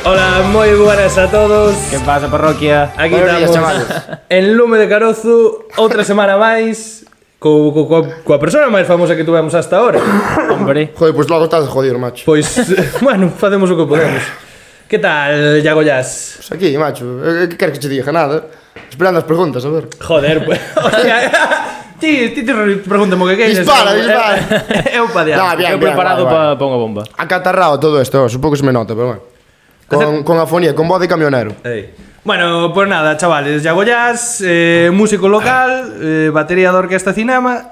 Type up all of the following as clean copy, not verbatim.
Hola, moi buenas a todos. Que pasa, parroquia? Aquí Buenos días, estamos en Lume de Carozo, outra semana máis coa persona máis famosa que tuvemos hasta ahora. Hombre. Joder, pues logo estás jodido, macho. Pois, bueno, facemos o que podemos. Que tal, Iago Llás? Pues aquí, macho, que queres que te diga? Nada. Esperando as preguntas, a ver. Joder, pues, hostia. Ti te pregúntame o que queres. Dispara. Eu pa diante. Nah, bien, Eu preparado para unha bomba. Acatarrado todo isto, supongo que se me nota, pero bueno. Con afonía, con voz de camionero. Ei. Bueno, pues nada, chavales, Iago Llás, músico local, batería de orquesta cinema.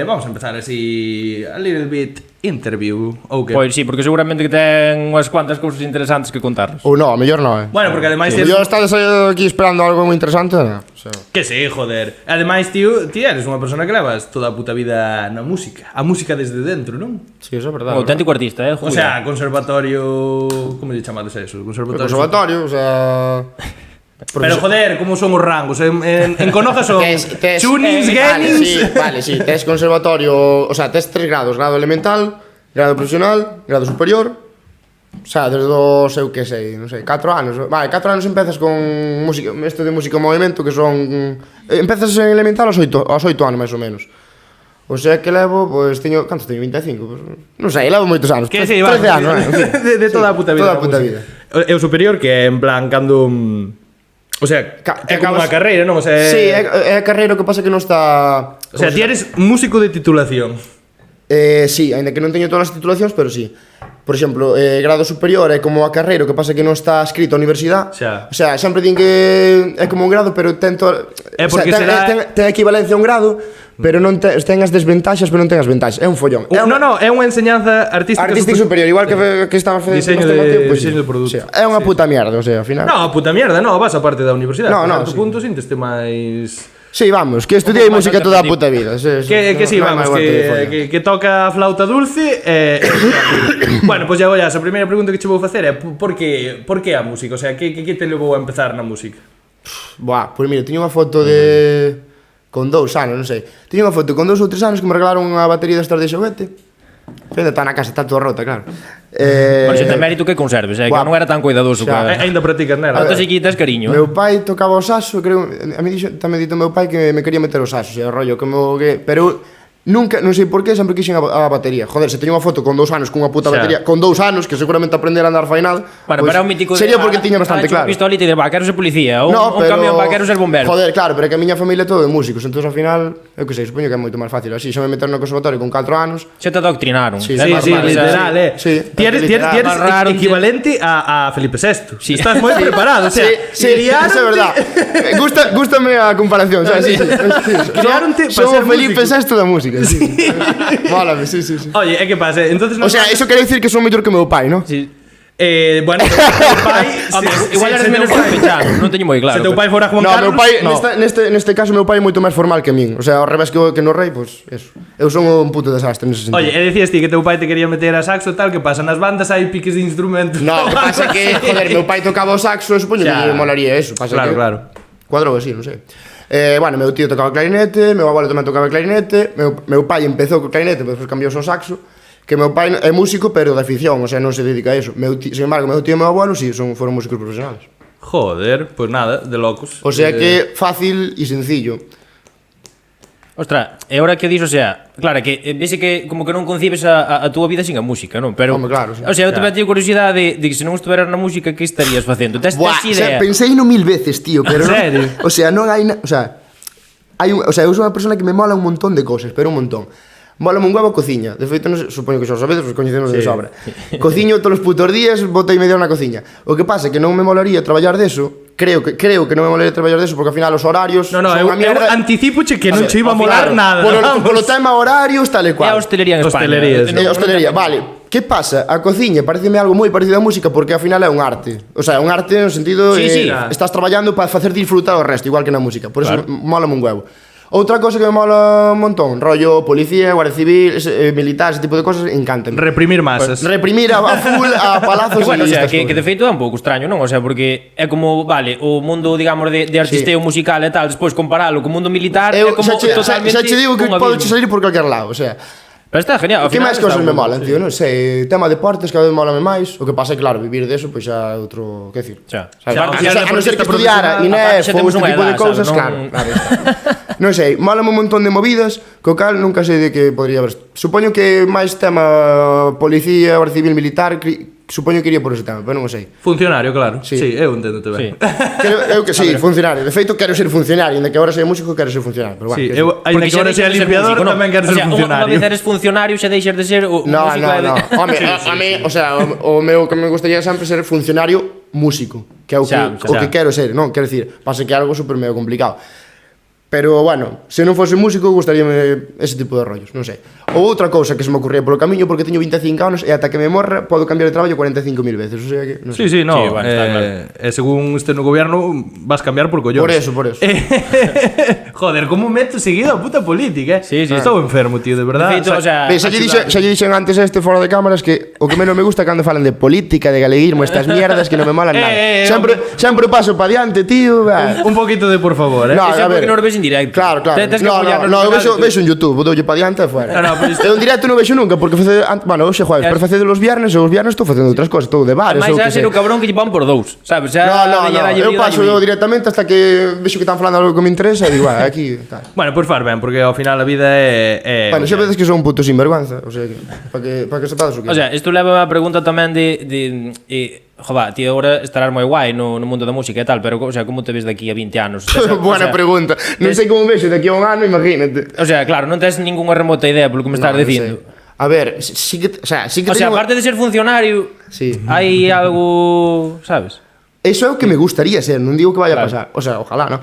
Vamos a empezar así a little bit interview, ou que? Pois sí, porque seguramente que ten unhas cuantas cousas interesantes que contarnos. Ou non, mellor non, Bueno, porque ademais Si, mellor estás aquí esperando algo moi interesante, non? O sea, que sí, joder. Ademais, tío, ti eres unha persona que levas toda a puta vida na música. A música desde dentro, non? sí, eso é verdade. Un auténtico artista, O sea, conservatorio... Como lle chamades a eso? O conservatorio, o sea... Pero joder, como son os rangos? En Conoja son tunings, gainings... Vale, sí, tes conservatorio, o sea, tes 3 grados, grado elemental, grado profesional, grado superior. O sea, desde os, eu que sei, non sei, 4 anos. Vale, 4 anos empezas con música, isto de música en movimento, que son... Empezas en elemental aos 8 anos, máis ou menos. O sea que levo, pois, teño... Cantos teño? 25? Pues, non sei, levo moitos anos. Que sí, 13 anos, de toda a puta vida. Toda a puta vida. E o superior que é en plan cando... O sea, é como unha carreira, non? O sea, sí, é a carreira, o que pasa que non está... O sea, ti eres músico de titulación. Sí, aínda que non teño todas as titulacións, pero sí. Por exemplo, grado superior é como a carreira, o que pasa que non está escrito a universidade. Xa. O sea, sempre din que é como un grado, pero ten É porque o sea, ten equivalencia a un grado, pero non ten as desventaxas, pero non ten as ventaxas. É un follón. No, é unha enseñanza artística superior, igual que estaba facendo diseño diseño de produto. Sí, é unha puta mierda, o sea, ao final. No, puta mierda, no, vas a parte da universidade. No, Por sí. punto sínteste máis... Sí, vamos, que estudiei música toda a puta vida. Que sí, vamos, que toca a flauta dulce. Bueno, pois Iago Llás, a primeira pregunta que che vou facer é por que a música? O sea, que te levou a empezar na música? Buah, pois mira, teño unha foto de... con 2 anos, non sei. Teño unha foto con 2 ou 3 anos que me regalaron unha batería destas de xoguete. Ainda está na casa, está toda rota, claro. Pero xe ten mérito que conserves, que non era tan cuidadoso. Ainda practicas nela. Ata quitas cariño. Meu pai tocaba o saxo, creo, a mí tamén dito meu pai que me quería meter o saxo, o rollo, pero nunca, non sei por qué, sempre quixen a batería. Joder, se teño unha foto con 2 anos cunha puta batería, con 2 anos, que seguramente aprender a andar fainal, bueno, pero é un mítico sería porque tiña bastante claro. Un pistolito e de, quero ser policía, ou un camión, quero ser bombero. Joder, claro, pero é que a miña familia é todo de músicos, entón ao final, eu que sei, supoño que é moito máis fácil así. Xa me meteron no conservatorio con 4 anos. Xa te adoctrinaron. Sí, literal, Sí. Ti eres equivalente a Felipe VI. Sí. Estás moi preparado, o sea, sí, eso é verdad. Gústame a comparación, sabes? Sí. Criaronte para ser Somos Felipe VI da música, sí. Mólame, sí. Oye, é que pasa? Entonces o sea, eso quere dicir que son mellor que meu pai, ¿no? Sí. Bueno, teu pai... Igual eres menos sospechado, non teño moi claro. Se teu pai fora Juan Carlos... No, meu pai, neste caso, meu pai é moito máis formal que min. O sea, ao revés que no rei, pois, eso. Eu son un puto desastre nese sentido. Oye, decías ti que teu pai te quería meter a saxo tal, que pasa? Nas bandas hai piques de instrumentos. No, que pasa que, joder, meu pai tocaba o saxo, supoño que molaría eso. Pasa claro. Cuadrou así, non sei. Bueno, meu tío tocaba clarinete, meu abuelo tamén tocaba clarinete, meu pai empezou co clarinete, pero despois cambiou ao saxo, que meu pai é músico, pero de afición, o sea, non se dedica a eso. Sin embargo, meu tío e meu abuelo sí, foron músicos profesionales. Joder, pues nada, de locos. O sea que fácil e sencillo. Ostras, e ahora que dis, o sea, claro, que vese que como que non concibes a túa vida sin a música, non? Pero, home, claro, sí. O sea, eu tamén teño curiosidade de que se non estuveras na música, que estarías facendo? Tes idea? O sea, pensei no 1000 veces, tío, pero ¿En serio? O sea, non hai, o sea, eu sou unha persona que me mola un montón de cosas, pero un montón. Mólame un huevo a cociña. De feito, non sei, supoño que xa o sabedes, os coñecemos de sobra. Cociño todos os putos días, botei media hora na cociña. O que pasa é que non me molaría traballar deso. Creo que non me molaría traballar deso porque ao final os horarios No, eu anticipoche que non che iba a molar nada. Polo tema horarios, tal e cual. É a hostelería en España. Hostelería, vale. Que pasa? A cociña pareceme algo moi parecido á música porque ao final é un arte. O sea, é un arte no sentido estás traballando para facer disfrutar o resto, igual que na música. Por eso mólame un huevo. Outra cosa que me mola un montón, rollo policía, guardia civil, militar, ese tipo de cosas, encantan. Reprimir masas. Reprimir a full, a palazos. Bueno, o sea, que de feito é un pouco extraño, non? O sea, porque é como, vale, o mundo, digamos, de artisteo musical e tal, despois comparalo co mundo militar é como totalmente... Xa che digo que podo salir por calquer lado, o sea... Pero está genial. Que máis cousas me molan, tío, non sei, tema deportes cada vez molame máis, o que pasa é claro, vivir deso pois xa é outro, que decir. Xa. Sabes? Xa, A non ser que deportista estudiara profesional, INEF xa ou temos este unha tipo de edad, cousas, sabes, claro. Non sei, molame un montón de movidas, co cal nunca sei de que podría haber. Supoño que máis tema policía, guardia civil, militar, supoño que iría por ese tema, pero non o sei. Funcionario, claro. Sí. Sí, eu entendo-te ben. Eu que sí, funcionario. De feito, quero ser funcionario, ainda que agora sea músico, quero ser funcionario, pero bueno. Sí, que eu, ainda Porque que agora sea deixas de ser limpiador, músico, non? tamén quero O ser sea, Unha funcionario. vez eres funcionario xa deixas de ser o No, músico. no. Home, a mí, o sea, o meu que me gustaría sempre ser funcionario músico, que é o que, o que quero ser, non? Quero dicir, pasa que é algo super medio complicado. Pero, bueno, se non fose músico, gustaríame ese tipo de rollos, non sei. Ou outra cousa que se me ocurría polo camiño, porque teño 25 anos e ata que me morra podo cambiar de traballo 45.000 veces, o sea que, non sei. Sí, no, Sí, bueno, está claro. según este no gobierno vas cambiar por collóns. Por eso. Joder, como meto seguido a puta política, Sí, sí. Estou enfermo, tío, de verdad. De feito, o sea, Ve, xa lle dixen antes fora de cámaras que o que menos me gusta é cando falan de política, de galeguismo, estas mierdas que non me molan nada. Sempre paso pa diante, tío. un poquito de por favor, No, Eso a é porque ver. non o ves en directo. Claro. Tens que apoyarnos No, no eu canal, vexo en YouTube, doulle pa diante e fuera. No, pero Eu en directo non vexo nunca, porque bueno, hoxe jueves, pero facendo os viernes, e os viernes estou facendo outras cosas, todo de bares, Mais ou xa que ser sei. o cabrón que lle pan por dous, sabes? Xa No, dalle eu vida, paso dalle vida. directamente hasta que vexo que están falando algo que me interesa e digo, aquí, tal. Bueno, pois far ben, porque ao final a vida é Bueno, xa vedes que son un puto sinvergüenza, o sea que, para que sepades o que. O sea, isto leva a pregunta tamén Jova, ti agora estarás moi guai no mundo da música e tal, pero, o sea, como te ves daqui a 20 anos? Buena pregunta. Non sei como vexo daqui a un ano, imagínate. O sea, claro, non tes ningunha remota idea polo que me estás No, non dicindo. sei. A ver, sí que, o sea, O sea, aparte de ser funcionario, Sí. hai algo, sabes? Eso é o que me gustaría ser, non digo que vaya Claro. a pasar. O sea, ojalá, ¿no?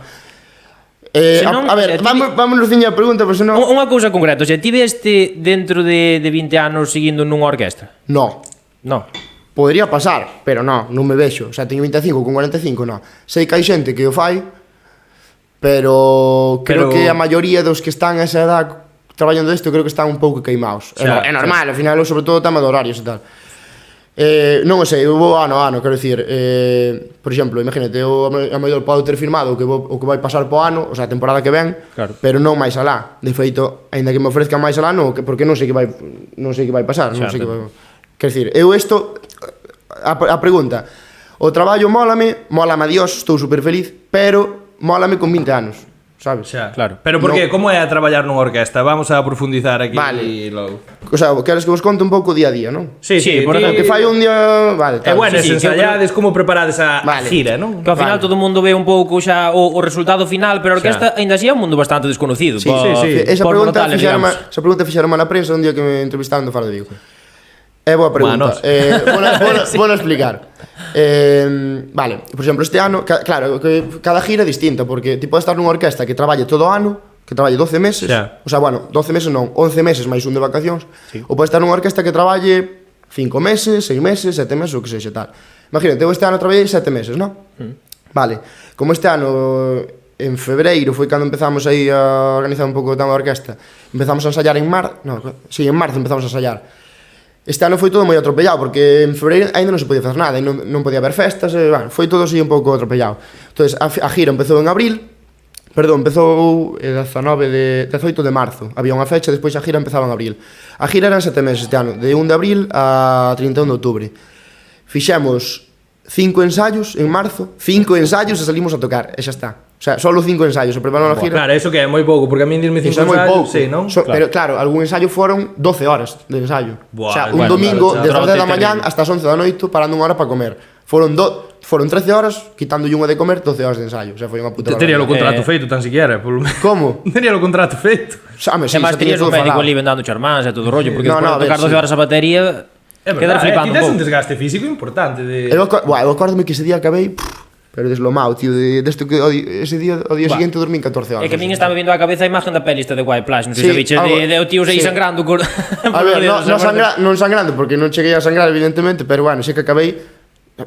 Se non, a ver, o sea, vámonos ciña a pregunta, pero senón... Unha cousa concreta, o sea, ti veste dentro de 20 anos seguindo nunha orquestra? No. No. Podría pasar, pero non me vexo. O sea, teño 25 con 45, non. Sei que hai xente que o fai, pero creo que a maioría dos que están a esa edad traballando isto, creo que están un pouco queimados. Xa, É normal, ao final, sobre todo o tema de horarios e tal. Non o sei, eu vou ano a ano, quero dicir, por exemplo, imagínate, eu a mellor podo ter firmado o que vai pasar po ano, o sea, a temporada que ven, Claro. pero non máis alá. De feito, aínda que me ofrezcan máis alá, non, porque non sei que vai pasar, non Xa, sei que vai. Quero dicir, eu isto a pregunta, o traballo mólame a Dios, estou super feliz, pero mólame con 20 anos, sabes? Xa. Claro. Pero por que? No. Como é a traballar nunha orquesta? Vamos a profundizar aquí Vale. logo. O sea, queres que vos conte un pouco o día a día, non? Sí, por ti- ejemplo, Que fai un día, vale, É tal. bueno, sí, se que eu ensayades, como preparades a Vale. gira, non? Que ao final Vale. todo o mundo ve un pouco xa o resultado final, pero a orquesta aínda así é un mundo bastante desconocido. Sí, Esa pregunta fixeronme na prensa un día que me entrevistaron do Faro de Vigo. É boa pregunta. Manos. Vou explicar. Vale, por exemplo, este ano, claro, que cada gira é distinta, porque ti podes estar nunha orquesta que traballe todo o ano, que traballe 12 meses, Xa. o sea, bueno, 12 meses non, 11 meses máis un de vacacións, ou podes estar nunha orquesta que traballe 5 meses, 6 meses, 7 meses, o que sexa tal. Imagínate, eu este ano traballei 7 meses, non? Vale, como este ano en febreiro foi cando empezamos aí a organizar un pouco o tema da orquesta. Empezamos a ensayar en marzo empezamos a ensayar. Este ano foi todo moi atropellado, porque en febreiro ainda non se podía facer nada, e non podía haber festas, bueno, foi todo así un pouco atropellado. Entonces, a gira empezou en abril, empezou el 18 de marzo, había unha fecha, despois a gira empezaba en abril. A gira eran 7 meses este ano, de 1 de abril a 31 de outubro. Fixemos 5 ensayos en marzo, 5 ensayos e salimos a tocar, e xa está. O sea, solo 5 ensayos, se prepararon a gira. Claro, eso que é moi pouco, porque a mí dirme 5 Iso é moi ensayos, pouco. sí, non? Claro. Pero claro, algún ensayo foron 12 horas de ensayo. Buah, O sea, un bueno, domingo claro, desde as 10 da trote mañán terrible. hasta as 11 da noite parando unha hora para comer. Foron 13 horas, quitándolle unha de comer, 12 horas de ensayo. O sea, foi unha puta Tería o barbaridade. contrato feito tan siquiera, polo menos. Como? Tería o contrato feito. Xame, Se sí, máis xa tiña terías un todo médico falado. ali vendando charmás e todo o rollo, porque No, despois no, de a ver, tocar 12 sí. horas a batería, É quedar verdade, flipando ti un tes un pouco. desgaste físico importante de... Eu acórdome que ese día acabei, pero deslomado, tío, desto que ese día, o día seguinte dormí 14 horas. É que a min estaba vindo á cabeza a imagen da peli esta de White Plash, non sei Sí, se biches algo- de o tíos aí sí. sangrando cor... A ver, non sangrando, porque non cheguei a sangrar, evidentemente, pero bueno, sí que acabei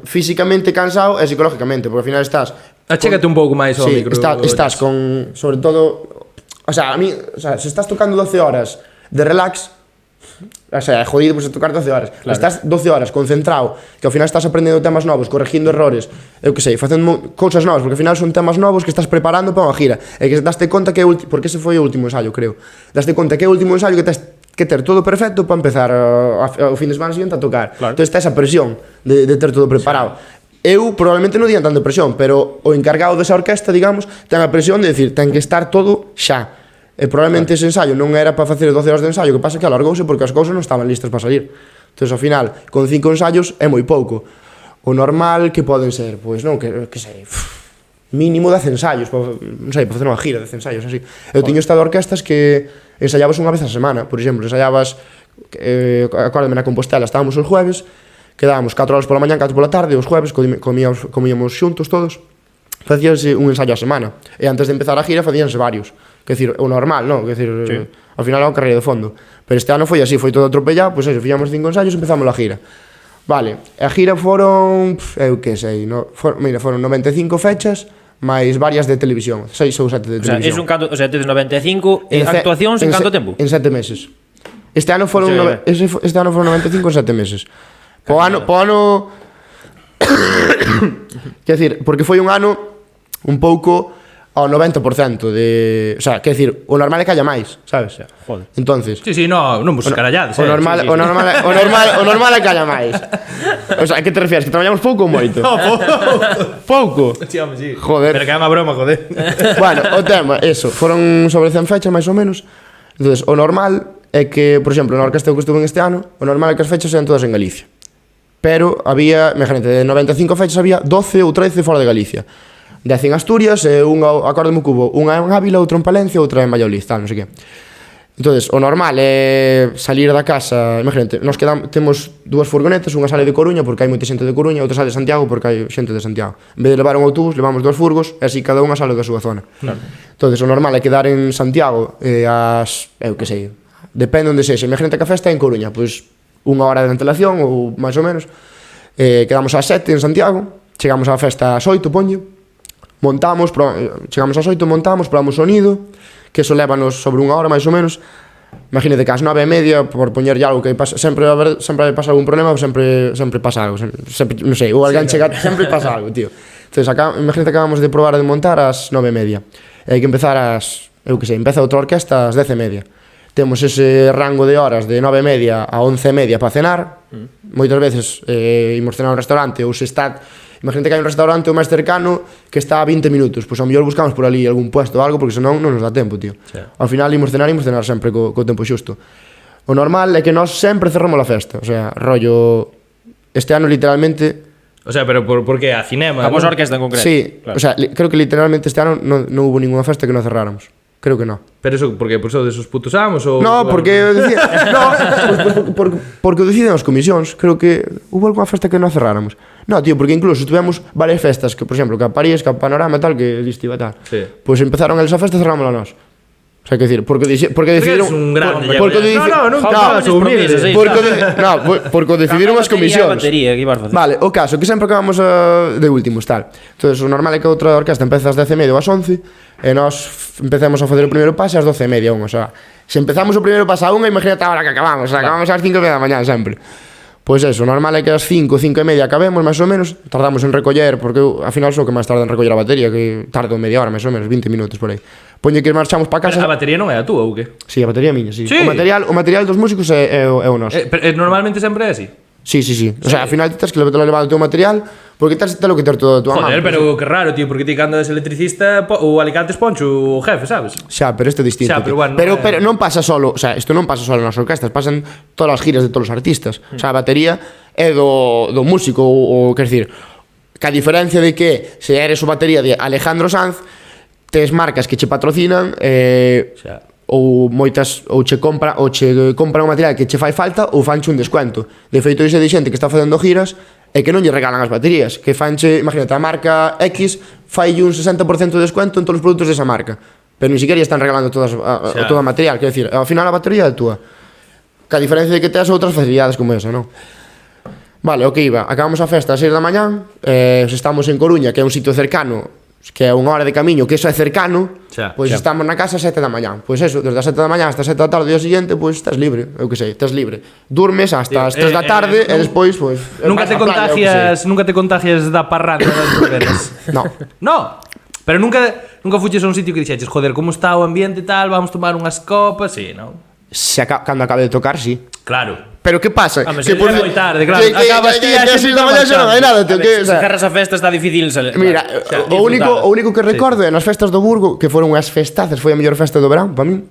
físicamente cansado e psicológicamente, porque ao final estás... Achégate un pouco máis ao Sí, micro. estás con, sobre todo, o sea, a mí, o sea, se estás tocando 12 horas de relax, o sea, é jodido pues, tocar 12 horas. Claro. Estás 12 horas concentrado, que ao final estás aprendendo temas novos, corrigindo errores, eu que sei, facendo cousas novas, porque ao final son temas novos que estás preparando para unha gira. E que daste conta que porque ese foi o último ensayo, creo. Daste conta que é o último ensayo que tes que ter todo perfecto para empezar o fin de semana siguiente a tocar. Claro. Entón, está esa presión de ter todo preparado. Eu probablemente non dian tanta presión, pero o encargado desa orquesta, digamos, ten a presión de decir, ten que estar todo xa. E probablemente ese ensayo non era para facer 12 horas de ensayo, que pasa que alargouse porque as cousas non estaban listas para salir. Entón, ao final, con 5 ensayos é moi pouco. O normal que poden ser, pois non, que sei, mínimo 10 ensayos, non sei, para facer unha gira de 10 ensayos, así. Eu tiño estado orquestas que ensayabas unha vez a semana, por exemplo, ensayabas, acórdame na Compostela, estábamos os jueves, quedábamos 4 horas pola mañá, 4 pola tarde, os jueves comíamos xuntos todos, facíase un ensayo a semana, e antes de empezar a gira facíanse varios, que decir, o normal, non? Que decir, sí. Ao final é unha carreira de fondo, pero este ano foi así, foi todo atropellado, pois eso, fixamos 5 ensayos e empezamos a gira. Vale, a gira foron, eu que sei, foron 95 fechas, máis varias de televisión, 6 ou 7 de televisión. O sea, es un canto, o sea, tedes 95 actuacións en canto tempo? En 7 meses. Este ano foron 95 en 7 meses. Po ano quer decir, porque foi un ano un pouco ao 90% de, o sea, quer decir, o normal é que haya máis, sabes? Joder. Entonces, Sí, non vos carallades, o normal é que haya máis. O sea, que te refieres? Que traballamos pouco ou moito? Pouco. Sí, home, sí. Joder. Pero que é unha broma, joder. Bueno, o tema, eso, foron sobre 100 fechas máis ou menos. Entonces, o normal é que, por exemplo, na orquesta que estuve en este ano, o normal é que as fechas sean todas en Galicia. Pero había, imagínate, de 95 fechas había 12 ou 13 fora de Galicia. 10 en Asturias e unha, acórdame que hubo, unha en Ávila, outra en Palencia, outra en Valladolid, tal, non sei que. Entonces, o normal é salir da casa, imagínate, nos temos 2 furgonetas, unha sale de Coruña porque hai moita xente de Coruña, outra sale de Santiago porque hai xente de Santiago. En vez de levar un autobús, levamos 2 furgos e así cada unha sale da súa zona. Claro. Entonces, o normal é quedar en Santiago eu que sei, depende onde sexa. Imagínate que a festa é en Coruña, pois unha hora de antelación ou máis ou menos. Quedamos ás 7 en Santiago, chegamos á festa ás 8, ponlle. Chegamos ás 8, montamos, probamos sonido, que eso lévanos sobre unha hora máis ou menos. Imagínate que ás 9:30, por poñerlle algo que pasa, sempre pasa algún problema, sempre pasa algo, sempre, non sei, ou alguén chega, sempre pasa algo, tío. Entonces, imagínate que acabamos de probar de montar ás 9:30. E hai que empezar eu que sei, empeza outra orquesta ás 10:30. Temos ese rango de horas de 9:30 a 11:30 para cenar. Moitas veces imos cenar a un restaurante ou se está, imagínate que hai un restaurante o máis cercano que está a 20 minutos, pois ao mellor buscamos por ali algún puesto ou algo porque senón non nos dá tempo, tío. Sí. Ao final imos cenar sempre co tempo xusto. O normal é que nós sempre cerramos a festa, o sea, rollo este ano literalmente. O sea, pero por que a cinema? A vosa orquesta en concreto. Sí, claro. O sea, creo que literalmente este ano non hubo ninguna festa que non cerráramos. Creo que no. Pero eso, por que? Por eso de esos putos amos ou... No, porque porque o deciden as comisións. Creo que hubo algunha festa que non cerráramos. No, tío, porque incluso tuvemos varias festas que, por exemplo, que a París, que a Panorama tal, que distiva tal. Sí. Pois empezaron eles a festa e cerrámosla nós. O sea, que decir, porque decidiron... un gran... Porque decidiron as comisións. Vale, o caso, que sempre acabamos de últimos, tal. Entonces, o normal é que outra orquesta empeza ás 10:30 ou ás 11 e nós empecemos a facer o primeiro pase ás 12:30, o sea, se empezamos o primeiro pase a 1, imagínate a hora que acabamos, o sea, acabamos ás 5:30 da mañá sempre. Pois eso, o normal é que ás 5:30 acabemos, máis ou menos, tardamos en recoller, porque ao final sou o que máis tarda en recoller a batería, que tardo media hora, máis ou menos, 20 minutos por aí. Poñe que marchamos para casa. A batería non é a túa ou que? Sí, a batería miña, sí. Sí. O material dos músicos é o noso. Normalmente sempre é así? Sí. O sea, ao final tens que levar o teu material, porque tens que ter todo a tua man. Joder, pero que raro, tío, porque ti cando és electricista o alicate poncho o jefe, sabes? Xa, pero isto é distinto. Xa, pero bueno, pero non pasa solo, o sea, isto non pasa solo nas orquestas, pasan todas as giras de todos os artistas. O sea, a batería é do músico, ou quer decir, que a diferencia de que se eres o batería de Alejandro Sanz, tes marcas que che patrocinan ou che compran un material que che fai falta ou fanche un descuento. De feito, iso de xente que está facendo giras e que non lle regalan as baterías, que fanche, imagínate, a marca X fai un 60% de descuento en todos os produtos desa marca, pero ni siquiera están regalando todo o material, quer decir, ao final a batería é túa, que a diferencia de que teas outras facilidades como esa, non? Vale, o que iba, acabamos a festa a 6 da mañá, estamos en Coruña, que é un sitio cercano, que é unha hora de camiño, que eso é cercano, pois estamos na casa a 7 da mañá. Pois eso, desde as 7 da mañá hasta as 7 da tarde do día seguinte, pois estás libre, eu que sei, estás libre. Durmes hasta as 3 da tarde e despois, pois... Nunca te contagias da parranda das bebedas? No. No? Pero nunca fuches a un sitio que dixeches, joder, como está o ambiente tal, vamos tomar unhas copas, sí, non? cando acabe de tocar, sí. Claro. Pero que pasa? Home, Que se Era moi tarde, claro. Acabas ti que a así da mañá xa non hai nada, tío, que, o Se sea, cerras a festa está difícil mira, o único que recordo é nas festas do Burgo, que foron unhas festazas, foi a mellor festa do verán para min.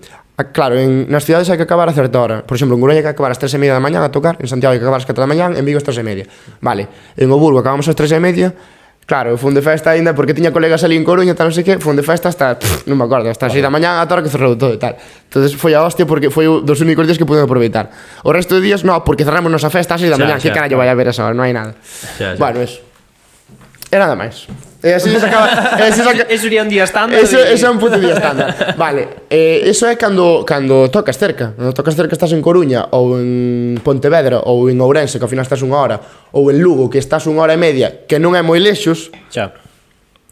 Claro, nas cidades hai que acabar a certa hora. Por exemplo, en Coruña hai que acabar ás 3:30 da mañá a tocar, en Santiago hai que acabar ás 4 da mañá, en Vigo ás 3:30. Vale, en o Burgo acabamos ás 3:30. Claro, fun de festa aínda porque tiña colegas ali en Coruña, tal non sei que, fun de festa hasta, non me acordo, hasta as 6 da mañá ata a hora que cerrou todo e tal. Entonces foi a hostia porque foi dos únicos días que pude aproveitar. O resto de días, no, porque cerramos nosa festa ás 6 da mañá, que carallo vai a haber esa hora, non hai nada. Bueno, eso. E nada máis. E así se acaba. Eso sería un día estándar. Eso é un puto día estándar. Vale, eso é cando tocas cerca. Cando tocas cerca estás en Coruña ou en Pontevedra ou en Ourense, que ao final estás unha hora, ou en Lugo, que estás unha hora e media, que non é moi lexos. Xa.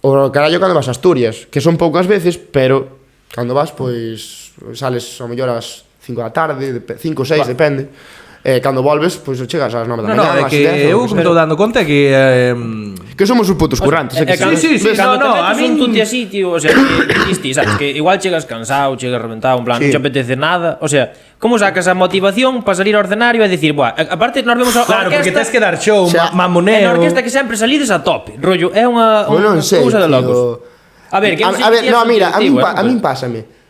O carallo cando vas a Asturias, que son poucas veces, pero cando vas, pois sales ao mellor ás 5 da tarde, 5 ou 6, depende. Cando volves, pois chegas ás 9 da mañá. É que eu me estou dando conta que que somos os putos curantes. Sí, Cando a te metes min un tuti así, tío, o sea, que sabes, que igual chegas cansado, chegas reventado, en plan, non te apetece nada, o sea, como sacas a motivación para salir ao escenario e dicir, buah, aparte nos vemos a claro, porque orquesta, tens que dar show, é mamoneo. na orquesta que sempre salides a tope, rollo, é unha non sei, cousa de tío. locos. A ver, no, mira, a min pásame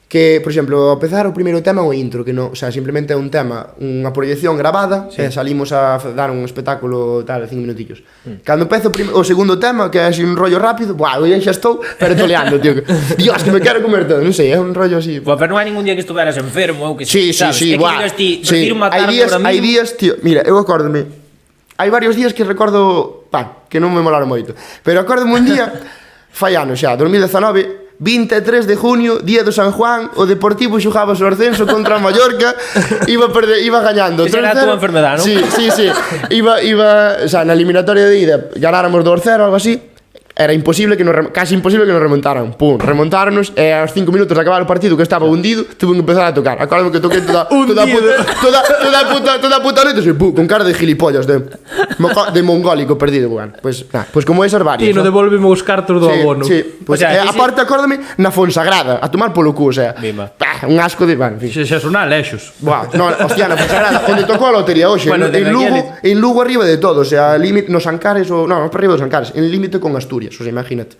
que, por exemplo, ao empezar o primeiro tema é o intro, que non, o sea, simplemente é un tema, unha proyección grabada, e salimos a dar un espectáculo tal, 5 minutillos. Cando empezo o segundo tema, que é así un rollo rápido, buah, eu xa estou, pero toleando, tío. Dios, que me quero comer todo, non sei, é un rollo así. Buah, pero non hai ningún día que estuveras enfermo ou que Sí, buah. É que digas ti, prefiro matarme ahora mismo. Hai días, tío, mira, eu acórdome, hai varios días que recordo, que non me molaron moito, pero acórdome un día, fai anos xa, 2019, 23 de junio, día do San Juan, o Deportivo xogaba o ascenso contra a Mallorca, iba gañando. Esa era a túa enfermedad, non? Sí. Iba, o sea, na eliminatoria de ida, ganáramos 2-0 algo así. Era imposible que casi imposible que nos remontaran. Pum, remontáronos e aos 5 minutos de acabar o partido que estaba hundido, tuve que empezar a tocar. Acordame que toquei toda a puta noite, con cara de gilipollas de mongólico perdido, bueno. Pues como esas varias. E non devolvemos os cartos do abono. Sí, pues, o sea, aparte acórdame na Fonsagrada, a tomar polo cu, o sea, un asco de, bueno, en fin. Xa son alexos. Buah, no, hostia, na Fonsagrada, onde tocou a lotería hoxe, bueno, en Lugo arriba de todo, o sea, límite nos Ancares para arriba dos Ancares, en límite con Asturias. O sea, imagínate.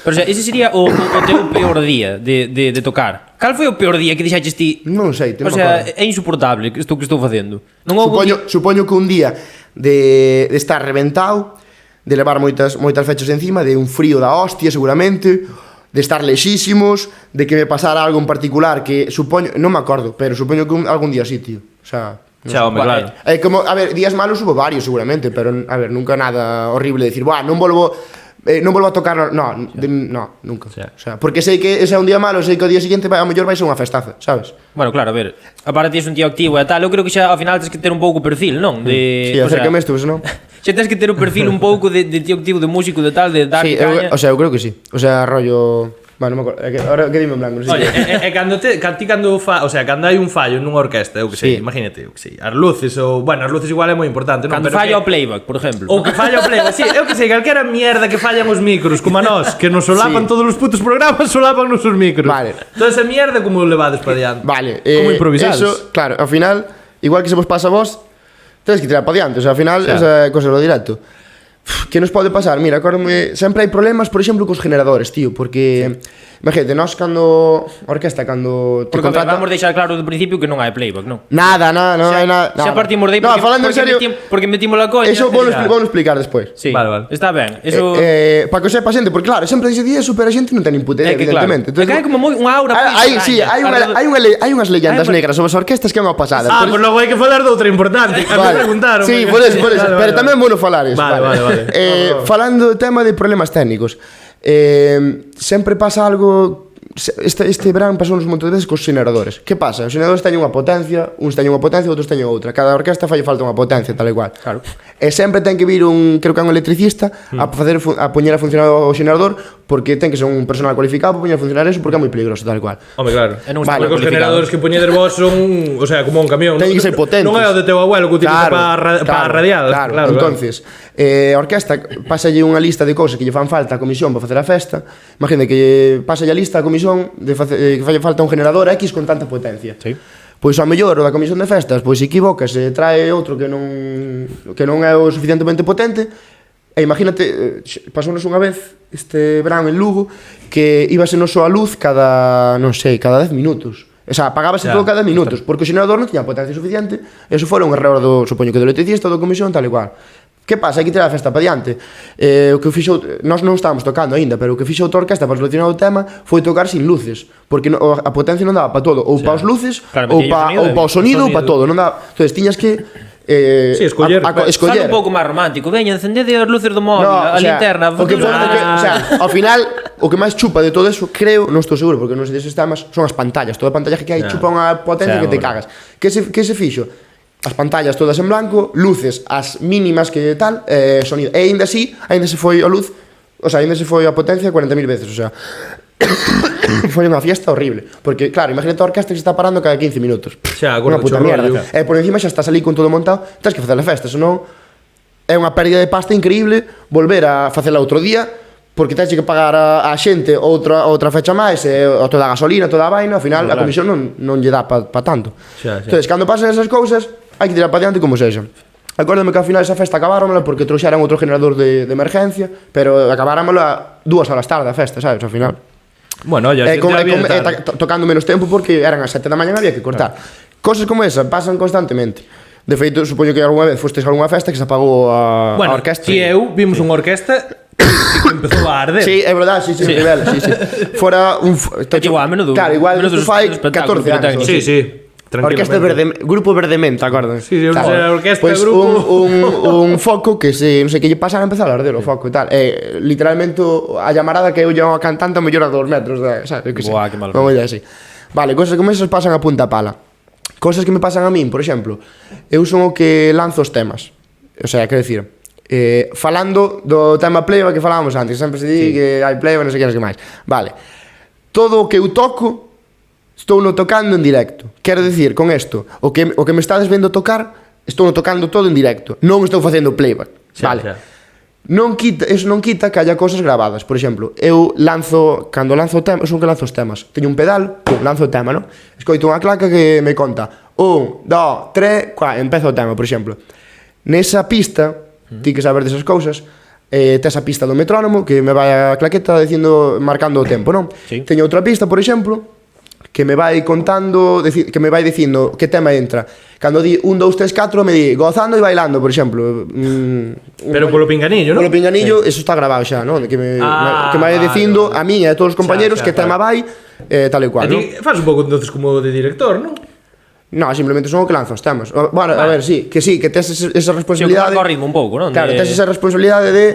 Pero, o sea, ese sería o teu peor día de tocar. Cal foi o peor día que dixaches ti? Non sei, o sea, é insoportable isto que estou facendo. Non supoño que un día de estar reventado, de levar moitas fechas encima, de un frío da hostia seguramente, de estar lexísimos, de que me pasara algo en particular que supoño, non me acordo, pero supoño que algún día sí, tío. O sea, xa, home, claro. Como, a ver, días malos hubo varios seguramente, pero a ver, nunca nada horrible de decir, buah, non volvo a tocar, no, nunca. O sea, porque sei que ese é un día malo, sei que o día seguinte a mellor vai ser unha festaza, sabes? Bueno, claro, a ver, aparte ti és un tío activo e tal, eu creo que xa ao final tens que ter un pouco perfil, non? Sí, acércame isto, senón. Xa tens que ter un perfil un pouco de tío activo, de músico, de tal, de dar caña. O sea, eu creo que sí. O sea, rollo... Bueno, non me acordo. Ahora que dime en blanco, non sei. Oye, cando o sea, cando hai un fallo nunha orquesta, eu que sei, imagínate, eu que sei, as luces ou, bueno, as luces igual é moi importante, non? Cando falla o playback, por exemplo. Ou que falla o playback, sí, eu que sei, calquera mierda que fallan os micros, como a nós, que nos solapan todos os putos programas, solapan os micros. Vale. Entón esa mierda como levades para diante? Vale, como improvisades? Eso, claro, ao final, igual que se vos pasa a vos, tedes que tirar para diante, o sea, ao final, esa cosa lo directo. Que nos pode pasar? Mira, acórdome, sempre hai problemas, por exemplo, cos generadores, tío, porque imagínate, nós cando a orquesta cando te contrata, vamos deixar claro do principio que non hai playback, non? Nada, non hai nada. Xa partimos de aí falando en serio, porque metimos la coña. Eso vou explicar despois. Sí. Vale. Está ben. Eso para que o sepa xente, porque claro, sempre dice eso, pero a xente non ten nin puta idea, evidentemente. Claro. Entonces, hai como unha aura moi sí, hai unhas leyendas negras sobre as orquestas que é unha pasada. Pues logo hai que falar de outra importante. A me preguntaron. Sí, por eso, pero tamén vou falar eso. Vale. Falando do tema de problemas técnicos, sempre pasa algo. Este verán pasou uns montón de veces cos xeneradores. Que pasa? Os xeneradores teñen unha potencia, uns teñen unha potencia, outros teñen outra. Cada orquesta fai falta unha potencia, tal e cual. Claro. E sempre ten que vir creo que un electricista a poñer a funcionar o xenerador, porque ten que ser un personal cualificado para poñer a funcionar eso, porque é moi peligroso, tal e cual. Home, claro. Vale, os generadores que poñedes vos son, o sea, como un camión. Ten que ser potentes. Non é o de teu abuelo que utiliza para radial. Claro. Entonces, a orquesta pásalle unha lista de cousas que lle fan falta a comisión para facer a festa. Imagina que pásalle a lista a comisión de que fai falta un generador X con tanta potencia. Sí. Pois ao mellor o da comisión de festas pois se equivoca, se trae outro que non é o suficientemente potente. E imagínate, pasounos unha vez este verán en Lugo que íbase non só a luz cada 10 minutos. O sea, apagábase todo cada minutos, porque o xenerador non tiña potencia suficiente. Eso fora un error supoño que do electricista ou da comisión, tal e cual. Que pasa? Hai que tirar a festa para diante. O que fixo, nós non estábamos tocando aínda, pero o que fixo outra orquesta para solucionar o tema foi tocar sin luces, porque a potencia non daba para todo, ou para os luces, ou para o sonido, ou para todo, non daba. Entonces tiñas que escoller. Fala un pouco máis romántico. Veña, encendede as luces do móvil, a linterna. O sea, ao final, o que máis chupa de todo eso, creo, non estou seguro, porque non sei deses temas, son as pantallas. Toda a pantalla que hai chupa unha potencia que te cagas. Que se fixo? As pantallas todas en blanco, luces as mínimas que tal, sonido. E aínda así, aínda se foi a luz, o sea, aínda se foi a potencia 40.000 veces, o sea, foi unha fiesta horrible, porque claro, imagínate a orquesta que se está parando cada 15 minutos. Xa, unha puta mierda. E por encima xa estás ali con todo montado, tens que facer a festa, senón é unha pérdida de pasta increíble volver a facela outro día, porque tens que pagar a xente outra fecha máis, toda a gasolina, toda a vaina, ao final a comisión non lle dá pa tanto. Entón, cando pasan esas cousas, hai que tirar para diante como sexa. Acórdame que ao final esa festa acabáramos porque trouxeran outro generador de emergencia, pero acabáramos 2 horas tarde a festa, sabes, ao final. Bueno, ya tocando menos tempo porque eran as 7 da mañá, había que cortar. Cosas como esa pasan constantemente. De feito, supoño que algunha vez fostes a algunha festa que se apagou a orquesta. Bueno, eu vimos unha orquesta que empezou a arder. Sí, é verdade, sí, nivel, sí. Fora un igual, menudo. Claro, igual tú fai 14 anos. Sí. Orquesta Grupo Verdemento, acordan? Sí, a orquesta, pues grupo... un foco que non sei que lle pasa a empezar a arder o foco e tal. Literalmente a llamarada que eu lle a cantante a mellor a 2 metros, sabes? Buah, que mal. Vamos a así. Vale, cosas como esas pasan a punta pala. Cosas que me pasan a min, por exemplo, eu son o que lanzo os temas. O sea, quero dicir, falando do tema playback que falábamos antes, sempre se di que hai playback, non sei que máis. Vale. Todo o que eu toco estou no tocando en directo. Quero dicir, con isto, o que me estades vendo tocar, estou no tocando todo en directo. Non estou facendo playback. Vale. Eso non quita que haya cosas grabadas. Por exemplo, eu cando lanzo temas, son que lanzo os temas. Teño un pedal, lanzo o tema, non? Escoito unha claca que me conta 1, 2, 3, 4, empezo o tema, por exemplo. Nesa pista, ti que saber desas cousas, tes a pista do metrónomo que me vai a claqueta marcando o tempo, non? Teño outra pista, por exemplo, que me vai contando, que me vai dicindo que tema entra. Cando di 1, 2, 3, 4, me di gozando e bailando, por exemplo. Pero polo pinganillo, non? Polo pinganillo, eso está grabado xa, non? Que me vai dicindo a mí e a todos os compañeros que tema vai, tal e cual, non? E ti faz un pouco entonces como de director, non? No, simplemente son o que lanzo os temas. Bueno, a ver, sí, que tes esa responsabilidade. Sí, o ritmo un pouco, non? Claro, tes esa responsabilidade de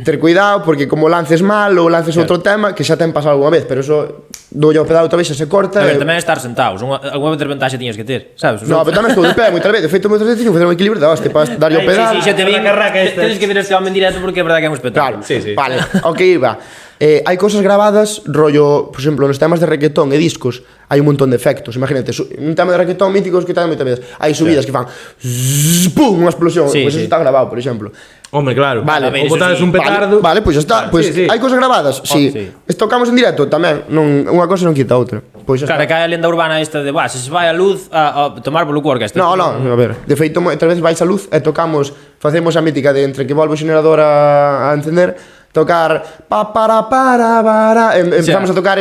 ter cuidado, porque como lances mal ou lances outro tema, que xa ten pasado algunha vez, pero eso doulle ao pedal outra vez, xa se corta. A ver, tamén estar sentados, algunha desventaxe tiñas que ter, sabes? No, pero tamén estou de pé, moitas veces. De feito, moitas veces, facer un equilibrio da hostia, para darlle ao pedal. Sí, xa te vi, tens que ver este home en directo porque é verdade que é un espectáculo. Claro, vale, ok, iba. Hai cousas grabadas, rollo, por exemplo, nos temas de reggaetón e discos, hai un montón de efectos. Imagínate, un tema de reggaetón míticos que tamén moitas veces hai subidas que fan pum, unha explosión, pois eso está grabado, por exemplo. Hombre, claro. Vale, ou botades un petardo. Vale, pois está, pois hai cousas grabadas. Si tocamos en directo tamén, unha cosa non quita outra. Pois claro, que hai a lenda urbana esta de, se se vai a luz a tomar polo cu orquesta. No, a ver, de feito, moitas veces vais a luz e facemos a mítica de entre que volve o xenerador a encender, tocar para empezamos a tocar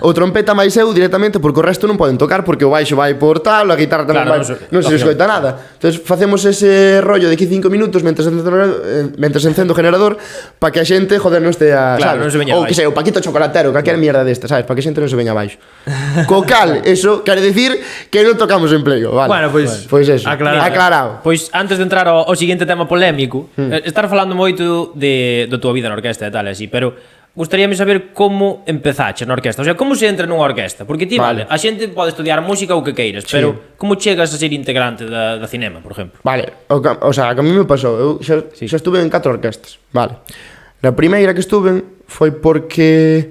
o trompeta máis eu directamente, porque o resto non poden tocar porque o baixo vai por tal, a guitarra tamén vai, non se escoita nada. Entonces facemos ese rollo de 15 minutos mentres encendo o generador para que a xente, joder, non estea, claro, sabes? Ou que sei, o Paquito Chocolatero, calquera mierda desta, sabes? Para que a xente non se veña abaixo. Co cal, eso quere dicir que non tocamos en plego, vale? Bueno, pois eso, aclarado. Pois antes de entrar ao seguinte tema polémico, estar falando moito do tua vida na orquesta e tal, así, pero gustaríame saber como empezaches na orquesta, o sea, como se entra nunha orquesta, porque ti, vale, a xente pode estudiar música ou que queiras, pero como chegas a ser integrante da cinema, por exemplo? Vale, o sea, que a mí me pasou, eu xa estuve en 4 orquestas, vale. Na primeira que estuve foi porque,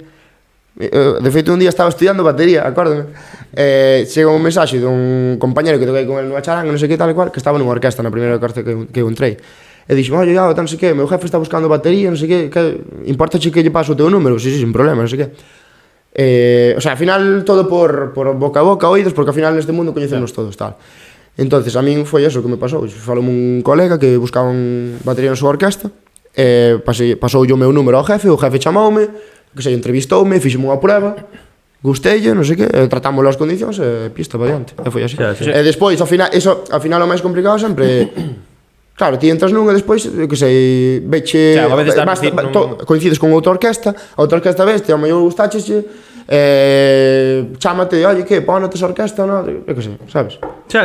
de feito, un día estaba estudiando batería, acórdame, chega un mensaxe dun compañero que toquei con el nunha charanga, non sei que tal e cual, que estaba nunha orquesta na primeira orquesta que eu entrei. E dixo, oye, non sei que, meu jefe está buscando batería, non sei que importa che que lle paso o teu número? Sí, sin problema, non sei que. O sea, ao final todo por boca a boca, oídos, porque ao final neste mundo coñecemos todos, tal. Entonces, a min foi eso que me pasou. Falou un colega que buscaba un batería na súa orquesta, pasou o meu número ao jefe, o jefe chamoume, que sei, entrevistoume, fixeme unha prueba, gusteille, non sei que, tratámoslo as condicións e pista para diante. E foi así. E despois, ao final o máis complicado sempre... Claro, ti entras nunha e despois, que sei, veche... A veces coincides con outra orquesta, a outra orquesta veste, ao mellor gustacheche, chámate, oye, que, pónate esa orquesta, non? Que sei, sabes? Sí,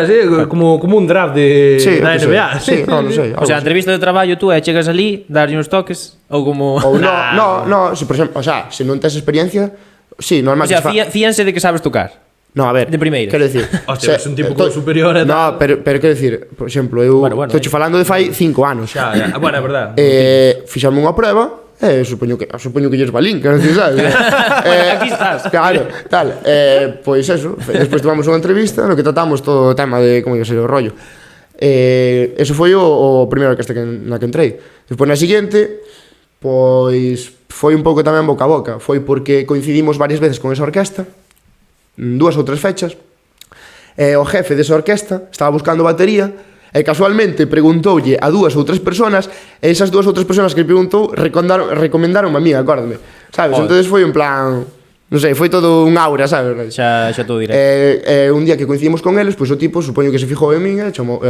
como un draft da NBA. Sí, non sei. O sea, entrevista de traballo tú chegas ali, darlle uns toques, ou como... Ou no, se por exemplo, o sea, se non tes experiencia, sí, normal. O sea, fíanse de que sabes tocar. No, a ver, de primeiras. Quero dicir, hostia, es un tipo como superior e tal. No, pero quero dicir, por exemplo, eu estou falando de fai 5 anos. Xa, bueno, é verdad. Fixarme unha prueba, supoño que lles valín, quero dicir, sabes? Aquí estás. Claro, tal. Pois eso, despois tomamos unha entrevista no que tratamos todo o tema de como iba a ser o rollo. Eso foi o primeiro orquesta na que entrei. Despois na seguinte, pois foi un pouco tamén boca a boca. Foi porque coincidimos varias veces con esa orquesta, 2 ou 3 fechas, o jefe desa orquesta estaba buscando batería e casualmente preguntoulle a 2 ou 3 personas e esas 2 ou 3 personas que preguntou recomendaron a mí, acórdame, sabes? Entonces foi en plan, non sei, foi todo un aura, sabes? Xa todo directo. Un día que coincidimos con eles, pois o tipo supoño que se fijou en min, chamou,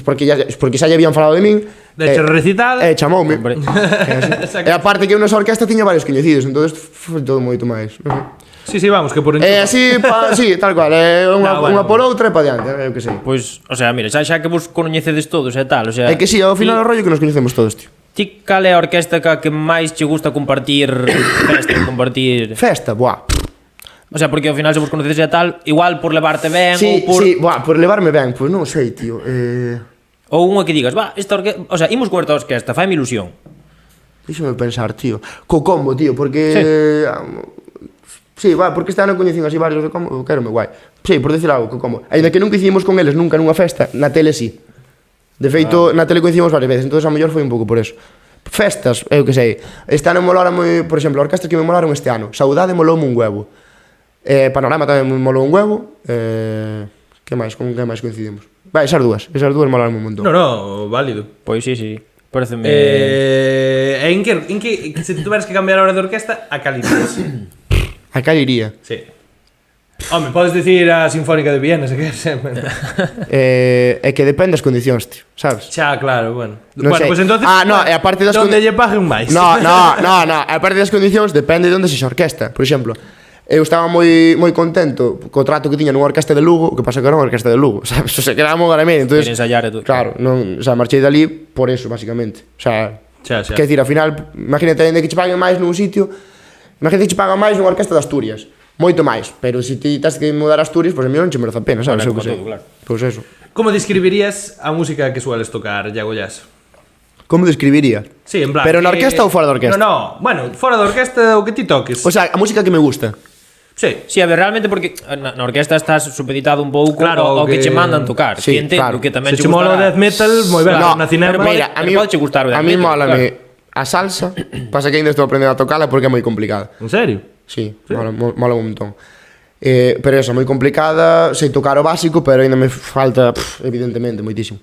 porque xa lle habían falado de min, de hecho recital, chamoume. E aparte que eu nesa orquesta tiña varios coñecidos, entonces foi todo moito máis, non sei. Sí, vamos, que por enchufa. Así, sí, tal cual, unha por outra e pa diante, eu que sei. Pois, o sea, mira, xa que vos coñecedes todos e tal, o sea... É que si, ao final o rollo que nos coñecemos todos, tío. Ti cal é a orquesta que máis che gusta compartir festa, compartir... Festa, buah. O sea, porque ao final se vos conocedes e tal, igual por levarte ben ou por... Sí, buah, por levarme ben, pois non sei, tío. Ou unha que digas, esta orquesta... O sea, imos con esta orquesta, faime ilusión. Deixame pensar, tío. Co combo, tío, porque... Sí, porque este ano coñecín así varios de combo, quero me guai. Sí, por decir algo, co combo. Ainda que nunca hicimos con eles nunca nunha festa, na tele sí. De feito, na tele coincidimos varias veces, entonces a mellor foi un pouco por eso. Festas, eu que sei. Este ano molara moi, por exemplo, orquestas que me molaron este ano. Saudade moloume un huevo. Panorama tamén me molou un huevo. Que máis, con que máis coincidimos? Vai, esas dúas molaron un montón. No, válido. Pois sí. Pareceme... En que se tuveras que cambiar a hora de orquesta, a cal irías? A cal iría? Sí. Home, podes dicir a Sinfónica de Viena, se queres. É que depende das condicións, tío, sabes? Xa, claro, bueno. Non sei. Pues entonces, e aparte das onde lle paguen máis. No, a parte das condicións depende de onde sexa orquesta. Por exemplo, eu estaba moi contento co trato que tiña nunha orquesta de Lugo, que pasa que era unha orquesta de Lugo, sabes? O sea, quedábamos agora medio, entonces... ensayar e todo. Claro, non, o sea, marchei dali por eso, basicamente. O sea, xa. Quer dicir, ao final, imagínate ainda que che paguen máis nun sitio, imagínate que che pagan máis nunha orquesta de Asturias, moito máis, pero se ti tens que mudar a Asturias, pois a mí non che merece a pena, sabes? Claro. Pois eso. Como describirías a música que sueles tocar, Iago Llaso? Como describiría? Sí, en plan... Pero na orquesta ou fora da orquesta? No, bueno, fora da orquesta o que ti toques. O sea, a música que me gusta. Sí, a ver, realmente porque na orquesta estás supeditado un pouco claro, ao que che mandan tocar. Sí, claro. Que tamén se che mola o death metal, moi ben, na cinema. Mira, a mí pode che gustar o death metal. A mí mólame claro. A salsa, pasa que ainda estou aprendendo a tocala porque é moi complicada. En serio? Sí. Mola un montón. Pero esa, moi complicada, sei tocar o básico, pero ainda me falta, evidentemente, moitísimo.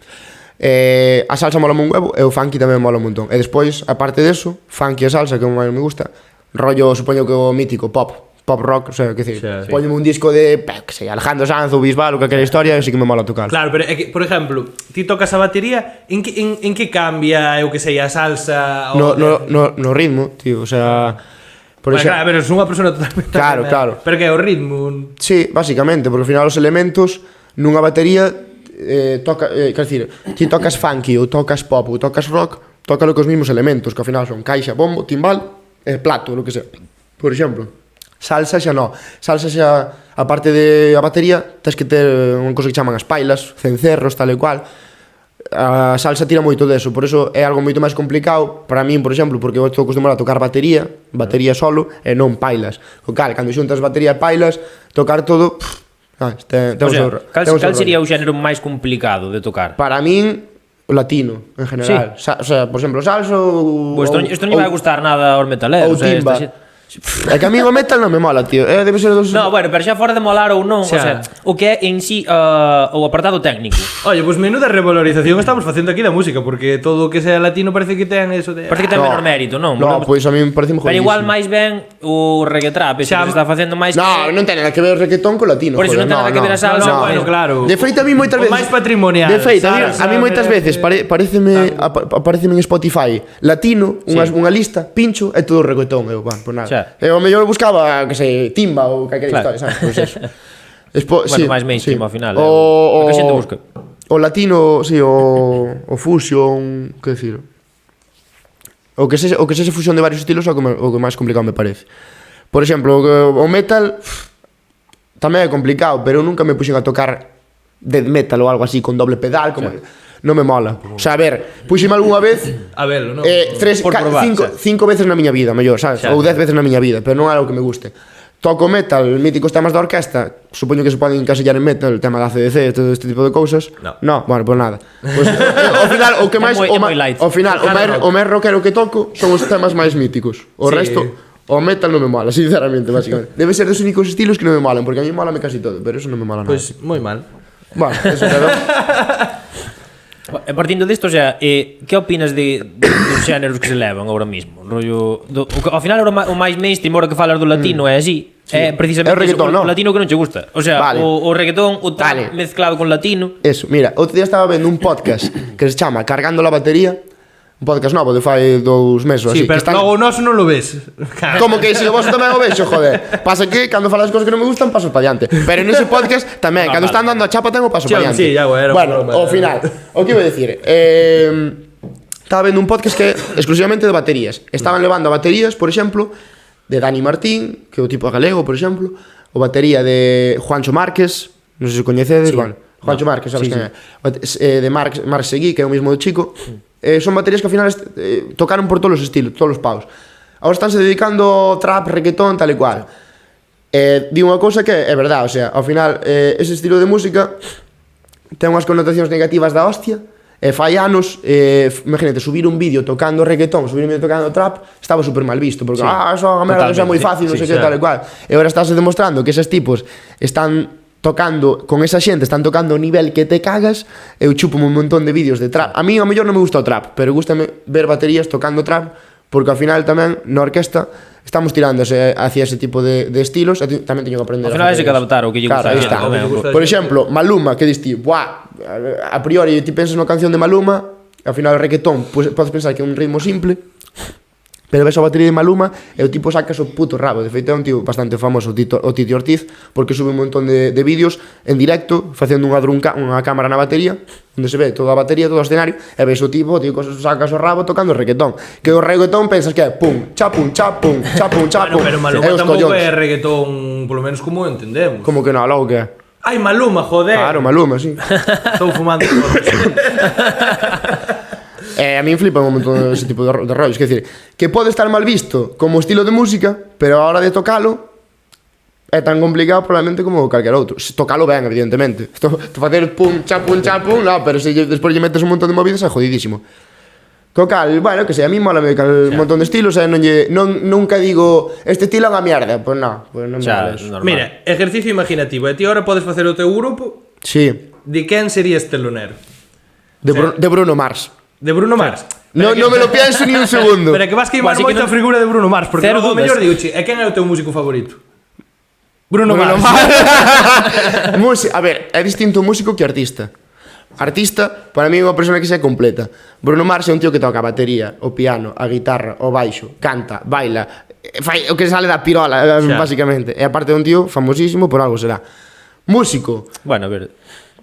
A salsa mola un huevo e o funky tamén mola un montón. E despois, aparte deso, funky e salsa, que máis me gusta, rollo, supoño que o mítico pop rock, o sea, que decir, poñeme un disco de, que sei, Alejandro Sanz ou Bisbal ou calquera historia, así que me mola tocar. Claro, pero é que, por exemplo, ti tocas a batería, en que cambia, eu que sei, a salsa no ritmo, tío, o sea, por exemplo, claro, pero es unha persona totalmente claro. Pero que é o ritmo? Sí, básicamente, porque ao final os elementos nunha batería quer decir, ti tocas funky ou tocas pop ou tocas rock, tócalo cos mesmos elementos, que ao final son caixa, bombo, timbal e plato, lo que sea. Por exemplo, salsa xa no. Salsa xa, aparte de a batería, tens que ter unha cosa que chaman as pailas, cencerros, tal e cual. A salsa tira moito deso, por eso é algo moito máis complicado para min, por exemplo, porque eu estou acostumado a tocar batería solo e non pailas. O cal, cando xuntas batería e pailas, tocar todo, o sea, cal sería o xénero máis complicado de tocar? Para min, o latino, en general. Sí. O sea, por exemplo, salsa ou... Pues isto non me vai gustar nada aos metaleros. Ou timba. É que a mí o metal non me mola, tío. Debe ser dos... No, bueno, pero xa fora de molar ou non, o sea, o que é en sí o apartado técnico. Oye, pues menuda revalorización estamos facendo aquí da música, porque todo o que sea latino parece que ten eso de... Parece que ten menor mérito, non? No, pois a mí me parece Pero igual máis ben o reggaetrap, ese que se está facendo máis... No, non ten nada que ver o reggaetón co latino. Por iso non ten nada que ver a salsa. Bueno, claro. De feito, a mí moitas O veces... máis patrimonial. De feito, sabes? a mí moitas veces pareceme en Spotify latino, unha lista, pincho, é todo reggaetón. Eu, bueno, pues nada. Eu mellor buscaba, que sei, timba ou calquera historia, sabes? Pois eso. Bueno, máis mainstream ao final. O que a xente busca. O latino, si, o fusion, que decir... O que sexa fusión de varios estilos é o que máis complicado me parece. Por exemplo, o metal tamén é complicado, pero nunca me puxen a tocar death metal ou algo así con doble pedal, como non me mola. O sea, a ver, puxeme algunha vez A verlo, non? cinco veces na miña vida, mellor, sabes? Ou 10 veces na miña vida, pero non é algo que me guste. Toco metal, míticos temas da orquesta, supoño que se poden encasillar en metal, el tema da ACDC, todo este tipo de cousas. No. Bueno, pues nada. Pues, ao final, o que máis ao final, o máis rockero que toco son os temas máis míticos. O resto, o metal non me mola, sinceramente, básicamente. Debe ser dos únicos estilos que non me molan, porque a mí molame casi todo, pero eso non me mola nada. Pues moi mal. Bueno, eso claro. Partindo disto, o sea, que opinas dos xéneros que se levan agora mismo? Rollo, ao final o máis mainstream, ahora que falas do latino é así, é precisamente o reggaetón, o latino que non che gusta. O sea, vale. o reggaetón, o trap mezclado con latino. Eso, mira, outro día estaba vendo un podcast que se chama Cargando la batería, un podcast novo de fai 2 meses Sí, así, pero logo o noso non lo ves. Como que se vos tamén o vexo, joder. Pasa que cando falas cosas que non me gustan, paso para diante. Pero nese podcast tamén, cando están dando a chapa, tengo paso para diante. Sí, ya, bueno, ao final, o que iba a decir, estaba vendo un podcast que é exclusivamente de baterías. Estaban levando a baterías, por exemplo, de Dani Martín, que é o tipo galego, por exemplo, o batería de Juancho Márquez, non sei se coñecedes, bueno, Juancho Márquez, sabes quen é? De Marc Seguí, que é o mismo do Chico. Son baterías que ao final tocaron por todos os estilos, todos os paus. Agora estánse dedicando ao trap, reggaetón, tal e cual. Digo unha cousa que é verdade, o sea, ao final ese estilo de música ten unhas connotacións negativas da hostia. Fai anos, imagínate, subir un vídeo tocando reggaetón, subir un vídeo tocando trap, estaba super mal visto, porque eso a merda, é moi fácil, non sei que, tal e cual. E agora estáse demostrando que eses tipos están tocando con esa xente, están tocando o nivel que te cagas. Eu chupo un montón de vídeos de trap. A mí ao mellor non me gusta o trap, pero gustame ver baterías tocando trap, porque ao final tamén na orquesta estamos tirándose hacia ese tipo de estilos, e tamén teño que aprender. Ao final hai que adaptar o que lle gusta. Por exemplo, Maluma, que dis ti, buah, a priori ti pensas na canción de Maluma, ao final o reggaetón, podes pensar que é un ritmo simple, pero ves a batería de Maluma e o tipo sacas o puto rabo. De feito é un tío bastante famoso, o Titi Ortiz, porque sube un montón de vídeos en directo facendo unha cámara na batería, onde se ve toda a batería, todo o escenario, e ves o tipo sacas o rabo tocando o reggaetón. Que o reggaetón pensas que é pum, chapum, chapum, chapum, chapum. Pero Maluma tampouco é reggaetón, polo menos como entendemos. Como que non, logo que é? Ai, Maluma, joder. Claro, Maluma, sí. Estou fumando. A mí flipa un montón ese tipo de rollos. Quer decir, que pode estar mal visto como estilo de música, pero a hora de tocalo é tan complicado probablemente como calquer outro. Tocalo ben, evidentemente. Facer pum, chapum, chapum, no, pero se despois lle metes un montón de movidas é jodidísimo. Co cal, bueno, que sei, a mí mola un montón de estilos, nunca digo este estilo é unha mierda, pois non me mola. Mira, ejercicio imaginativo, e ti ahora podes facer o teu grupo. Sí. De quen serías telonero? De Bruno Mars. De Bruno Mars. No me lo pienso ni un segundo. Pero que vas queimar moito a figura de Bruno Mars, porque logo mellor diuche, e quen é o teu músico favorito? Bruno Mars. A ver, é distinto músico que artista. Artista, para mí é unha persona que se completa. Bruno Mars é un tío que toca a batería, o piano, a guitarra, o baixo, canta, baila, fai o que sale da pirola, basicamente. E aparte é un tío famosísimo, por algo será. Músico. Bueno, a ver,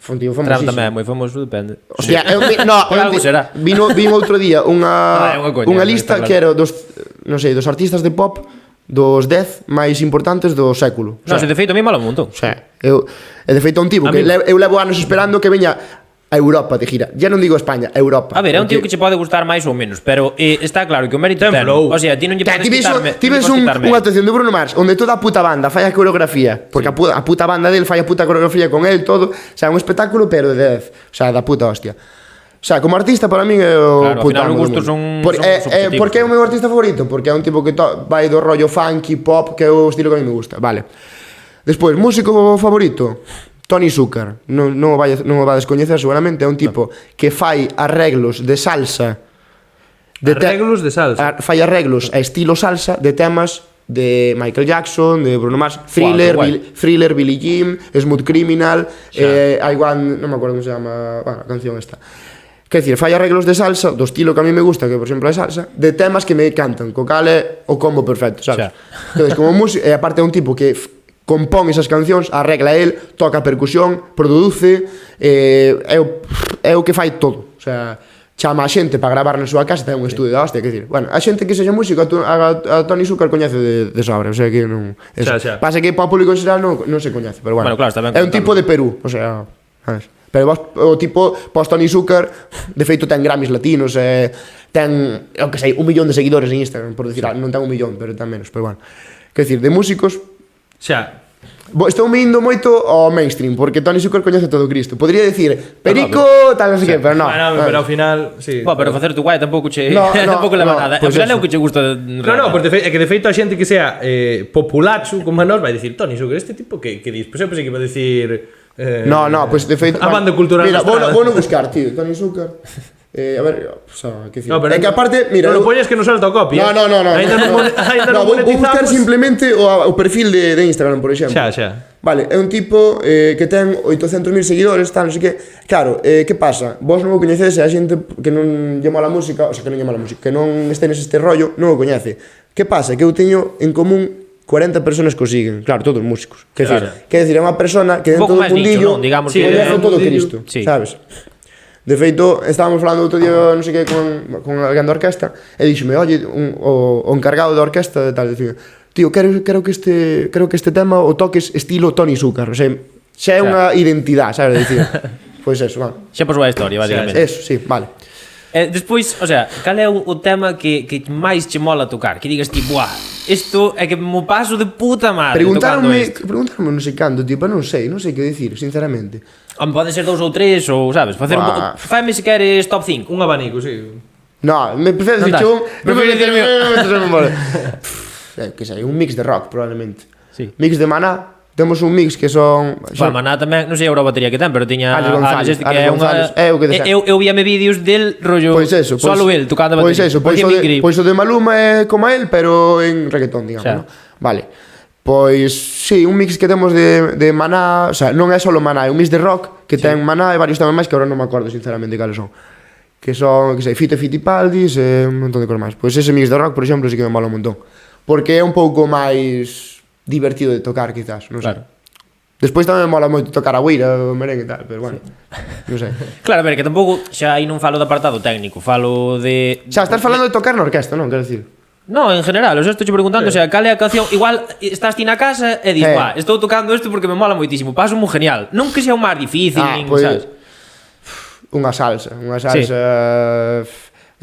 Foi un tío Trump famosísimo. tamén é moi famoso, depende. Hostia, Por algo será. Vino outro día unha lista claro. que era dos, non sei, dos artistas de pop dos 10 máis importantes do século. Non, se de feito a mí malo un montón. O sea, de feito un tipo que eu levo anos esperando que veña a Europa de gira. Ya non digo España, a Europa. A ver, é un tío que che pode gustar máis ou menos, pero está claro que o mérito é o sea, ti non lle podes quitarme. Ti ves unha actuación de Bruno Mars onde toda a puta banda fai a coreografía, porque a puta banda del fai a puta coreografía con el todo, o sea, un espectáculo pero de 10, o sea, da puta hostia. sea, como artista para min é o Claro, ao final os gustos son subjetivos. Por que é o meu artista favorito? Porque é un tipo que vai do rollo funky, pop, que é o estilo que a mí me gusta. Vale. Despois, músico favorito, Tony Zucker. Non o vai descoñecer seguramente, é un tipo que fai arreglos de salsa. Arreglos de salsa. Fai arreglos a estilo salsa de temas de Michael Jackson, de Bruno Mars, Thriller, Billie Jean, Smooth Criminal, I Want, non me acordo como se chama, bueno, a canción esta. Quer dicir, fai arreglos de salsa, do estilo que a mí me gusta, que por exemplo é salsa, de temas que me cantan, co cal é o combo perfecto, sabes? Entonces, como músico, e aparte é un tipo que compón esas cancións, arregla el, toca percusión, produce, é o que fai todo, o sea, chama a xente para gravar na súa casa, ten un estudio de hostia, quer dicir, bueno, a xente que sexa músico a Tony Zucker coñece de sobra, o sea que non... Pasa que para o público en xeral non se coñece, pero bueno, claro, é un tipo de Perú, o sea, sabes? Pero o tipo, pos Tony Zucker, de feito ten Grammys latinos, ten, o que sei, 1 millón de seguidores en Instagram, por decir, non ten 1 millón, pero ten menos, pero bueno. Quer dicir, de músicos... Xa, estou me indo moito ao mainstream, porque Tony Zucker coñece todo Cristo. Podría decir, Perico, tal, non sei que, pero non. Pero ao final, sí. Pero facer tu guai tampouco tampouco leva nada. Ao final é o que che gusta. No, porque é que de feito a xente que sea populacho como a nós vai dicir Tony Zucker, este tipo que dis? Pois eu pensei que iba a dicir... No, pois de feito... A banda cultural. Mira, vou non buscar, tío, Tony Zucker... a ver, o sea, que decir. No, pero é que aparte, mira, non lo poñes que non salta o copy. No. Ainda non vou buscar simplemente o perfil de Instagram, por exemplo. Xa. Vale, é un tipo que ten 800.000 seguidores, tal, non sei que. Claro, que pasa? Vos non o coñecedes, a xente que non lle mola a música, o sea, que non lle mola a música, que non este neste rollo, non o coñece. Que pasa? Que eu teño en común 40 personas que o siguen, claro, todos músicos. Quer decir, é unha persona que dentro do mundillo coñece todo Cristo, sabes? De feito, estábamos falando outro día, non sei que, con alguén da orquesta, e díxome, oye, o encargado da orquesta de tal, dicime, tío, quero que este tema o toques estilo Tony Zucker, o sea, xa é unha identidade, sabes, dicir. Pois eso, vale. Xa por súa historia, basicamente. Eso, sí, vale. Despois, o sea, cal é o tema que máis che mola tocar? Que digas ti, buah, isto é que mo paso de puta madre tocando isto. Preguntaronme non sei canto, tipo, non sei que dicir, sinceramente. Pode ser 2 ou 3, ou, sabes, facer un pouco... Faime se queres top 5. Un abanico, sí. No, me prefiro dicir un... Prefiro dicirme... Que sei, un mix de rock, probablemente. Sí. Mix de Maná. Temos un mix que son... Maná tamén, non sei agora a batería que ten, pero tiña... Alex González, eu víame vídeos del rollo... Solo el, tocando a batería. Pois o de Maluma é como a el, pero en reggaetón, digamos, ¿no? Vale. Pois, sí, un mix que temos de Maná, o sea, non é solo Maná, é un mix de rock que ten Maná e varios temas máis que agora non me acordo sinceramente cales son. Que son, que sei, Fito e Fitipaldis e un montón de cosas máis. Pois ese mix de rock, por exemplo, sí que me mola un montón. Porque é un pouco máis divertido de tocar, quizás, non sei. Claro. Despois tamén me mola moito tocar a guira, o merengue e tal, pero bueno, non sei. Claro, a ver, que tampouco, xa aí non falo de apartado técnico, falo de... Xa, estás falando de tocar na orquesta, non? Quero dicir... No, en general, o sea, estou preguntando, o sea, cal é a canción, igual estás ti na casa e dis, "Buah, estou tocando isto porque me mola moitísimo, paso moi genial." Non que sea o máis difícil, nin, pues, sabes? Unha salsa,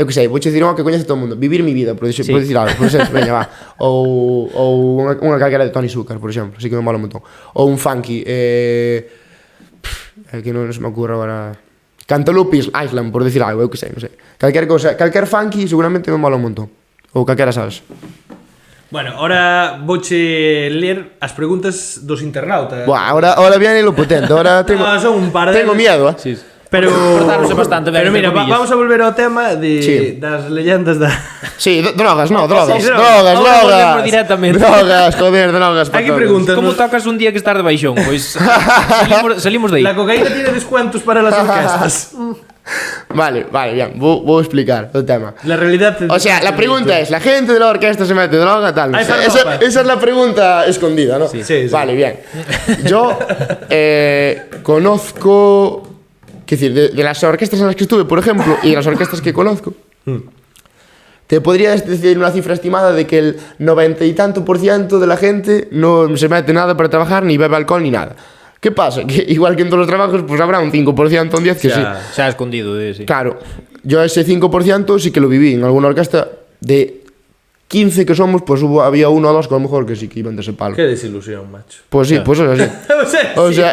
eu que sei, vou che dicir unha que coñece todo o mundo, Vivir mi vida, por dicir algo, por exemplo, veña, va. Ou unha calquera de Tony Zucker, por exemplo, así que me mola un montón. Ou un funky, que non se me ocurre agora. Cantaloupe Island, por dicir algo, eu que sei, non sei. Calquer cosa, calquer funky seguramente me mola un montón. Ou calquera salsa. Bueno, ahora vouche ler as preguntas dos internautas. Buah, ahora viene lo potente, ahora tengo... No, son un par de... Tengo miedo, Sí. Pero bastante, pero mira, vamos a volver ao tema de das leyendas da... Sí, drogas, no, drogas. Sí, drogas. volvemos directamente. Drogas, joder, drogas. Aquí preguntan. Como tocas un día que estás de baixón? Pois salimos de aí. La cocaína tiene descuentos para las orquestas. Vale, bien, voy a explicar el tema. La realidad... O sea, la pregunta es, ¿la gente de la orquesta se mete droga? Tal. Esa es la pregunta escondida, ¿no? Sí. Vale, bien. Yo conozco... Es decir, de las orquestas en las que estuve, por ejemplo, y de las orquestas que conozco, te podría decir una cifra estimada de que el 90 y tanto % de la gente no se mete nada para trabajar, ni bebe alcohol, ni nada. ¿Qué pasa? Que igual que en todos los trabajos, pues habrá un 5%, un 10% que sí. Se ha escondido, sí. Claro, yo ese 5% sí que lo viví en alguna orquesta de 15 que somos, pues había uno o dos que a lo mejor que sí que iban de ese palo. Qué desilusión, macho. Pues sí, pues es así. O sea,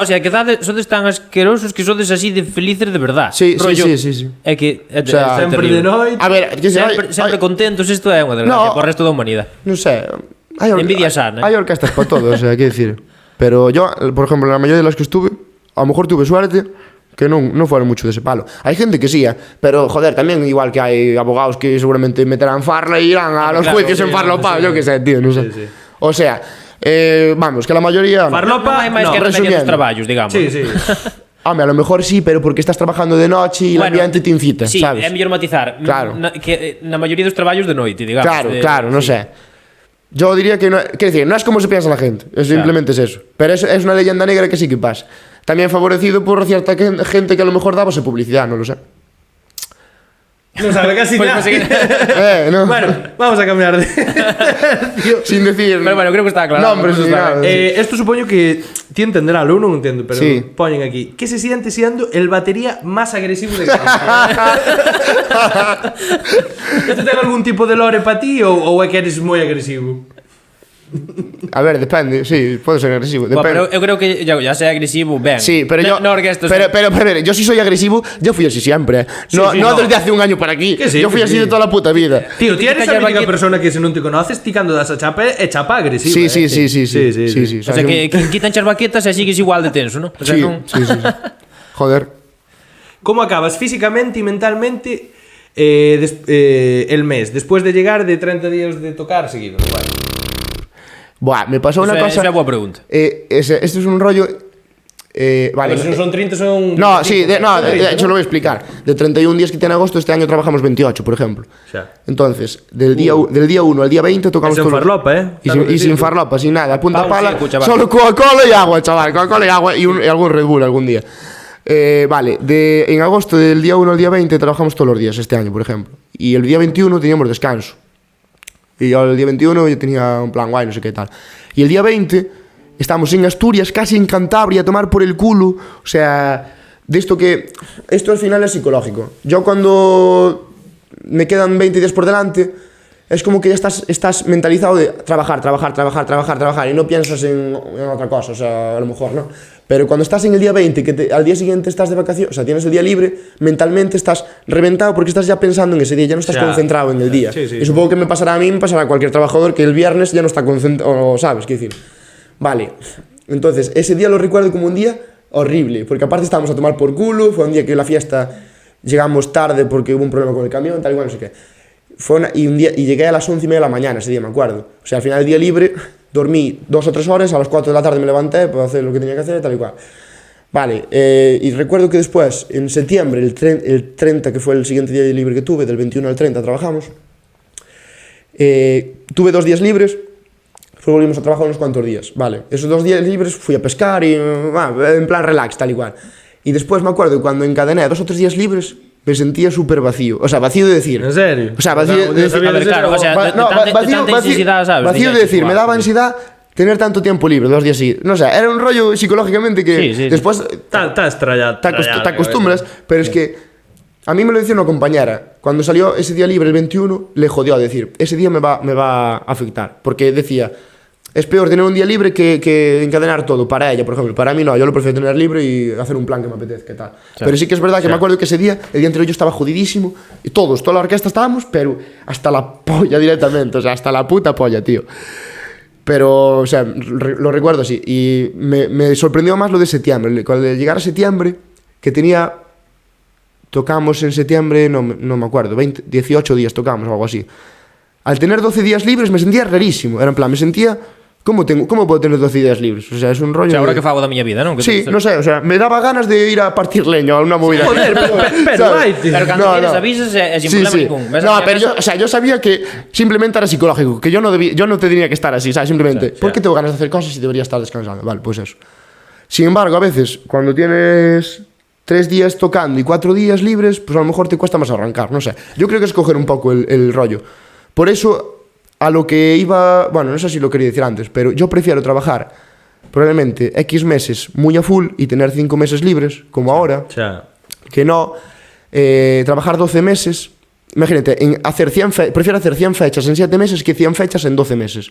O sea, que sodes tan asquerosos que sodes así de felices de verdad. Sí. É que é, O sea, sempre de noite. A ver, que sempre contentos, isto é unha desgracia por resto da humanidade. No sé. Envidia sana. Hay orquestas para todo, o sea, qué decir. Pero yo, por ejemplo, la mayoría de las que estuve, a lo mejor tuve suerte que no fueron mucho de ese palo. Hay gente que sí, pero joder, también igual que hay abogados que seguramente meterán farla y irán a los juicios en farlopa, yo qué sé, tío, no sé. Sí. O sea, vamos, que la mayoría... Farlopa, Non hai máis no, que resumiendo dos resumiendo. traballos, digamos. Sí. Hombre, a lo mejor sí, pero porque estás trabajando de noche y el ambiente te incita, sí, ¿sabes? é mellor matizar. Claro. Que na maioría dos traballos de noite, digamos. Claro, no sí. sé. Yo diría que no, quiero decir, no es como se piensa la gente, simplemente es eso. Pero es una leyenda negra que sí que pasa. También favorecido por cierta gente que a lo mejor daba publicidad, no lo sé. No sabe casi Pues, nada. No. Bueno, vamos a cambiar de... Sin decir. Pero bueno, creo que está claro. Nombres ni nada. Esto supoño que ti entenderá, eu non entendo, pero Sí. poñen aquí. Que se siente siendo el batería más agresivo de Galicia? Isto ten algún tipo de lore para ti ou é que eres moi agresivo? A ver, depende, sí, puede ser agresivo. Bueno, Depende. pero eu creo que ya sea agresivo, ben. Sí, pero yo. No, orquesta, pero, yo sí soy agresivo, yo fui así siempre. No, sí, no no. desde hace un año para aquí. Que sí, yo fui que así sí. de toda la puta vida. Tío, ti eres Te a única lleva aquí- persona que se non te conoces, ti cando das a chapa é chapa agresiva. Sí. O sea, que quitan as baquetas e sigues igual de tenso, ¿no? O sea, Sí, non... sí. Joder. ¿Cómo acabas físicamente y mentalmente el mes, después de llegar de 30 días de tocar seguidos? Vale. Buah, me pasó una cosa. Esa é boa pregunta. Esto es un rollo. Vale. Pero si no son 30, son... No, sí, de 30, hecho lo voy a explicar. De 31 días que tiene agosto, este año trabajamos 28, por ejemplo. Xa. Entonces, del día 1 al día 20 tocamos Es en todos los- farlopa, Y sin farlopa, sin nada, a punta Vamos, pala, sí, escucha, solo Coca-Cola y agua, chaval, Coca-Cola y agua y algún Red Bull algún día. Vale, en agosto del día 1 al día 20 trabajamos todos los días este año, por ejemplo. Y el día 21 teníamos descanso. Y yo el día 21 yo tenía un plan guay, no sé qué tal. Y el día 20 estamos en Asturias, casi en Cantabria, a tomar por el culo. O sea, de esto que... Esto al final es psicológico. Yo cuando me quedan 20 días por delante, es como que ya estás mentalizado de trabajar y no piensas en otra cosa, o sea, a lo mejor, ¿no? Pero cuando estás en el día 20, al día siguiente estás de vacaciones, o sea, tienes el día libre, mentalmente estás reventado porque estás ya pensando en ese día, ya no estás concentrado en el día. Sí, y supongo que me pasará a mí, me pasará a cualquier trabajador que el viernes ya no está concentrado, ¿sabes? Quiero decir, vale, entonces ese día lo recuerdo como un día horrible, porque aparte estábamos a tomar por culo, fue un día que la fiesta llegamos tarde porque hubo un problema con el camión, tal y cual, no sé qué. Y llegué a las 11:30 de la mañana ese día, me acuerdo. O sea, al final del día libre, dormí 2 o 3 horas, a las 4 de la tarde me levanté para hacer lo que tenía que hacer, tal y cual. Vale, y recuerdo que después, en septiembre, el 30, que fue el siguiente día libre que tuve, del 21 al 30 trabajamos, tuve 2 días libres, después volvimos a trabajar unos cuantos días, vale. Esos 2 días libres fui a pescar y, en plan relax, tal y cual. Y después me acuerdo que cuando encadené 2 o 3 días libres, me sentía súper vacío. O sea, vacío de decir... ¿En serio? O sea, vacío de decir... A ver, claro, o sea, de tanta intensidad, ¿sabes? Vacío de decir, me daba ansiedad tener tanto tiempo libre, 2 días seguidos. No sé, era un rollo psicológicamente que Sí. después Está estrellado. te acostumbras, pero es que a mí me lo decía una compañera. Cuando salió ese día libre, el 21, le jodió a decir, ese día me va a afectar. Porque decía, es peor tener un día libre que encadenar todo. Para ella, por ejemplo. Para mí no, yo lo prefiero tener libre y hacer un plan que me apetezca, tal. Pero sí que es verdad que me acuerdo que ese día, el día anterior yo estaba jodidísimo. Y toda la orquesta estábamos, pero hasta la polla directamente. O sea, hasta la puta polla, tío. Pero, o sea, lo recuerdo así. Y me sorprendió más lo de septiembre. Cuando llegara septiembre, que tenía... Tocamos en septiembre, no me acuerdo, 18 días tocamos o algo así. Al tener 12 días libres me sentía rarísimo. Era en plan, me sentía... ¿Cómo puedo tener 12 días libres? O sea, es un rollo... O sea, ahora que fago da miña vida, non? Que Sí, no sé, o sea, me daba ganas de ir a partir leño a una movida. Joder, pero ¿sabes? right. Pero cando quieres avisas é sin problema ningún. Ves No, a pero casa- yo sabía que simplemente era psicológico, que yo no tendría que estar así, ¿sabes? Simplemente, ¿por qué tengo ganas de hacer cosas y debería estar descansando? Vale, pues eso. Sin embargo, a veces, cuando tienes 3 días tocando y 4 días libres, pues a lo mejor te cuesta más arrancar, no sé. Yo creo que es coger un poco el rollo. Por eso, a lo que iba... Bueno, no sé si lo quería decir antes, pero yo prefiero trabajar probablemente X meses muy a full y tener 5 meses libres, como ahora, Xa. que no trabajar 12 meses imagínate, prefiero hacer 100 fechas en 7 meses que 100 fechas en 12 meses.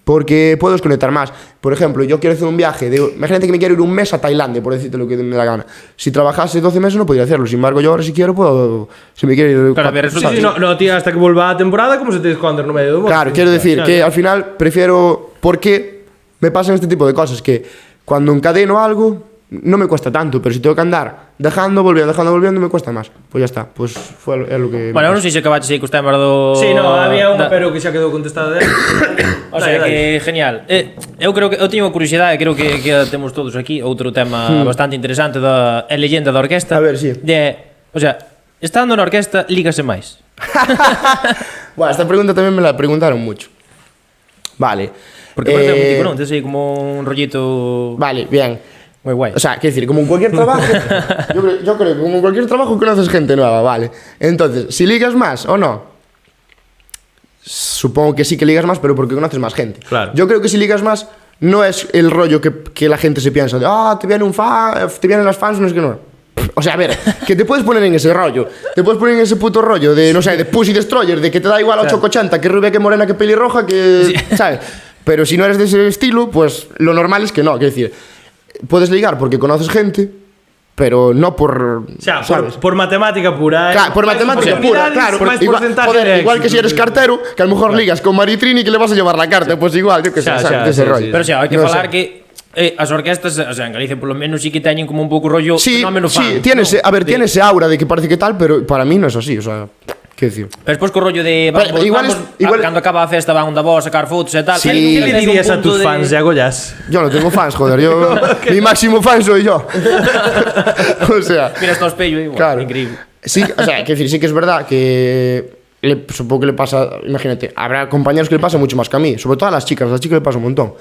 Porque puedo desconectar más. Por ejemplo, yo quiero hacer un viaje imagínate que me quiero ir un mes a Tailandia, por decirte lo que me da gana. Si trabajase 12 meses no podría hacerlo. Sin embargo, yo ahora si quiero puedo. Si me quiero ir. Claro, pero Sí, no, tío, hasta que vuelva a temporada, como se te esconde no medio do monte. Claro, quiero decir que al final prefiero. Porque me pasan este tipo de cosas que cuando encadeno algo no me cuesta tanto, pero si tengo que andar volviendo, me cuesta más. Pues ya está, pues é lo que. Bueno, eu non sei se acabaste aí cos temas do... Sí, no, había unha, pero que xa quedou contestada de O sea, que genial. Eu creo que eu teño unha curiosidade, creo que temos todos aquí outro tema bastante interesante da leyenda da orquesta. A ver, sí. O sea, estando na orquesta, lígase máis. Bueno, esta pregunta tamén me la preguntaron mucho. Vale. Porque parece un mítico, non? Tens aí como un rollito... Vale, bien. Moi guai. O sea, quiero decir, como en cualquier trabajo, yo creo que como en cualquier trabajo conoces gente nueva, vale. Entonces, si ligas más o no, supongo que sí que ligas más, pero porque conoces más gente. Claro. Yo creo que si ligas más, no es el rollo que la gente se piensa de, te viene un fan, te vienen las fans, no es que no. O sea, a ver, que te puedes poner en ese rollo. Te puedes poner en ese puto rollo de, no sé, de Pussy Destroyer, de que te da igual 880, que rubia, que morena, que pelirroja, que... Sí. ¿Sabes? Pero si no eres de ese estilo, pues lo normal es que no, quiero decir... Puedes ligar porque conoces gente, pero no por... O sea, por matemática pura. Claro, por matemática pura, claro. Igual que si eres cartero, que a lo mejor ligas con Maritrini que le vas a llevar la carta, pues igual, yo que sé, ¿sabes? Ese rollo. Pero xa, hai que falar que as orquestas, o sea, en Galicia polo menos sí que teñen como un pouco rollo fenómeno fan. Sí, tiene ese aura de que parece que tal, pero para mí no es así, o sea... ¿Qué decir? Pero despois co rollo de igual cando acaba a festa van da voz a sacar fotos e tal. Sí. ¿Qué le dirías a tus fans de Agollas? Yo no tengo fans, joder, mi máximo fan soy yo. O sea, mira esto espello igual, claro. Increíble. Sí, o sea, quiero decir, sí que es verdad que supongo que le pasa, imagínate, habrá compañeros que le pasa mucho más que a mí, sobre todo a las chicas le pasa un montón.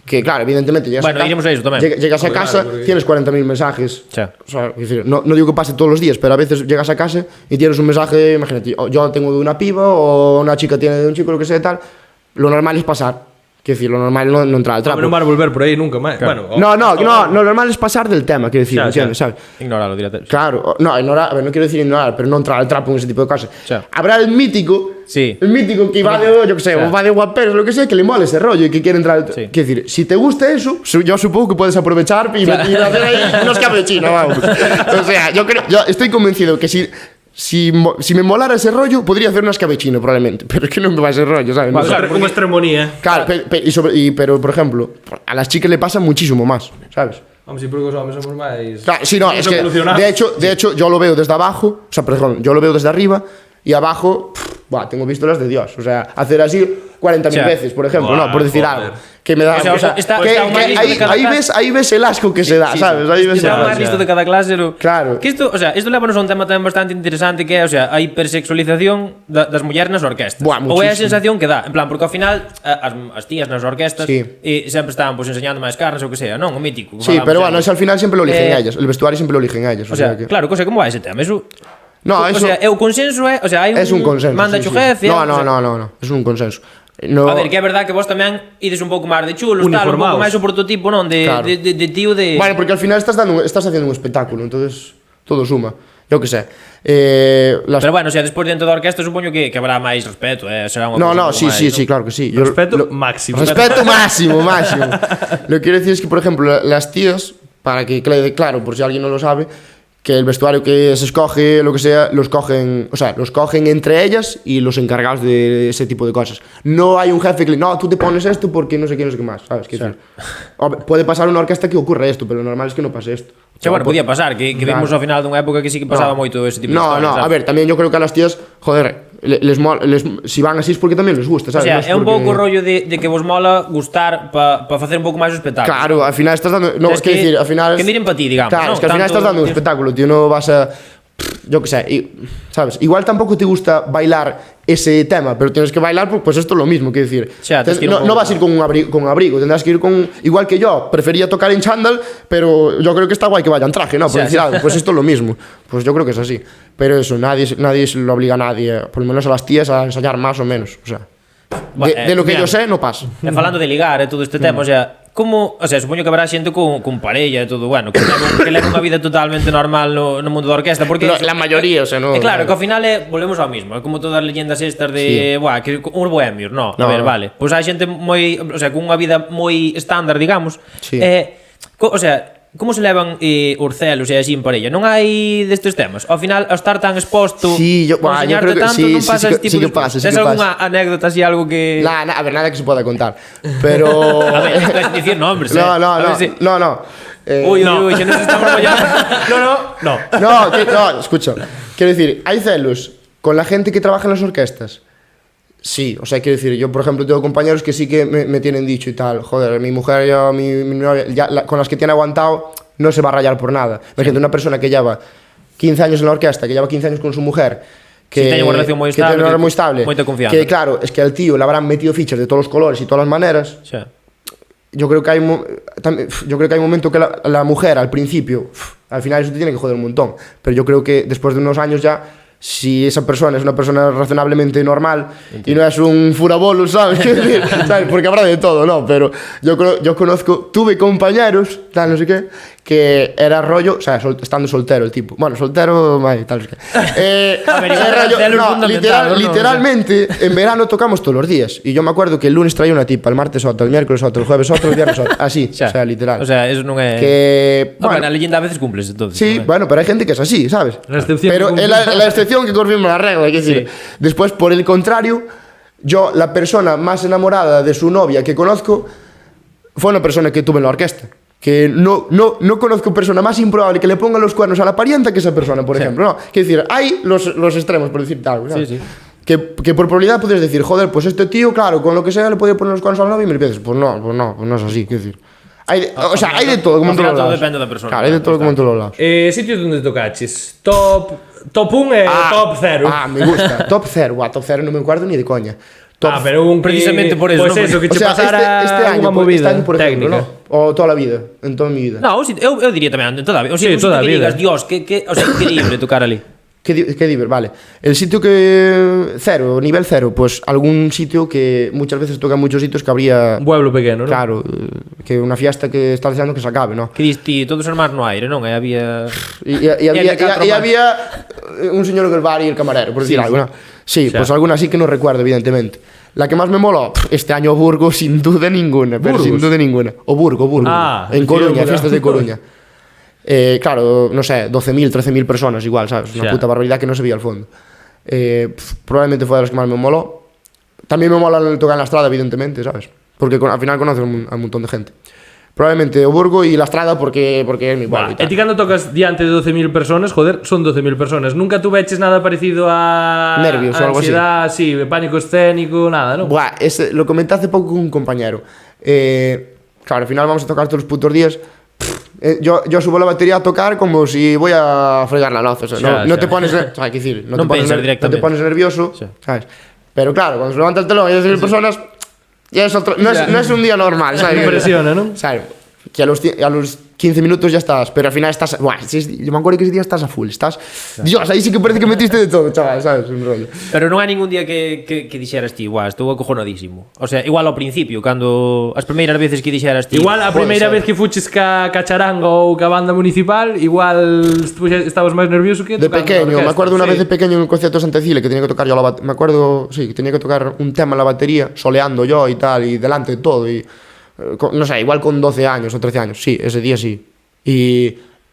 Que claro, evidentemente iremos a eso también. Llegas a casa, tienes 40.000 mensajes. Sí. O sea, decir, no digo que pase todos los días, pero a veces llegas a casa y tienes un mensaje, imagínate, yo tengo de una piba o una chica tiene de un chico, lo que sea tal. Lo normal es pasar. Quiero decir, lo normal no entrar al trapo. No van a volver por ahí nunca más. Claro. Bueno, lo normal es pasar del tema, quiero decir, ¿entiendes? ¿Sabes? Ignorarlo directamente. Claro, no, ignorar, a ver, no quiero decir ignorar, pero no entrar al trapo en ese tipo de cosas. Habrá el mítico que va de, yo que sé, va de guaperos, lo que sea, que le mola ese rollo y que quiere entrar al trapo. Quiero decir, si te gusta eso, yo supongo que puedes aprovechar y hacer ahí unos capuchinos, vamos. O sea, yo estoy convencido que si me molara ese rollo, podría hacer un escabechino probablemente, pero es que no me va ese rollo, ¿sabes? No, claro, una extremonía. Claro, pero por ejemplo, a las chicas le pasa muchísimo más, ¿sabes? Vamos, si porque os hombres somos máis... Claro, sí, no, es que de hecho yo lo veo desde abajo, o sea, perdón, yo lo veo desde arriba y abajo, tengo visto las de Dios, o sea, hacer así 40.000 veces, por ejemplo, no, por decir algo. Que me da, o sea, ahí ves el asco que se da, ¿sabes? Ahí ves el asco. Listo de cada clase, claro. Que isto, o sea, isto lévanos a un tema tamén bastante interesante que é, o sea, a hipersexualización das mulleres nas orquestas. Ou é a sensación que dá, en plan, porque ao final as tías nas orquestas sempre estaban enseñando máis carnes ou que sea, non? O mítico. Sí, pero bueno, eso al final sempre lo eligen ellas, el vestuario sempre lo eligen ellas, o sea, claro, cosa, como vai ese tema? Eso no, eso, o sea, o consenso é, o sea, hai un consenso. Manda o jefe. No, es un consenso. A ver, que é verdad que vos tamén ides un pouco máis de chulos, tal, un pouco máis o prototipo, non? De tío de... Bueno, porque al final estás haciendo un espectáculo, entonces todo suma. Yo que sé. Pero bueno, o sea, despois dentro da orquesta supoño que habrá máis respeto, será unha sí, claro que sí. Respeto máximo. Respeto máximo. Lo que quiero decir es que, por ejemplo, las tías, para que quede claro, por si alguien no lo sabe, que el vestuario que se escoge, lo que sea, los cogen entre ellas y los encargados de ese tipo de cosas. No hay un jefe que no, tú te pones esto porque no sé qué más, ¿sabes? Puede pasar en una orquesta que ocurre esto, pero lo normal es que no pase esto. Bueno, podía pasar, que vimos ao final dunha época que sí que pasaba moito ese tipo de historias. No, a ver, también yo creo que a las tías, joder, si van así es porque tamén les gusta, ¿sabes? O sea, é un pouco o rollo de que vos mola gustar para facer un pouco máis o espectáculo. Claro, al final estás dando... No, es que decir, al final... Que miren para ti, digamos. Claro, es que al final estás dando un espectáculo, tío, no vas a... Yo qué sé, ¿sabes? Igual tampoco te gusta bailar ese tema, pero tienes que bailar, pues esto es lo mismo, quiero decir. No vas a ir con un abrigo, tendrás que ir con... Igual que yo, prefería tocar en chándal, pero yo creo que está guay que vaya en traje, ¿no? Por decir algo, pues esto es lo mismo. Pues yo creo que es así. Pero eso, nadie se lo obliga a nadie, por lo menos a las tías, a ensayar más o menos, o sea... De lo que yo sé, no pasa. Falando de ligar, todo este tema, o sea, como, o sea, supoño que habrá xente con parella e todo, bueno, que leva unha vida totalmente normal no mundo da orquesta, porque La mayoría, o sea, no. claro, que ao final volvemos ao mismo, é como todas as leyendas estas de, buah, que uns bohemios, no, a ver, vale. Pois hai xente moi, o sea, con unha vida moi estándar, digamos. Sí. O sea, como se levan os celos e así en parella? Non hai destes temas? Ao final, ao estar tan exposto, Sí, yo enseñarte creo que tanto, sí, non pasa este tipo sí de que pasa, sí Tes que algunha anécdota así, algo que... A ver, nada que se pueda contar. Pero. A ver, non puedes dicir nombres, No, A ver si- no. Uy, que nos estamos apoyando. No. No, escucha. Quiero decir, hay celos con la gente que trabaja en las orquestas. Sí, o sea, quiero decir, yo por ejemplo tengo compañeros que sí que me tienen dicho y tal, joder, mi mujer y mi novia, con las que tiene aguantado, no se va a rayar por nada. Imagínate, una persona que lleva 15 años en la orquesta, que lleva 15 años con su mujer, que tiene una relación muy que tiene una relación muy estable, moita confianza. que claro, es que al tío le habrán metido fichas de todos los colores y todas las maneras. Sí. Yo creo que hay un momento que la mujer al principio, al final eso te tiene que joder un montón, pero yo creo que después de unos años ya, si esa persona es una persona razonablemente normal y no es un furabolo, ¿sabes? ¿Sabes? Porque habrá de todo, ¿no? Pero yo tuve compañeros, tal, no sé qué, que era rollo, o sea, estando soltero el tipo. Bueno, soltero, tal, no sé qué. A ver, Era rollo, es no, fundamental, ¿no? literalmente, en verano tocamos todos los días. Y yo me acuerdo que el lunes traía una tipa, el martes otro, el miércoles otro, el jueves otro, el viernes otro. Así, o sea, literal. O sea, eso non é... Que, Bueno, a leyenda a veces cumples, entonces. sí, non é? bueno, pero hay gente que es así, ¿sabes? La excepción Pero que es la excepción que confirma la regla, hay que decir. Después, por el contrario, yo, la persona más enamorada de su novia que conozco fue una persona que tuve en la orquesta. Que no conozco persona más improbable que le ponga los cuernos a la parienta que esa persona, por ejemplo. No, quiero decir, hay los extremos, por decirte algo, ¿sabes? Sí. Que por probabilidad puedes decir, joder, pues este tío, claro, con lo que sea le podía poner los cuernos a la novia y me dices, pues no es así, quiero decir. Hay de todo, como en todos Al final todo lados. depende da persona. Claro, hay de todo, como en todos lados. Sitios donde tocaches. Top 1 e top 0. Me gusta. Top 0, top 0 no me acuerdo ni de coña. Top pero un precisamente por eso, Pues ¿no? eso, que O te sea, pasara este año, unha movida este año, por ejemplo, técnica. ¿no? O toda la vida, en toda mi vida. No, eu diría tamén, en toda a vida. O sea, Sí, un sitio toda a que vida. digas, Dios, o sea, increíble tocar ali. Qué diver, vale. El sitio que nivel 0, pues algún sitio que muchas veces toca en muchos sitios que habría, Un pueblo pequeno, ¿no? claro, que una fiesta que está deseando que se acabe, ¿no? Que diste todos os mar no aire, non? E había... Y había había un señor en el bar y el camarero, por decir algo, ¿no? Sí, O sea, pues alguna sí que no recuerdo, evidentemente. La que más me moló, este año Burgos, sin duda ninguna, pero ¿Burgos? sin duda ninguna. O Burgo. Ah, en sí, Coruña, Burgos. fiestas de Coruña. Claro, no sé, 12.000, 13.000 personas igual, ¿sabes? Una Ya. puta barbaridad que no se veía al fondo. Probablemente fue de las que más me moló. También me mola el tocar en la estrada, evidentemente, ¿sabes? Porque al final conoces a un montón de gente. Probablemente o Burgo y la estrada porque es mi pueblo y E tal. ti cando tocas diante de 12.000 personas, joder, son 12.000 personas. Nunca tuveches nada parecido a Nervios o algo así. ansiedad, sí, pánico escénico, nada, ¿no? Buah, lo comenté hace poco con un compañero. Claro, al final vamos a tocar todos los putos días. Yo subo la batería a tocar como si voy a fregar la loza. O sea, Ya, no ya. te pones. O sea, hay que decir, no Non te pones, pensas no te directamente. pones nervioso, Sí. ¿sabes? Pero claro, cuando se levanta el telón y hay 10.000 personas, ya es otro. No es un día normal, ¿sabes? Me impresiona, ¿no? ¿Sabes? Que a los 15 minutos ya estás, pero al final estás. Buah, yo me acuerdo que ese día estás a full. Dios, ahí sí que parece que metiste de todo, chaval, ¿sabes? Un rollo. Pero non hai ningún día que dixeras ti, guau, estou acojonadísimo. O sea, igual ao principio, cando as primeiras veces que dixeras ti. Igual a Pode primeira ser. vez que fuches ca charanga ou ca banda municipal, igual estabas máis nervioso que De tocando na pequeño, me orquesta. acuerdo una Sí. vez de pequeño en el concierto de Santa Cecilia que tenía que tocar yo me acuerdo, sí, que tenía que tocar un tema en la batería, soleando yo y tal, y delante de todo, y no sé, igual con 12 años o 13 años, sí, ese día sí. Y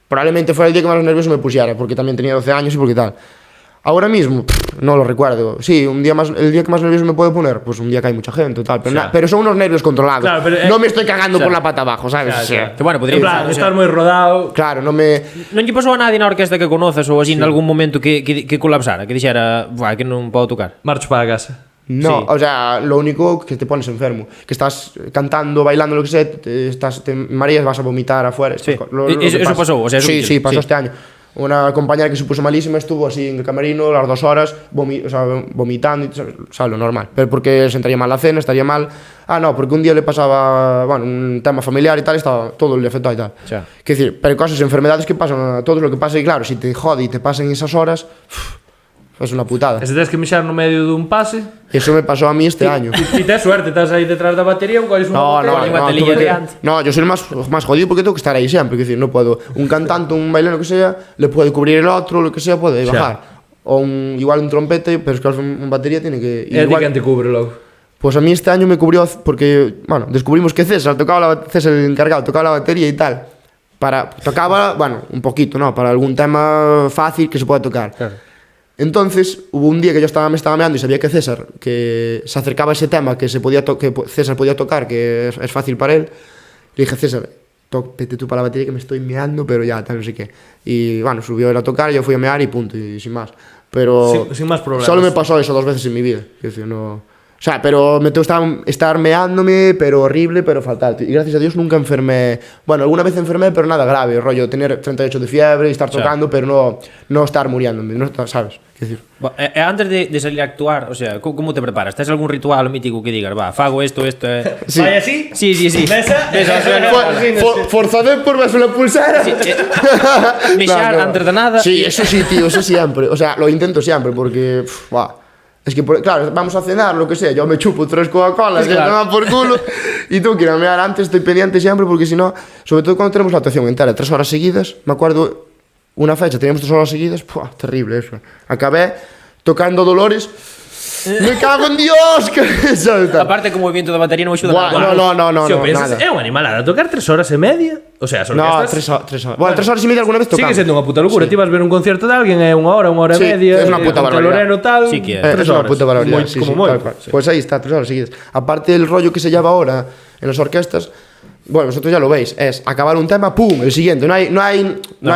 probablemente fuera el día que más nervioso me pusiera, porque también tenía 12 años y porque tal. Ahora mismo, no lo recuerdo. Sí, el día que más nervioso me puedo poner, pues un día que hay mucha gente, tal. Pero, Xa. pero son unos nervios controlados. Claro, pero, no me estoy cagando xa. por la pata abajo, ¿sabes? Xa, O sea, xa. Que bueno, podría En plan, ser, o sea, estar moi rodado. claro, no me. Non lle pasou a nadie na orquesta que conoces ou así en algún momento que colapsara, que dixera, buah, que non podo tocar. Marcho para casa. No, Sí. o sea, lo único que te pones enfermo, que estás cantando, bailando, lo que sea, te mareas, vas a vomitar afuera. Sí. Lo Eso que pasa. pasó, o sea, eso sí, que- sí, pasó sí. este año. Una compañera que se puso malísima estuvo así en el camerino las 2 horas vomitando, ¿sabes? Lo normal. Pero porque se entraría mal la cena, estaría mal. Ah, no, porque un día le pasaba, bueno, un tema familiar y tal, estaba todo le afectó y tal. Ya. Quiero decir, pero cosas, enfermedades que pasan a todos, lo que pasa y claro, si te jode y te pasan esas horas, Es una putada. E se tens que mexar no medio dun pase, Eso me pasó a mí este año. e tes suerte, estás aí detrás da batería, ou coles unha No, no, botella. Una no, telilla tuve que- gigante. no, yo soy el más jodido porque tengo que estar ahí siempre. Es decir, no puedo. Un cantante, un bailero, lo que sea, le puede cubrir el otro, lo que sea, puede bajar. O igual un trompete, pero es que un batería tiene que. E a ti quen te cubre logo? Pues a mí este año me cubrió porque, bueno, descubrimos que César César el encargado, tocaba la batería y tal. Tocaba, bueno, un poquito, ¿no? Para algún tema fácil que se pueda tocar. Claro. Entonces, hubo un día que me estaba meando y sabía que César, que se acercaba a ese tema que César podía tocar, que es fácil para él. Le dije, César, vete tú para la batería que me estoy meando, pero ya, tal, no sé qué. Y bueno, subió él a tocar, yo fui a mear y punto, y sin más. Pero Sin más problemas. solo me pasó eso 2 veces en mi vida. Es decir, no... O sea, pero me tengo que estar meándome, pero horrible, pero fatal. Y gracias a Dios nunca enfermé. Bueno, alguna vez enfermé, pero nada grave. Rollo, tener 38 de fiebre y estar tocando, pero no estar muriéndome, no estar, ¿sabes? Qué decir. Antes de salir a actuar, o sea, como te preparas? Tes algún ritual mítico que digas, va, fago esto, Sí. Vai así? Sí. Mesa? Forzadé por verse la pulsera. Mexar No, no. antes de nada. Sí, eso sí, tío, eso siempre. O sea, lo intento siempre porque, es que, claro, vamos a cenar, lo que sea, yo me chupo 3 Coca-Colas, Claro. que me dan por culo, y tú quieres mear antes, estoy pendiente siempre, porque si no, sobre todo cuando tenemos la actuación entera, 3 horas seguidas, me acuerdo una fecha, teníamos 3 horas seguidas, terrible eso. Acabé tocando Dolores, me cago en Dios, que ¿sabes? Aparte que o movimiento da batería non axuda Buah, nada. no, Se o pensas, nada. é unha animalada. Tocar 3 horas e media? O sea, as No, orquestas... 3 horas. Bueno, 3 horas y media alguna vez tocamos. Sigue sendo unha puta locura. Ti vas ver un concerto de alguén é unha hora e Sí, media. es una puta con barbaridad. telonero tal. Sí que é. 3 Es una horas. puta barbaridad, Moi- sí, como sí, moi. tal cual. Pues ahí está, 3 horas seguidas. Aparte el rollo que se lleva ahora en las orquestas, bueno, vosotros ya lo veis, es acabar un tema, pum, el siguiente. No hay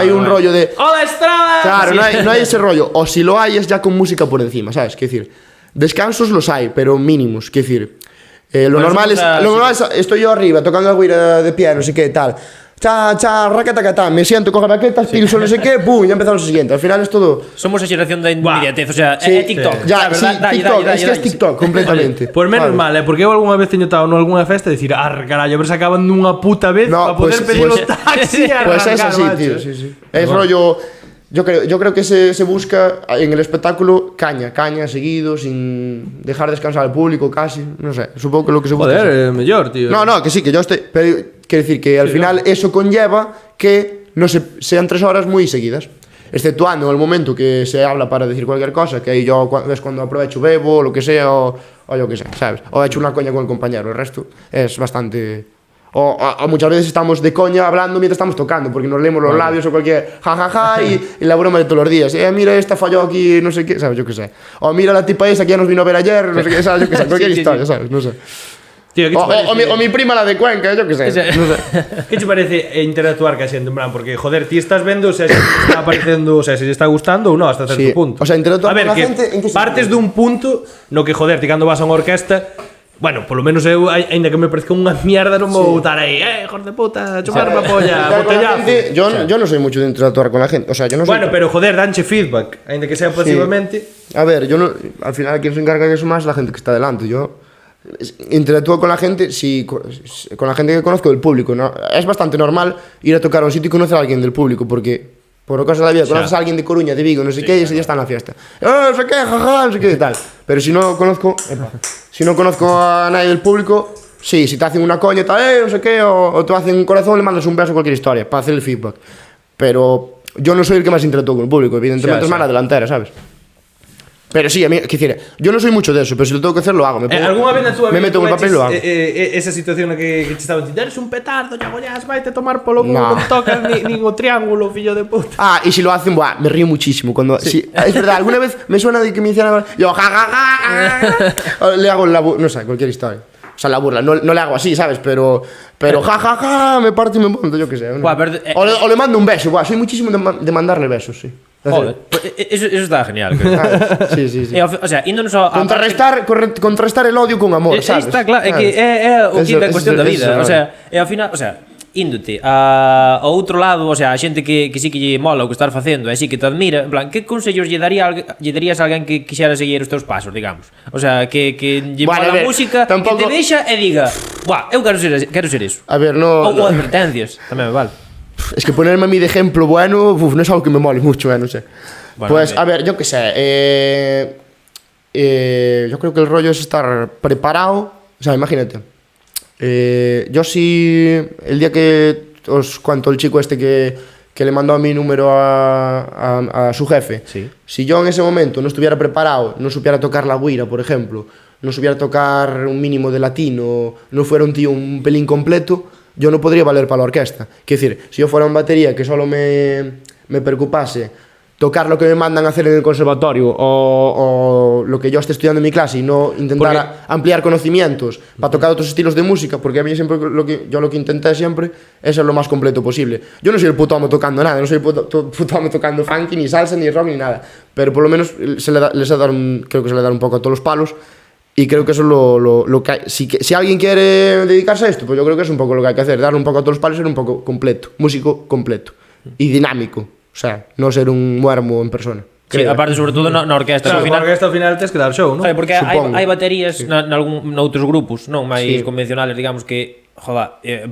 un rollo de... ¡Hola, Estrada! Claro, no hay ese rollo. O si lo hay es ya con música por encima, ¿sabes? Quiero decir, descansos los hay, pero mínimos. Quiero decir, lo normal es estoy yo arriba tocando la guira de piano, no sé qué, tal. Cha, raqueta, me siento, cojo raquetas, pilso, no sé qué, pum, ya empezamos el siguiente. Al final es todo... Somos a xeración da inmediatez, o sea, Sí, é TikTok. Ya, sabes? sí, Dalle, TikTok, dalle, es que es dalle. TikTok, completamente. Pues menos Vale. mal, porque eu algunha vez teño estado nalgúna festa e dicir, carallo, a ver se acaban dunha puta vez No, para poder pues- pedir pues- o taxi e Pues es arrancar, así, macho. tío, sí. Es rollo... Yo creo que se busca en el espectáculo caña seguido, sin dejar descansar al público casi, no sé, supongo que lo que se busca. Joder, mellor, tío. No, que sí, que yo estoy... Pero quiero decir que al final eso conlleva que no sean 3 horas muy seguidas. Exceptuando en el momento que se habla para decir cualquier cosa, que ahí yo es cuando aprovecho, bebo, lo que sea, o yo que sé, ¿sabes? O he hecho una coña con el compañero, el resto es bastante... O muchas veces estamos de coña hablando mientras estamos tocando, porque nos leemos los labios o cualquier jajaja y la broma de todos los días. Mira, esta falló aquí, no sé qué, ¿sabes? Yo qué sé. O mira la tipa esa que ya nos vino a ver ayer, no sé qué, ¿sabes? Yo qué sé, cualquier historia, ¿sabes? No sé. Tío, ¿qué te parece? O mi prima la de Cuenca, yo qué sé. No sé. Que te parece interactuar ca xente, en plan, porque joder, ti estás vendo, o sea, se está aparecendo, o sea, se lle está gustando ou non hasta certo Sí, punto. o sea, interactuar a ver, con la que gente, ¿en qué partes sentido? dun punto no que joder, ti cando vas a unha orquesta, bueno, polo menos eu, aínda que me parezca unha mierda, non vou estar aí, hijos de puta, chuparme a polla, Interactuar con la botellazo. gente, yo no soy mucho de interactuar con la gente. O sea, yo no soy. Bueno, pero joder, danche feedback, aínda que sea pasivamente. A ver, yo no. Al final, quien se encarga de eso más es la gente que está delante. Yo interactúo con la gente, sí, con la gente que conozco del público, ¿no? Es bastante normal ir a tocar a un sitio y conocer a alguien del público, porque por lo caso de la vida conoces a alguien de Coruña, de Vigo, no sé qué, y ese ya está en la fiesta. No sé qué, jaja, no sé qué, tal. Pero si no conozco a nadie del público, sí, si te hacen una coña, tal, no sé qué, o te hacen un corazón, le mandas un beso, cualquier historia, para hacer el feedback. Pero yo no soy el que más interactúa con el público, evidentemente es más la delantera, ¿sabes? Pero sí, a mí, qué decir, yo no soy mucho de eso, pero si lo tengo que hacer, lo hago. Alguna vez na túa me vida meto en el papel y lo hago. esa situación na que te estaban dicindo, eres un petardo, Chagollas, vaite a tomar polo culo, No. non tocas nin o triángulo, fillo de puta. Y si lo hacen, buah, me río muchísimo. Cuando, sí, es verdad, alguna vez me suena de que me hicieran. Yo, ja, le hago la burla, no sé, cualquier historia. O sea, la burla, no le hago así, ¿sabes? Pero ja, me parto y me monto, yo qué sé. Buah, pero, o le mando un beso, buah, soy muchísimo de mandarle besos, sí. Joder, eso está genial. Creo. Sí. O sea, índonos a Contrarrestar el odio con amor, ¿sabes? Está claro, é que é o que é Eso- cuestión da eso- vida, eso- o sea, e ao final, o sea, índote ao outro lado, o sea, a xente que sí que lle mola o que estás facendo, e sí que te admira, en plan, que consellos lle darías a alguén que quixera seguir os teus pasos, digamos? O sea, que lle Bueno, mola a ver, a música, tampouco- que te deixa e diga, buah, eu quero ser iso. A ver, no. Ou advertencias, tamén me vale. Es que ponerme a mí de ejemplo bueno, no es algo que me mole mucho, no sé. Bueno, Pues, a ver, yo qué sé. Yo creo que el rollo es estar preparado. O sea, imagínate. Yo sí. El día que os cuento el chico este que le mandó a mi número a su jefe. Sí. Si yo en ese momento no estuviera preparado, no supiera tocar la güira, por ejemplo, no supiera tocar un mínimo de latino, no fuera un tío un pelín completo, yo no podría valer para la orquesta. Quiero decir, si yo fuera un batería que solo me preocupase tocar lo que me mandan a hacer en el conservatorio o lo que yo esté estudiando en mi clase y no intentar ampliar conocimientos para tocar otros estilos de música, porque a mí siempre lo que intenté siempre es ser lo más completo posible. Yo no soy el puto amo tocando nada, no soy el puto amo tocando funky, ni salsa, ni rock, ni nada, pero por lo menos creo que se le da un poco a todos los palos. Y creo que eso es lo que hay. Si alguien quiere dedicarse a esto, pues yo creo que es un poco lo que hay que hacer, darle un poco a todos los palos y ser un poco completo, músico completo y dinámico. O sea, no ser un muermo en persona. Sí, aparte, sobre todo na orquesta. Claro, na orquesta ao final tens que dar show, non? Porque hai baterías noutros grupos, non máis convencionales, digamos que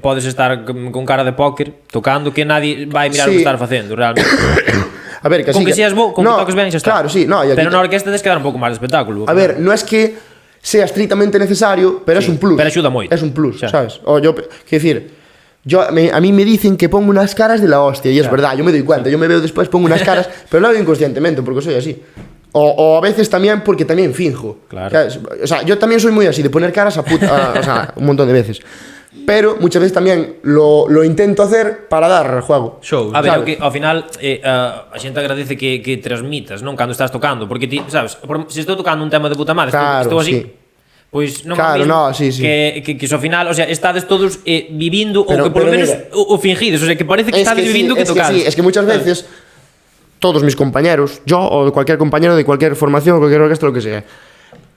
podes estar con cara de póker tocando que nadie vai mirar o que estás facendo, realmente. A ver, que con que seas bo, con que toques ben xa está. Claro, sí, no, pero na orquesta tens que dar un pouco máis de espectáculo. A ver, no es que sea estrictamente necesario, pero es un plus. Pero axuda moito. Es un plus, ¿sabes? O yo, quiero decir, a mí me dicen que pongo unas caras de la hostia, y es verdad, yo me doy cuenta, yo me veo después, pongo unas caras, pero lo hago inconscientemente, porque soy así. O a veces también porque también finjo. Claro. ¿Sabes? O sea, yo también soy muy así, de poner caras o sea, un montón de veces. Pero muchas veces también lo intento hacer para dar juego. Show. A ver, que ao final a xente agradece que transmitas, non? Cando estás tocando, porque ti, sabes, se estou tocando un tema de puta madre, claro, estou así, sí. Pois non claro, mismo no, sí. que ao final, o sea, estades todos vivindo pero, ou que polo menos mira, o fingides, o sea, que parece que estades vivindo que tocades. Sí, es que muchas veces todos mis compañeros, yo o cualquier compañero de cualquier formación, cualquier orquesta, lo que sea,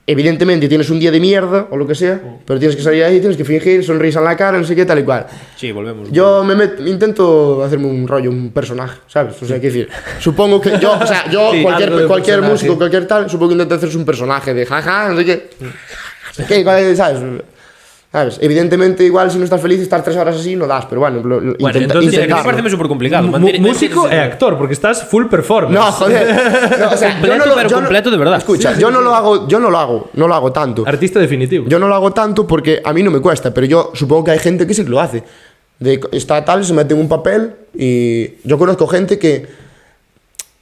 evidentemente tienes un día de mierda o lo que sea, pero tienes que salir ahí, tienes que fingir, sonrisa en la cara, no sé qué, tal y cual. Sí, volvemos. Yo intento hacerme un rollo, un personaje, ¿sabes? O sea, quiero decir, supongo que yo, o sea, yo, sí, cualquier músico, cualquier tal, supongo que intento hacerse un personaje de jaja, no sé qué. ¿Sabes? Evidentemente, igual si no estás feliz, estar 3 horas así no das, pero bueno, entonces a mí parece súper complicado. Músico e actor, porque estás full performance. No, joder. No, o sea, completo, completo de verdad. Escucha, yo no lo hago tanto. Artista definitivo. Yo no lo hago tanto porque a mí no me cuesta, pero yo supongo que hay gente que sí que lo hace. Está tal, se mete en un papel y yo conozco gente que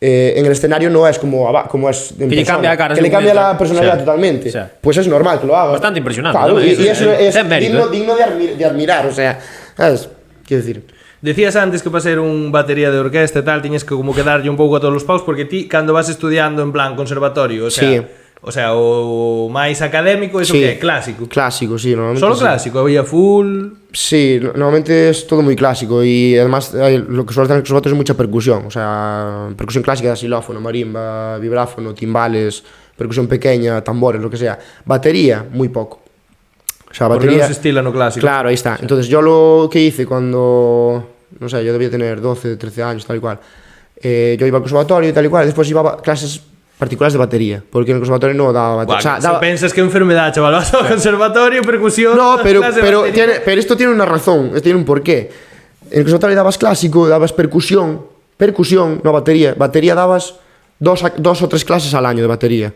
en el escenario no es como es en que le cambia la cara, que le cambia la personalidad totalmente. Pues es normal que lo haga. Bastante impresionante. Claro, y eso es mérito, digno de admirar, o sea, ¿sabes? Quiero decir. Decías antes que para ser un batería de orquesta e tal tiñes que como que darlle un pouco a todos os paus, porque ti cando vas estudiando en plan conservatorio, o sea, o máis académico, eso que é clásico. Clásico, sí, normalmente. Solo clásico, había full. Sí, normalmente es todo muy clásico y además lo que suele hacer en el conservatorio es mucha percusión, o sea, percusión clásica, xilófono, marimba, vibráfono, timbales, percusión pequeña, tambores, lo que sea. Batería, muy poco. O sea, batería. Porque no se estila no clásico. Claro, ahí está. Entonces, yo lo que hice cuando, no sé, yo debía tener 12, 13 años, tal y cual. Yo iba al conservatorio y tal y cual, después iba a clases particulares de batería, porque en el conservatorio no daba batería. Bueno, o sea, pensas que enfermedad, chaval, vas al conservatorio, percusión. No, pero esto tiene una razón, esto tiene un porqué. En el conservatorio dabas clásico, dabas percusión, no batería. Batería dabas 2 o 3 clases al año de batería.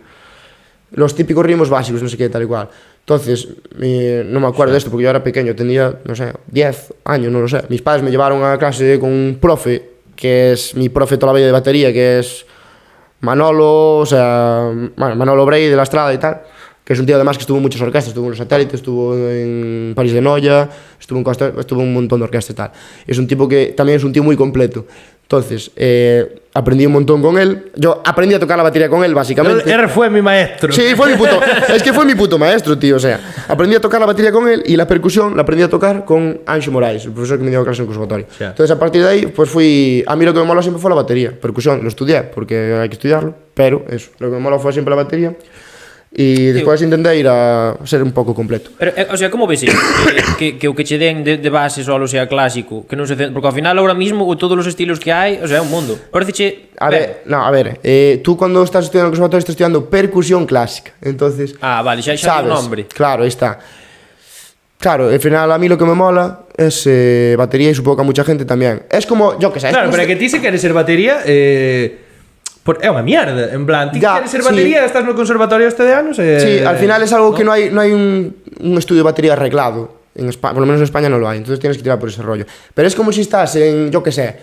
Los típicos ritmos básicos, no sé qué, tal y cual. Entonces, no me acuerdo de esto porque yo era pequeño, tenía, no sé, 10 años, no lo sé. Mis padres me llevaron a clase con un profe, que es mi profe toda la vida de batería, que es Manolo, o sea, bueno, Manolo Brey de la Estrada y tal, que es un tío además que estuvo en muchas orquestas, estuvo en Los Satélites, estuvo en París de Noia, estuvo en un montón de orquestas y tal. Es un tipo que también es un tío muy completo. Entonces, aprendí un montón con él. Yo aprendí a tocar la batería con él, básicamente. Él fue mi maestro. Sí, es que fue mi puto maestro, tío. O sea, aprendí a tocar la batería con él y la percusión la aprendí a tocar con Anxo Moraes, el profesor que me dio clase en el conservatorio. Sí. Entonces, a partir de ahí, pues a mí lo que me moló siempre fue la batería. Percusión, lo estudié porque hay que estudiarlo, pero eso, lo que me moló fue siempre la batería. Y despois intenté ir a ser un pouco completo. Pero, o sea, como ves que o que che den de base solo sea clásico, que non se porque ao final ahora mismo todos os estilos que hai, o sea, é un mundo. Parece a ver, tú cuando estás estudiando en el conservatorio estás estudiando percusión clásica. Entonces, vale, xa hai un nombre. Claro, aí está. Claro, al final a mí lo que me mola es batería y supongo que a mucha gente también. Es como, yo que sé. Claro, pero que ti se queres ser batería, É unha mierda, en plan, ti Ya, queres ser sí. batería, estás no conservatorio este de anos e... Sí, al final es algo que no hay un estudio de batería arreglado. En España, por lo menos en España no lo hay, entonces tienes que tirar por ese rollo. Pero es como si estás en, yo qué sé,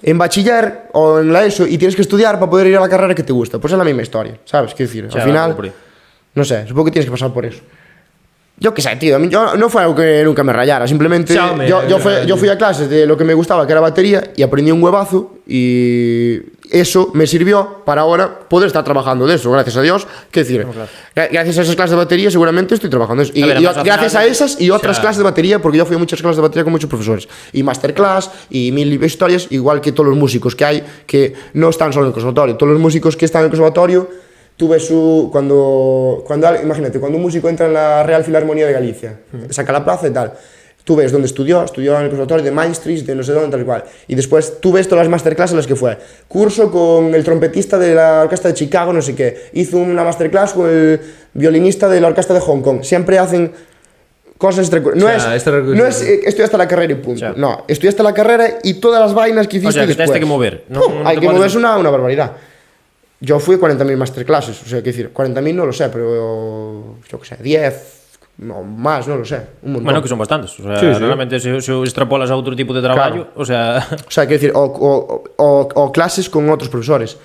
en bachiller o en la ESO y tienes que estudiar para poder ir a la carrera que te gusta. Pues es la misma historia, ¿sabes? Quiero decir, al final, no sé, supongo que tienes que pasar por eso. Yo qué sé, tío, a mí no fue algo que nunca me rayara, simplemente yo fui a clases de lo que me gustaba, que era batería, y aprendí un huevazo, y eso me sirvió para ahora poder estar trabajando de eso, gracias a Dios. Qué decir, gracias a esas clases de batería seguramente estoy trabajando de eso. Y gracias a esas y otras clases de batería, porque yo fui a muchas clases de batería con muchos profesores, y masterclass, y mil historias, igual que todos los músicos que hay, que no están solo en el conservatorio. Todos los músicos que están en el conservatorio, tú ves imagínate, cuando un músico entra en la Real Filarmonía de Galicia, saca la plaza y tal, tú ves dónde estudió en el conservatorio de Mainstreet, de no sé dónde, tal y cual, y después tú ves todas las masterclass en las que fue, curso con el trompetista de la orquesta de Chicago, no sé qué, hizo una masterclass con el violinista de la orquesta de Hong Kong, siempre hacen cosas no es estudiaste la carrera y punto, no, estudiaste la carrera y todas las vainas que hiciste después. Hay que mover. Hay que moverse una barbaridad. Yo fui a 40.000 masterclasses, o sea, que decir, 40.000 no lo sé, pero yo qué sé, 10, no, más, no lo sé, un montón. Bueno, que son bastantes, o sea, realmente se extrapolas a outro tipo de traballo, claro. O sea, que decir, o clases con otros profesores.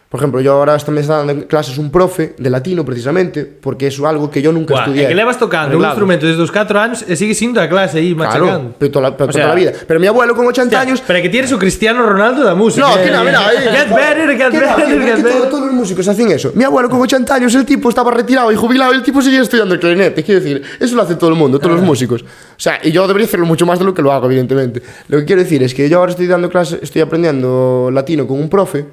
Por ejemplo, yo ahora me está dando clases un profe de latino precisamente, porque es algo que yo nunca estudié. É que levas tocando un instrumento desde os 4 anos e sigues indo a clase aí machacando. Claro, pero toda la vida. Pero mi abuelo con 80 años... Pero que tienes o Cristiano Ronaldo da música. No, que no, mira. Get better. Todos los músicos hacen eso. Mi abuelo con 80 años, el tipo estaba retirado y jubilado y el tipo seguía estudiando el clarinete. Quiero decir, eso lo hace todo el mundo, todos los músicos. O sea, y yo debería hacerlo mucho más de lo que lo hago, evidentemente. Lo que quiero decir es que yo ahora estoy dando clases, estoy aprendiendo latino con un profe.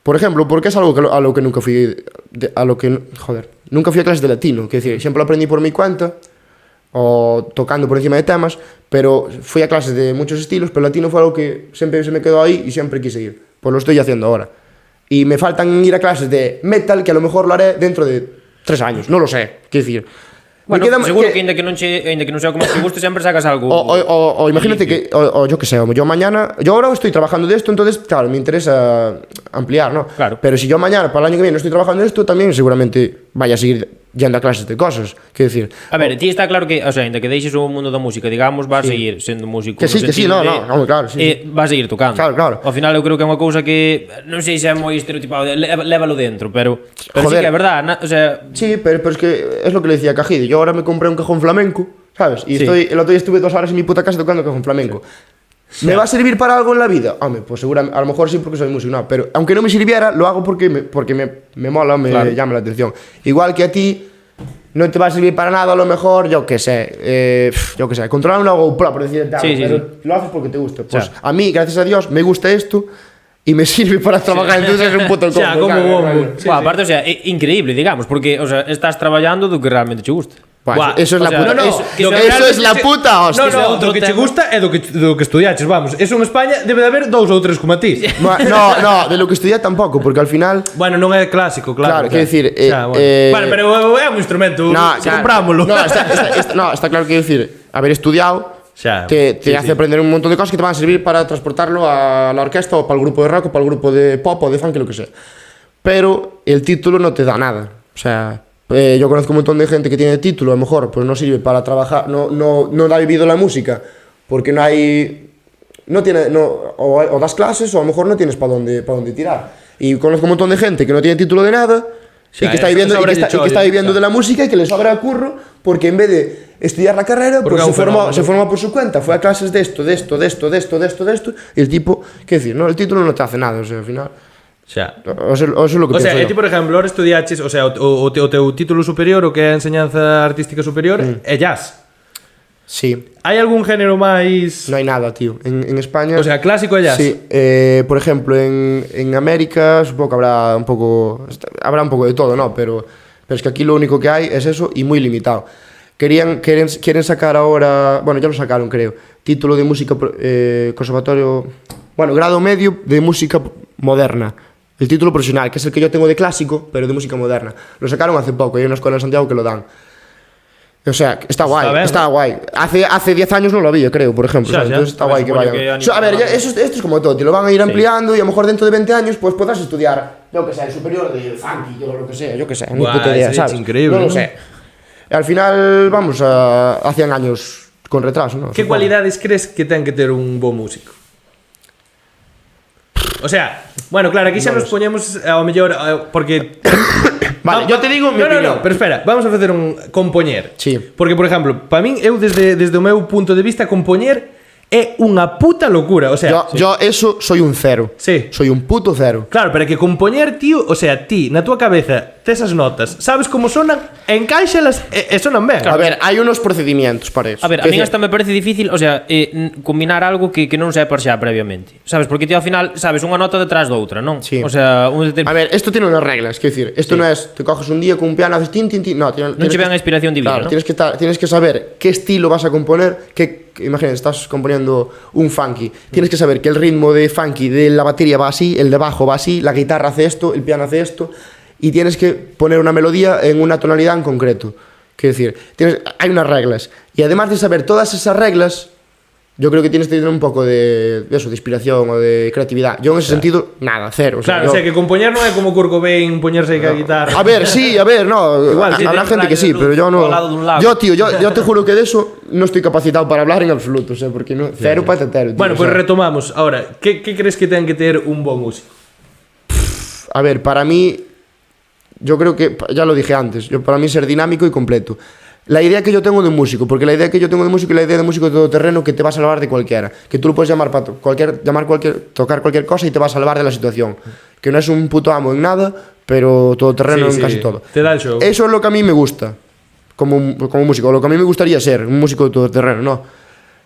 Por ejemplo, porque es algo a lo que nunca fui... nunca fui a clases de latino. Que decir, siempre lo aprendí por mi cuenta, o tocando por encima de temas, pero fui a clases de muchos estilos, pero latino fue algo que siempre se me quedó ahí y siempre quise ir. Pues lo estoy haciendo ahora. Y me faltan ir a clases de metal, que a lo mejor lo haré dentro de 3 años. No lo sé. Quiero decir... Bueno, seguro que ainda que non sea como te guste, sempre sacas algo. O imagínate que, yo que sé, yo mañana, yo ahora estoy trabajando de esto, entonces, claro, me interesa ampliar, ¿no? Claro. Pero si yo mañana, para el año que viene, no estoy trabajando de esto, también seguramente vaya a seguir yendo a clases de cosas. Quiero decir, a ver, ti está claro que, o sea, ainda que deixes o mundo da música, digamos, vas a seguir sendo músico. Que sí, no, claro, sí. Vas a seguir tocando. Claro. Ao final eu creo que é unha cousa que non sei se é moi estereotipado, lévalo dentro, pero sí Joder. que é verdad, o sea, sí, pero es que es lo que le decía a Cajide. Yo ahora me compré un cajón flamenco, ¿sabes? Y Sí. el otro día estuve 2 horas en mi puta casa tocando cajón flamenco. ¿Me va a servir para algo en la vida? Hombre, pues seguramente, a lo mejor sí porque soy músico, no, pero aunque no me sirviera, lo hago porque me mola, me llama la atención. Igual que a ti no te va a servir para nada, a lo mejor, yo qué sé, controlar una GoPro, por decir tal, pero lo haces porque te gusta. Pues a mí, gracias a Dios, me gusta esto y me sirve para trabajar, entonces es un puto combo. O sea, como bombo. aparte, o sea, é increíble, digamos, porque, o sea, estás traballando do que realmente te gusta. Eso es la puta. Eso es la puta hostia. No, do que te gusta é do que estudiaches, vamos. Eso en España debe de haber 2 ou 3 como a ti. No, de lo que estudié tampoco, porque al final... Bueno, non é clásico, claro. Claro, quero decir... Vale, pero é un instrumento, comprámoslo. Está claro que decir, haber estudiado te hace aprender un montón de cosas que te van a servir para transportarlo a la orquesta o para el grupo de rock o para el grupo de pop o de funk, lo que sea. Pero el título no te da nada. O sea, yo conozco un montón de gente que tiene título, a lo mejor pues no sirve para trabajar, no ha vivido la música, porque no hay... o das clases o a lo mejor no tienes para dónde tirar. Y conozco un montón de gente que no tiene título de nada y que está viviendo de la música y que le sobra curro porque en vez de estudiar la carrera pues se forma por su cuenta, fue a clases de esto y el tipo, qué decir, no, el título no te hace nada, o sea, al final eso es lo que pienso yo. Ti, por exemplo, ahora estudiaches, o sea, o teu título superior, o que é a enseñanza artística superior, é jazz. Sí. Hai algún género máis... No hay nada, tío. En España... O sea, clásico é jazz. Sí. Por ejemplo, en América supongo que habrá un poco de todo, ¿no? Pero es que aquí lo único que hay es eso y muy limitado. Quieren sacar ahora... Bueno, ya lo sacaron, creo. Título de música... conservatorio... Bueno, grado medio de música moderna. El título profesional, que es el que yo tengo de clásico, pero de música moderna. Lo sacaron hace poco, hay una escuela en Santiago que lo dan. O sea, está guay, Está bien, está ¿no? guay. Hace 10 años no lo había, creo, por ejemplo. Ya, ¿sabes? ya. Entonces está Pues guay que supongo vayan. que a O sea, a ver, nivel- esto es como todo, te lo van a ir ampliando y a lo mejor dentro de 20 años pues podrás estudiar, yo que sé, el superior de funky o lo que sea, yo que sé, ni Buah, puta idea, sería ¿sabes? increíble, No lo ¿no? sé. Al final vamos a 100 años con retraso, ¿no? Que Supongo. cualidades crees que ten que ter un bo músico? O sea, bueno, claro, aquí xa nos poñemos ao mellor porque Vale, yo te digo mi opinión. No, pero espera, vamos a facer un compoñer. Sí. Porque, por exemplo, para min, eu desde o meu punto de vista, compoñer é unha puta locura, o sea, Yo eso soy un cero. Sí. Soy un puto cero. claro, pero é que compoñer, tío, o sea, ti, na túa cabeza, tes as notas, sabes como sonan, encáixalas e sonan ben. A ver, hay unos procedimientos para eso. A ver, a mí hasta me parece difícil, o sea, combinar algo que non sepas xa previamente. Sabes, porque ti ao final sabes unha nota detrás da outra, non? Sí. O sea, A ver, esto tiene unas reglas, quiero decir, esto no es, te coges un día con un piano, haces tin, tin, tin, no, non che ven a inspiración divina, claro, non? tienes que saber qué estilo vas a componer, imagínate, estás componiendo un funky, tienes que saber que el ritmo de funky de la batería va así, el de bajo va así, la guitarra hace esto, el piano hace esto, y tienes que poner una melodía en una tonalidad en concreto. Quiero decir, hay unas reglas, y además de saber todas esas reglas, yo creo que tienes que tener un poco de eso, de inspiración o de creatividad. Yo en ese sentido, nada, cero. Claro, o sea, que compoñer non é como Kurt Cobain poñerse a guitarra. A ver, sí, no. Igual, sí, habrá tiene gente que sí, rayo de pero luz yo no. al lado de un lago. Yo, tío, yo te juro que de eso no estoy capacitado para hablar en absoluto, o sea, porque no, cero patatero. Tío, Bueno, o pues sea, retomamos. Ahora, ¿qué crees que ten que ter un bo músico? a ver, para mí, yo creo que, ya lo dije antes, para mí ser dinámico y completo. La idea que yo tengo de un músico, porque la idea que yo tengo de músico es la idea de músico todoterreno que te va a salvar de cualquiera, que tú lo puedes llamar para tocar cualquier cosa y te va a salvar de la situación, que no es un puto amo en nada, pero todoterreno Sí, en casi sí, todo. te da el show. Eso es lo que a mí me gusta, como músico, lo que a mí me gustaría ser, un músico todoterreno, ¿no?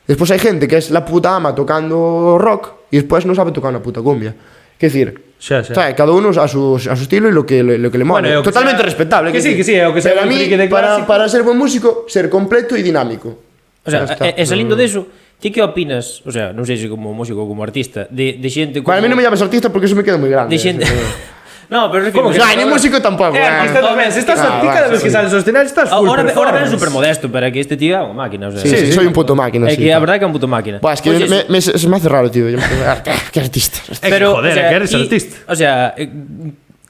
Después hay gente que es la puta ama tocando rock y después no sabe tocar una puta cumbia. Es decir, Xa. o sea, cada uno a su estilo y lo que le mola. Bueno, é o que Totalmente sea- respetable. que quiero sí, decir. que sí, é o que sea Pero a un mí, friki de clásico. para ser buen músico, ser completo y dinámico. O sea, Ya está. salindo deso, ti que opinas, o sea, non sei se como músico ou como artista, de xente como... Para mí no me llames artista porque eso me queda muy grande. De xente... No, pero es que... ¿Cómo que No, ni músico tampoco. Artista tamén. Se estás Ah, ti cada vale, vez que sí. sales aos escenarios estás full Ahora ven performance. super modesto, pero é que este tío é unha máquina, o sea... Sí, soy un puto máquina. É sí, que a tal. verdade é que é un puto máquina. Buah, es que se me hace raro, tío. Qué artista. É que, joder, é que eres ti- artista. O sea,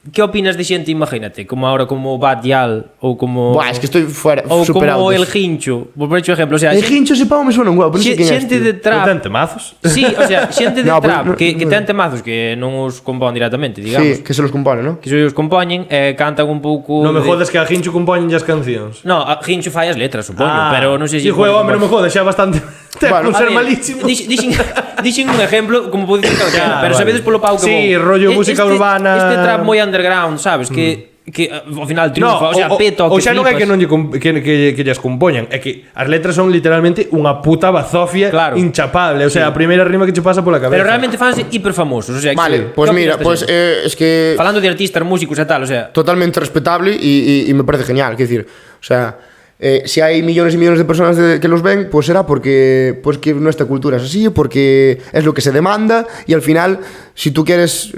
que opinas de xente, imagínate, como ahora como Bad Yal ou como... Buah, es que estoy fuera, Ou superado. como El Hincho, por poner un ejemplo, o sea... El hincho ese pavo me suena un guapo, no sé quién es. xente tío. de trap... Ten temazos. Sí, o sea, xente de No, pero trap no- que ten temazos que non os compón directamente, Sí, digamos. que se los compone, ¿no? Que os compoñen e cantan un pouco... Non me de- jodas que a Hincho compoñen as cancións. No, a Hincho fai as letras, supoño, pero non sei se... Sí, juego, hombre, non me jodas, xa bastante. Ten Bueno, un A ser ver, malísimo. Dixen un exemplo como pode dicir calquera, pero vale. sabedes polo pau que Sí, vou. rollo música urbana. Este trap moi underground, sabes, que ao final triunfa, o sea, peta o o que xa non é flipas. que non que lles compoñan, é que as letras son literalmente unha puta bazofia Claro. inchapable, o sea, a primeira rima que che pasa pola cabeza. Pero realmente fanse hiperfamosos, o sea, Vale, que- pues que mira, opinas pues de xente? es que Falando de artistas, músicos e tal, o sea, totalmente respetable y me parece genial. Quiero decir, o sea, si hay millones y millones de personas que los ven, pues será porque que nuestra cultura es así, porque es lo que se demanda y al final, si tú quieres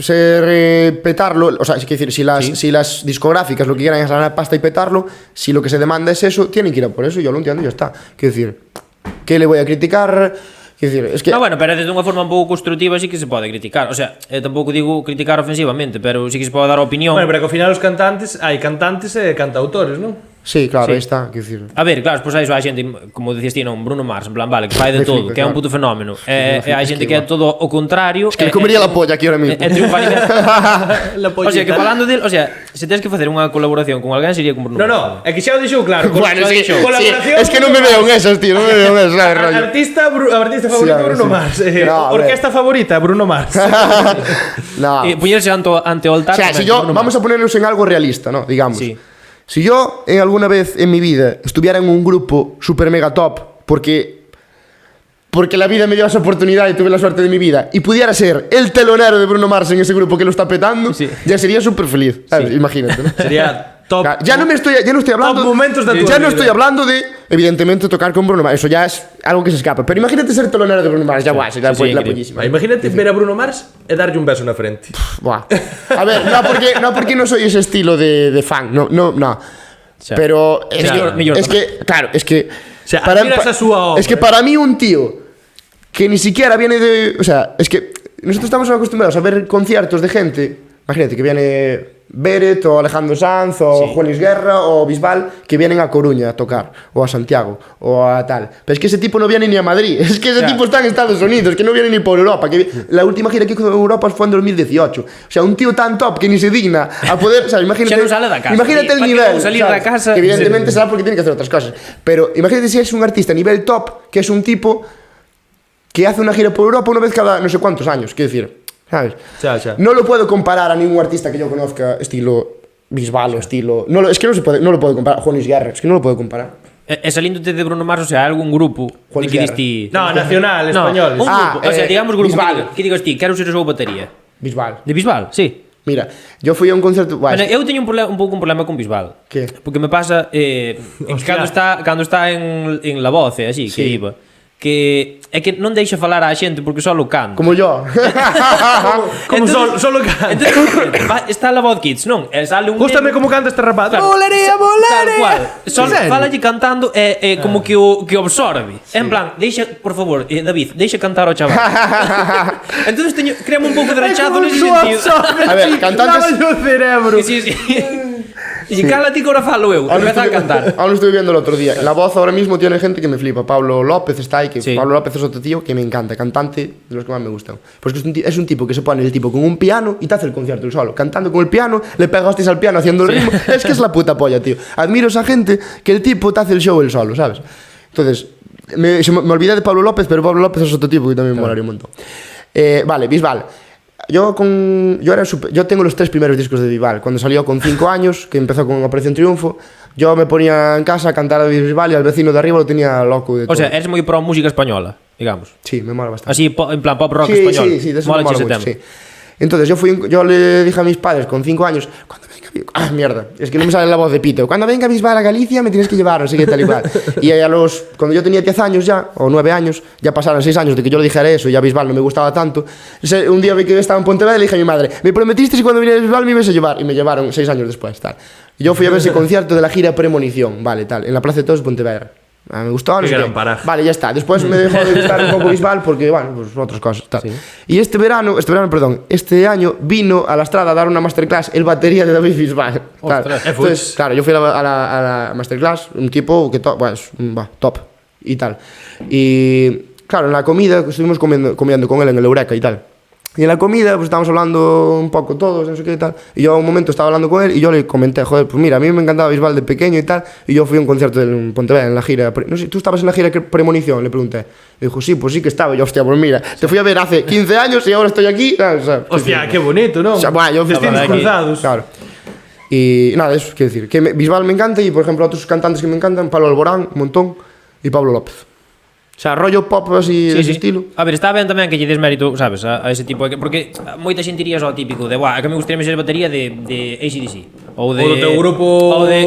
petarlo, o sea, es decir, si las discográficas lo que quieran es ganar pasta y petarlo, si lo que se demanda es eso, tienen que ir a por eso, yo lo entiendo y ya está. Quiero decir, ¿qué le voy a criticar? Quiero decir, es que... bueno, pero desde unha forma un pouco constructiva sí que se pode criticar, o sea, tampouco digo criticar ofensivamente, pero sí que se pode dar opinión. Bueno, pero que ao final os cantantes, hai cantantes e cantautores, non? Sí, claro, Sí. ahí está, quiero decir... A ver, claro, pois hai xente, como decías ti, non, Bruno Mars, en plan, vale, que fai de Me todo, flipa, que é un claro. puto fenómeno. E hai es xente que que é todo o contrario. Es que le comería la polla aquí ahora mismo. E triunfa a nivel... La O sea, que falando del, o sea, se tens que facer unha colaboración con alguén sería con Bruno No, Mars. no, é que xa o dixou claro. Bueno, sí, colaboración. es que no me veo en esas, tío, no me veo en esas, ¿sabes, rollo? Artista favorito a ver, Bruno sí. Mars. No, a ver. Orquesta favorita Bruno Mars. No. Poñerse ante o altar. O sea, tamén, si yo, Bruno vamos Mars. a ponernos en algo realista, ¿no? Digamos. Sí. Si yo en alguna vez en mi vida estuviera en un grupo super mega top, porque la vida me dio esa oportunidad y tuve la suerte de mi vida, y pudiera ser el telonero de Bruno Mars en ese grupo que lo está petando, Sí. ya sería súper feliz. ¿Sabes? Sí. Imagínate, ¿no? Sería top. Ya no estoy hablando. Top momentos de tu Ya no vida. estoy hablando de, evidentemente, tocar con Bruno Mars. Eso ya es algo que se escapa. Pero imagínate ser telonero de Bruno Mars. Ya, guay, sería sí, la increíble. pollísima. Imagínate ver a Bruno Mars e darlle un beso na frente. Buah. A ver, no porque no soy ese estilo de fan. No. Xa. Pero Mellor es que, claro, es que sea, admiras a súa obra. es que para mí un tío que ni siquiera viene de, o sea, es que nosotros estamos acostumbrados a ver conciertos de gente, imagínate que viene Beret o Alejandro Sanz o Juan Luis Guerra o Bisbal, que vienen a Coruña a tocar o a Santiago o a tal, pero es que ese tipo no viene ni a Madrid, es que ese tipo está en Estados Unidos, que no viene ni por Europa, que la última gira que hizo en Europa fue en 2018, o sea, un tío tan top que ni se digna a poder, o sea, imagínate, Xa non sale da casa, imagínate el para que nivel, non salir ¿sabes? da casa, que evidentemente será porque tiene que hacer otras cosas, pero imagínate si es un artista a nivel top, que es un tipo que hace una gira por Europa una vez cada no sé cuántos años, quiero decir, ¿sabes? Xa. No lo puedo comparar a ningún artista que yo conozca, estilo Bisbal o estilo... No, es que no lo puedo comparar. Juan Luis Guerra, es que no lo puedo comparar. E saliéndote de Bruno Mars, o sea, algún grupo Juan de que Luis diste... No, nacional, No, español. un grupo, o sea, digamos grupo Bisbal. que digas ti, quero ser a súa batería. Bisbal. De Bisbal, sí. Mira, yo fui a un concerto... Bueno, eu teño un pouco un problema con Bisbal. Que? Porque me pasa cando está en La Voz, así, que iba, que é que non deixa falar á xente porque só lo canta. Como yo. Como solo canta. Entonces, está La Voz Kids, non? E sale un Gústame neno- como canta este rapaz. Claro, Volaría, Tal volaría. cual. Só En serio? falalle cantando e como que o absorbe. En plan, deixa, por favor, David, deixa cantar ao chaval. Entonces creamos un pouco de rechazo nese sentido. A ver, cantantes- Lávale o cerebro. Sí. Y cala ti que ahora falo eu, empeza a cantar. Aún lo estuve viendo el otro día. La Voz ahora mismo tiene gente que me flipa. Pablo López está ahí, que Sí. Pablo López es otro tío que me encanta, cantante de los que más me gustan. Pues que es un tipo que se pone el tipo con un piano y te hace el concierto el solo, cantando con el piano, le pega hostias al piano haciendo el ritmo. Es que es la puta polla, tío. Admiro a esa gente que el tipo te hace el show el solo, ¿sabes? Entonces, me olvidé de Pablo López, pero Pablo López es otro tipo que también me molaría un montón. Vale, Bisbal. Yo tengo los 3 primeros discos de Bisbal. Cuando salió con 5 años, que empezó con Operación Triunfo, yo me ponía en casa a cantar a Bisbal y al vecino de arriba lo tenía loco de todo. O sea, eres moi pro música española, digamos. Sí, me mola bastante. Así, en plan pop rock Sí, español. sí, de eso Mola me mola ese mucho, tema. sí. Entonces yo le dije a mis padres con 5 años, cuando venga mierda, es que no me sale la voz de pito. Cuando venga Bisbal a Galicia me tienes que llevar, no sé qué tal y cual. Y cuando yo tenía 10 años ya, o 9 años, ya pasaron 6 años de que yo le dijera eso y ya Bisbal no me gustaba tanto. Un día vi que estaba en Pontevedra y le dije a mi madre, me prometiste que cuando viniera Bisbal me ibas a llevar. Y me llevaron 6 años después, tal. Y yo fui a ver ese concierto de la gira Premonición, vale, tal, en la Plaza de Toros de Pontevedra. Me gustó, no Qué sé gran qué. paraje. Vale, ya está. Después me dejó de gustar un poco Bisbal porque, bueno, pues otras cosas. Tal. Sí. Y este año vino a la Estrada a dar una masterclass el batería de David Bisbal. Claro. Entonces, claro, yo fui a la masterclass, un tipo que top y tal. Y claro, en la comida estuvimos comiendo con él en el Eureka y tal. Y en la comida, pues estábamos hablando un poco todos, no sé qué y tal. Y yo un momento estaba hablando con él y yo le comenté, joder, pues mira, a mí me encantaba Bisbal de pequeño y tal. Y yo fui a un concierto en Pontevedra, en la gira. No sé, ¿tú estabas en la gira Premonición? Le pregunté. Y dijo, sí, pues sí que estaba. Y yo, hostia, pues mira, te fui a ver hace 15 años y ahora estoy aquí. O sea, Hostia, qué bonito, ¿no? o sea, bueno, yo Destinos verdad que- cruzados. Claro. Y nada, eso quiero decir. Que Bisbal me encanta y, por ejemplo, otros cantantes que me encantan, Pablo Alborán, un montón, y Pablo López. O sea, rollo pop así de ese estilo. A ver, está ben tamén que lle des mérito, sabes, a ese tipo de... Porque moita xente iría ao típico de, buah, é que me gustaría ser batería de AC/DC. Ou O do teu grupo... Ou de...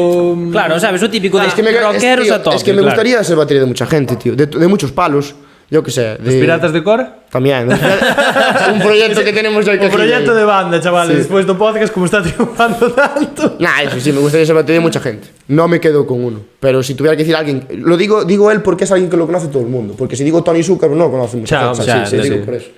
Claro, sabes, o típico de rockeros a tope. es que me claro. gustaría ser batería de mucha gente, tío. De muchos palos. Yo qué sé. Los Piratas de Cora. También. Un proyecto que tenemos hoy que Un proyecto de banda, chavales. Después do podcast, como está triunfando tanto. Nah, eso sí, me gustaría ser batería de mucha gente. No me quedo con uno. Pero si tuviera que decir a alguien, lo digo él porque es alguien que lo conoce todo el mundo. Porque si digo Tony Zucker, no lo conoce mucha Chao, gente. chao, Sí, sí. digo por eso.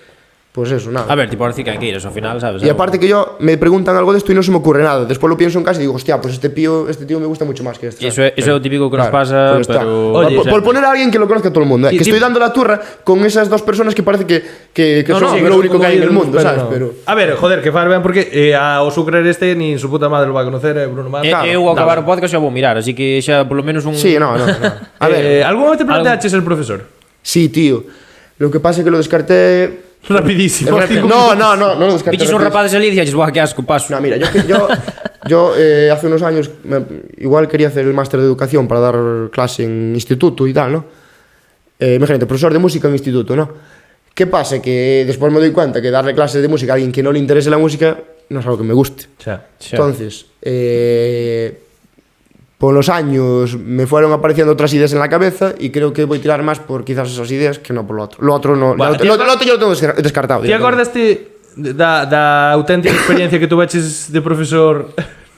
Pues eso, nada. A ver, tipo, ahora sí que hai que ir, eso, ao final, sabes? Y aparte que yo me preguntan algo de esto y no se me ocurre nada. Después lo pienso en casa y digo, hostia, pues este tío me gusta mucho más que este. Eso é o típico que nos Claro, pasa, pues está. pero... Oye, por poner a alguien que lo conozca todo el mundo, Sí, que sí. estoy dando la turra con esas dos personas que parece que No, son no, lo único que hay en el no, mundo, ¿sabes? no. Pero A ver, joder, que far ben porque ao Sucrer este ni su puta madre lo va a conocer, Bruno Mars. Claro, Eu ao acabar o podcast xa vou mirar, así que xa polo menos un... sí, no. A ver, ¿Alguna vez te planteaches el profesor? sí, tío. Lo que pasa es que lo descarté. Rapidísimo. No lo descarté. Viches un rápido. rapaz de salida e dixes, buah, que asco, paso. No, mira, yo hace unos años igual quería hacer el máster de educación para dar clase en instituto y tal, ¿no? Imagínate, profesor de música en instituto, ¿no? ¿Qué pasa? Que después me doy cuenta que darle clases de música a alguien que no le interese la música no es algo que me guste. Xa. Entonces, por los años me fueron apareciendo otras ideas en la cabeza y creo que voy a tirar más por quizás esas ideas que no por lo otro. Lo otro no. Vale, lo otro yo lo tengo descartado. Te acordaste da auténtica experiencia que tuveches de profesor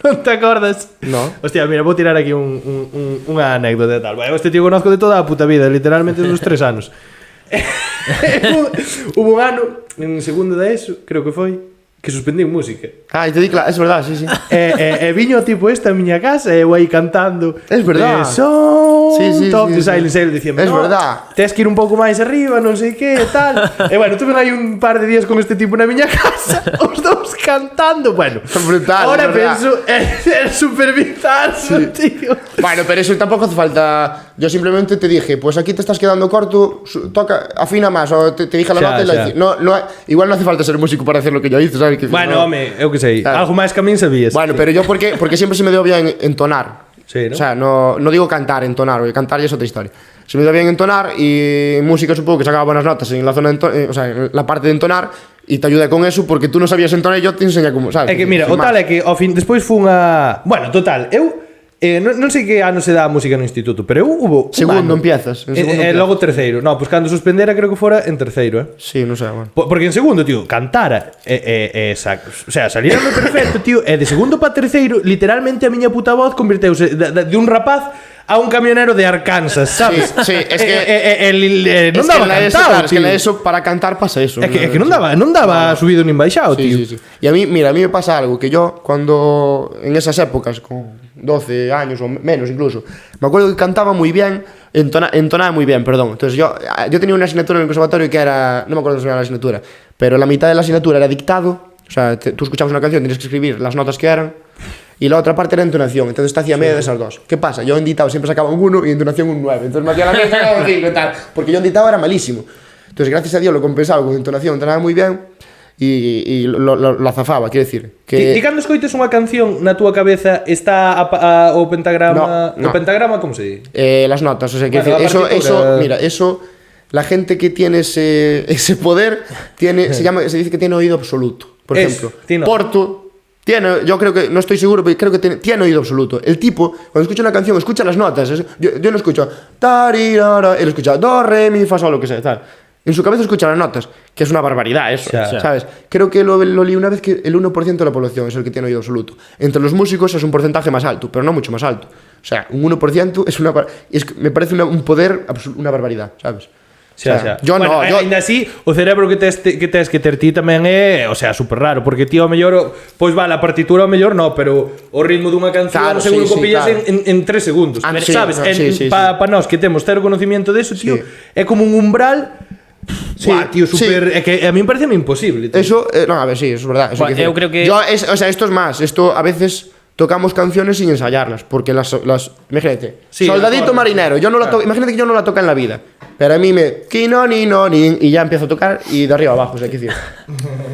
Non te acordas? No. Hostia, mira, vou tirar aquí unha anécdota e tal. Bueno, este tío conozco de toda a puta vida, literalmente dos 3 anos. Hubo un ano, en segundo de ESO, creo que foi, que suspendín música. Ah, e te di claro, é verdad, sí. E viño tipo esta a miña casa e eu aí cantando. Es verdad. Son Sí, top de sí. Silent Hill, dicíame, Es no, verdad. tes que ir un pouco máis arriba, non sei que, tal. E bueno, tuve aí un par de días con este tipo na miña casa, os dous cantando, bueno. Brutal, Ahora es verdad. penso, é super bizarro, tío. Bueno, pero eso tampouco hace falta. Yo simplemente te dije, pues aquí te estás quedando corto, toca, afina más, o te dije la Xa, nota y la xa. hice. No, igual no hace falta ser músico para hacer lo que yo hice, ¿sabes? Que, Bueno, no. home, eu que sei, Claro. algo máis que a min sabías. Bueno, pero yo porque siempre se me dio bien entonar. Sí, ¿no? O sea, no digo cantar, entonar, porque cantar ya es otra historia. Se me dio bien entonar y música supongo que sacaba buenas notas en la zona o sea, en la parte de entonar y te ayudé con eso porque tú no sabías entonar y yo te enseñé cómo, ¿sabes? É que mira, Sin o tal más. é que ao fin despois fun a, bueno, total, eu non sei que ano se dá a música no instituto, pero eu hubo un Segundo ano, empiezas, en segundo e empiezas. logo terceiro. No, pues cando suspendera creo que fora en terceiro, Sí, no sé, bueno. Porque en segundo, tío, cantara o sea, salirame perfecto, tío, e de segundo para terceiro, literalmente a miña puta voz convirteuse de un rapaz a un camionero de Arkansas, sabes? Sí, es que non es daba que en la ESO, cantado, claro, es que en la tío. ESO para cantar pasa eso. É que non daba subido nin baixado, tío. Sí. Y a mí, mira, a mí me pasa algo, que yo cuando, en esas épocas, con 12 años o menos incluso, me acuerdo que cantaba muy bien, entonaba muy bien, perdón. Entonces yo tenía una asignatura en el conservatorio que era, no me acuerdo cómo se llama la asignatura, pero la mitad de la asignatura era dictado, o sea, tú escuchabas una canción, tienes que escribir las notas que eran, y la otra parte era entonación, entonces te hacía media de esas dos. ¿Qué pasa? Yo en dictado siempre sacaba un 1 y en entonación un 9, entonces me hacía la media sacaba un 5 y tal, porque yo en dictado era malísimo. Entonces gracias a Dios lo compensaba con entonación, entonaba muy bien y lo azafaba, quiero decir. Que... Ti cando escoites unha canción na túa cabeza está o pentagrama, No. o pentagrama como se di? Las notas, o sea, quiero Bueno, decir, la eso, partitura. mira, eso, la gente que tiene ese poder, se dice que tiene oído absoluto. Por Eso, ejemplo, tiene- Porto tiene, yo creo que, no estoy seguro, pero creo que tiene oído absoluto. El tipo, cuando escucha una canción, escucha las notas. Yo no escucho tarirara, él escucha do, re, mi, fa, sol, lo que sea, tal. En su cabeza escucha las notas, que es una barbaridad eso, Ya. ¿sabes? Creo que lo leí una vez que el 1% de la población es el que tiene oído absoluto. Entre los músicos es un porcentaje más alto, pero no mucho más alto. O sea, un 1% me parece un poder, una barbaridad, ¿sabes? Xa. Yo Bueno, no, yo... ainda así, o cerebro que tes que ter ti tamén é, o sea, super raro, porque ti ao mellor, pois vale, a partitura ao mellor no, pero o ritmo dunha canción Claro, seguro sí, que o pillas claro. en 3 segundos. Ah, Pero, sí, sabes? no, sí. Pa nós que temos cero conocimiento deso, tío, Sí. é como un umbral. Sí, Buah, tío, super, é que a mí me parece imposible, tío. Eso, no, a ver, sí, eso es verdad. Eso Bueno, quiero yo creo que- o sea, esto es más. Esto a veces tocamos canciones sin ensayarlas, porque imagínate, Sí, Soldadito acordes, Marinero, yo no la claro. imagínate que yo no la toco en la vida, pero a mí y ya empiezo a tocar y de arriba abajo, o sea, quiero decir,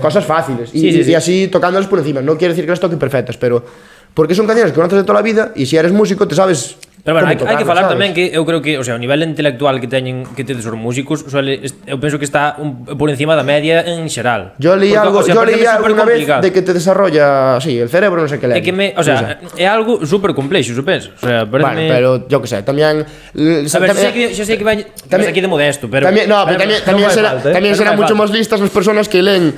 cosas fáciles Sí. y así tocándolas por encima. No quiere decir que las toque perfectas, pero porque son canciones que conoces de toda la vida y si eres músico te sabes. Pero bueno, cómo hai que tocarlas, falar ¿sabes? tamén que eu creo que, o sea, o nivel intelectual que tedes os músicos, eu penso que está por encima da media en xeral. Yo leí Porque, algo, o sea, yo leí pareceme alguna vez supercomplicado. de que te desarrolla, sí, el cerebro, no sé qué É que o sea, é algo super complexo, eu penso. O sea, bueno, parece pero yo qué sé, también. A ver, xa sei que vai aquí de modesto, pero También, no, pero también fai será, falta, también Pero serán non fai mucho falta. más listas las personas que leen,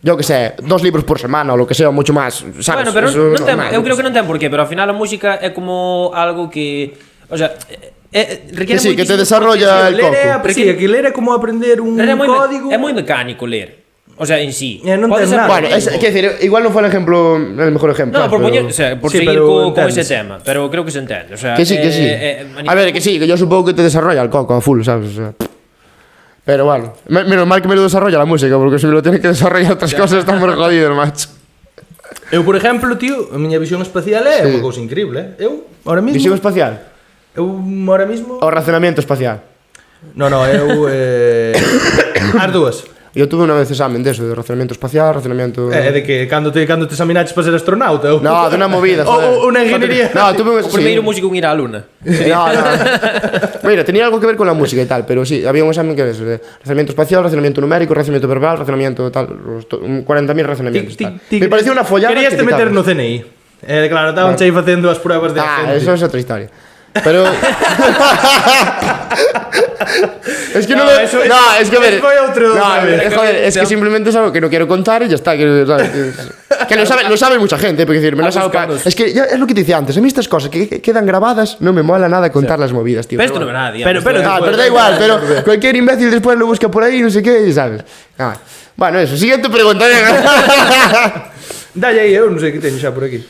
yo que sé, 2 libros por semana o lo que sea, mucho más, ¿sabes? Bueno, pero Eso non ten, normal, eu creo yo que non ten por qué, pero ao final a música é como algo que, o sea, requiere Que sí, que te moitísimo desarrolla el Ler é, coco. sí, que ler é como aprender un É moi, código. é moi mecánico ler. O sea, en sí. Non Pode ten ser nada. Bueno, técnico. quiero decir, igual no fue el ejemplo, el mejor ejemplo. No, por, pero- o sea, por Sí, seguir pero con ese entendes. tema, pero creo que se entende. O sea, Que sí, que sí. A ver, que sí, que yo supongo que te desarrolla el coco a full, ¿sabes? O sea, pero bueno, menos mal que me lo desarrolla la música, porque si me lo tiene que desarrollar otras cosas, estamos jodidos, macho. Eu, por exemplo, tío, a miña visión espacial é unha cousa increíble, Eu, ahora mismo, Visión espacial eu ahora mismo, o razonamiento espacial. no, eu as dúas. Yo tuve una vez examen de eso, de razonamiento espacial, razonamiento... É de que cando te examinaches para ser astronauta ou No, de una movida, joder. ou unha ingeniería. No, tuve un... o primeiro sí. músico en ir á luna. No. Mira, tenía algo que ver con la música y tal, pero sí, había un examen que era eso, de razonamiento espacial, razonamiento numérico, razonamiento verbal, razonamiento tal, 40.000 razonamientos. Tal. Me pareció una follada. Querías que te te meter cagas. no CNI. Claro, estaban aí facendo as pruebas de Ah, agente. eso es otra historia. Pero Es que no, No, me... eso- no, es que a ver. eso fue otro, No, ¿sabes? joder, es que simplemente es algo que no quiero contar y ya está. Que, ¿sabes? Que lo sabe mucha gente, porque decir, me lo sabe buscándonos. es que ya es lo que te decía antes. A mí estas cosas que quedan grabadas no me mola nada contar las movidas, tío. Pero esto no ve nadie. Pero- Pero da igual, pero cualquier imbécil después lo busca por ahí, no sé qué, y sabes. Ah, bueno, eso. Siguiente pregunta. Dalle aí, eu non sei que teño xa por aquí.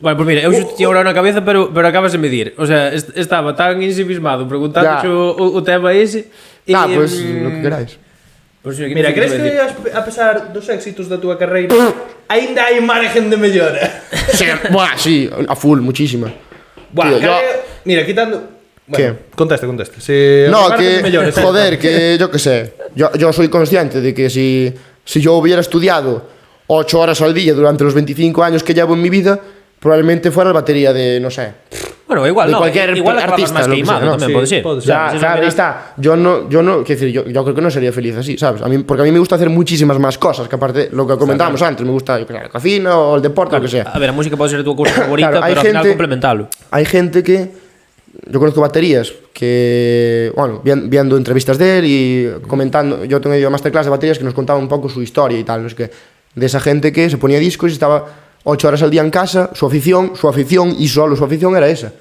Bueno, pues mira, eu xusto tiña una na cabeza, pero acabas de medir. O sea, estaba tan ensimismado preguntando Ya. o tema ese. Ah, pues lo que queráis. Pues, mira, Mira, ¿qué crees te que iba a decir? a pesar dos éxitos da túa carreira aínda hai margen de mellora? Sí, buah, sí, a full, muchísima. Buah, Tío, mira, quitando... Bueno, ¿Qué? contesta. Si No, margen de que, mellora, está. joder, que yo qué sé. Yo soy consciente de que si yo hubiera estudiado 8 horas al día durante los 25 años que llevo en mi vida, probablemente fuera la batería de, no sé. Bueno, igual de no, cualquier igual acabas artista, más lo que queimado sea, ¿no? también, Sí, puede ser. puede ser. Ya, ¿Sabes? Eso claro, ahí mira- está. Yo quiero decir, yo creo que no sería feliz así, ¿sabes? Porque a mí me gusta hacer muchísimas más cosas, que aparte lo que comentábamos antes, me gusta yo qué sé, la cocina o el deporte, lo que sea. A ver, a música pode ser a túa cousa favorita, Claro, hay pero ao final gente- complementalo. Hay gente que. Yo conozco baterías que, bueno, viendo entrevistas de él y comentando. Yo tengo ido a masterclass de baterías que nos contaba un poco su historia y tal, no sé qué. De esa gente que se ponía discos y estaba 8 horas al día en casa, su afición y solo su afición era esa.